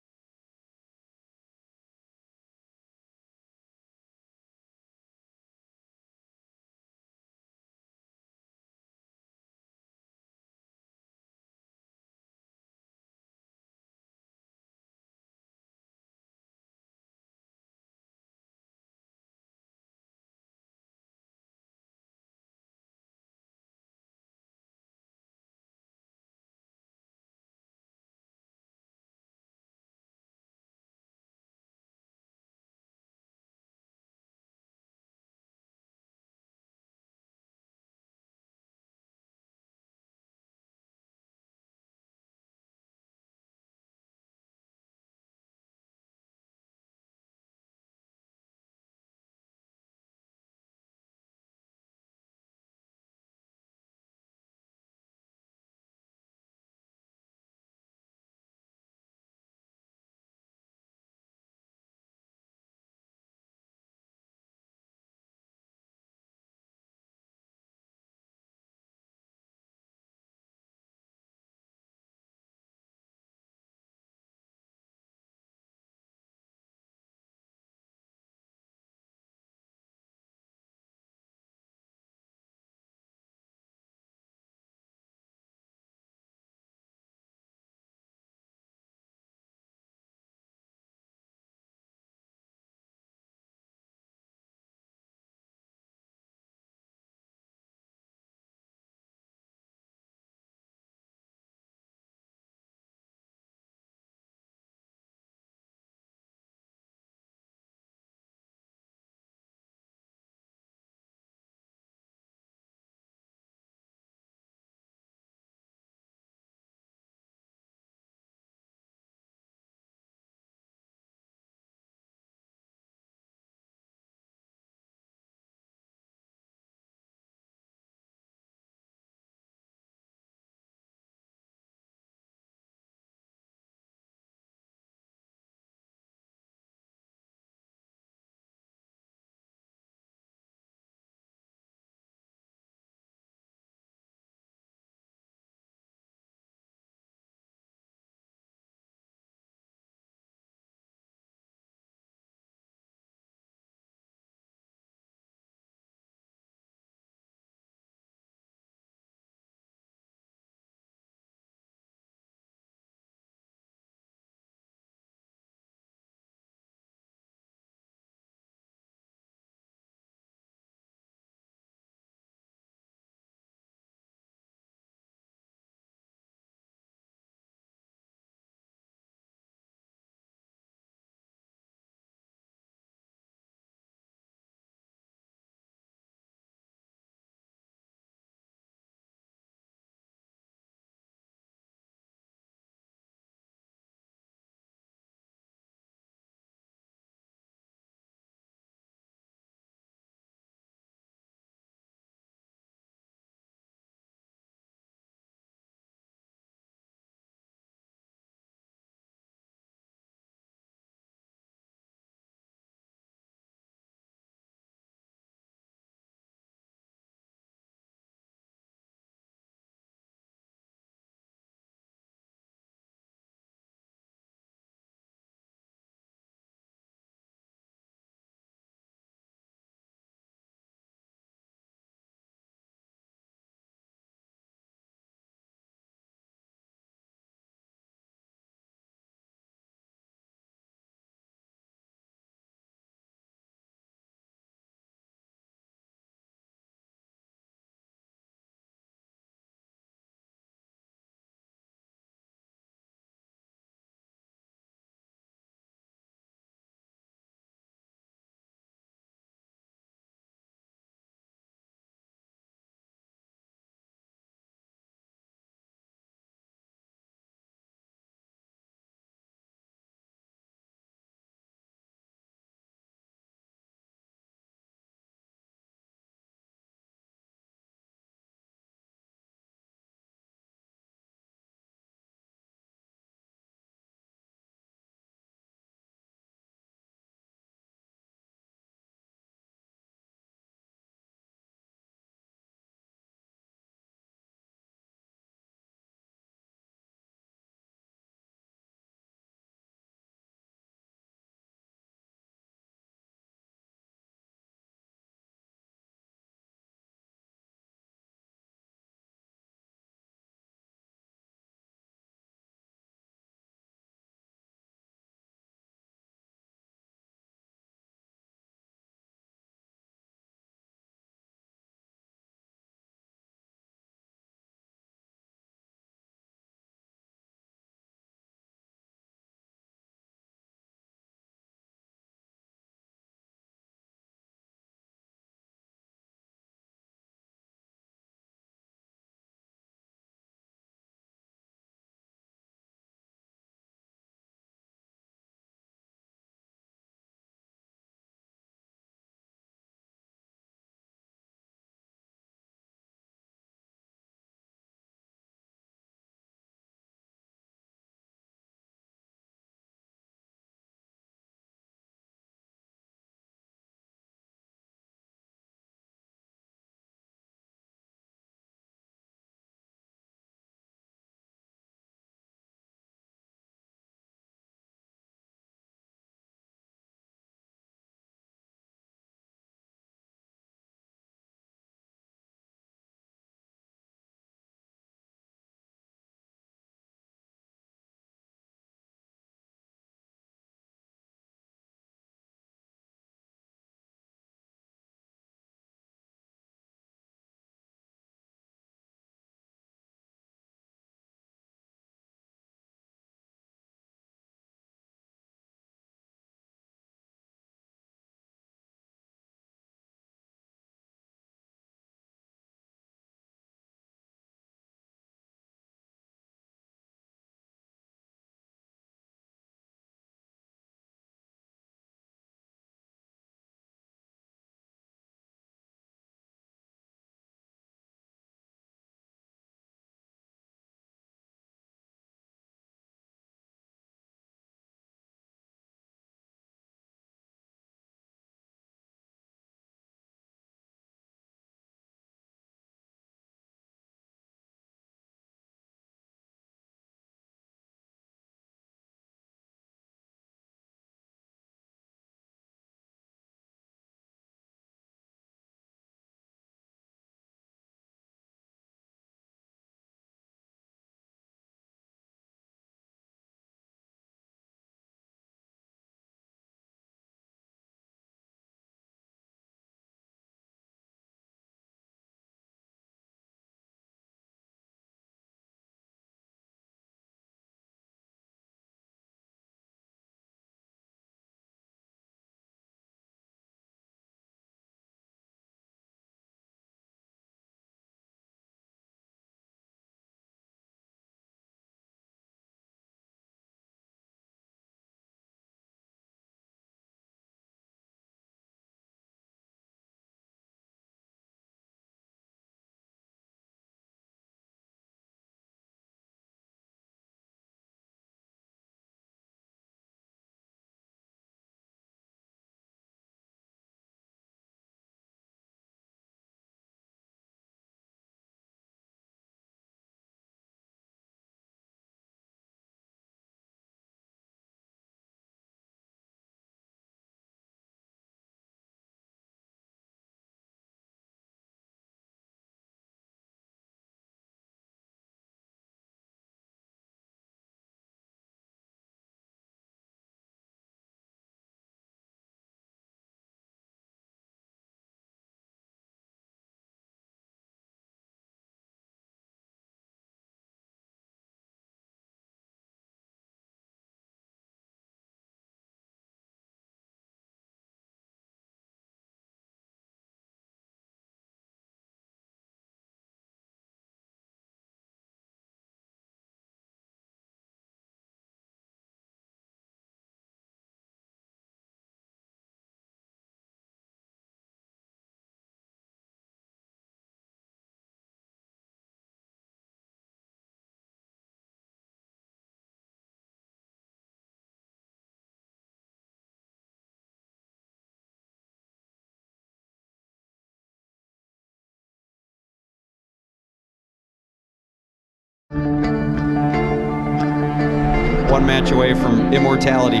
one match away from immortality.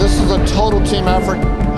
This is a total team effort.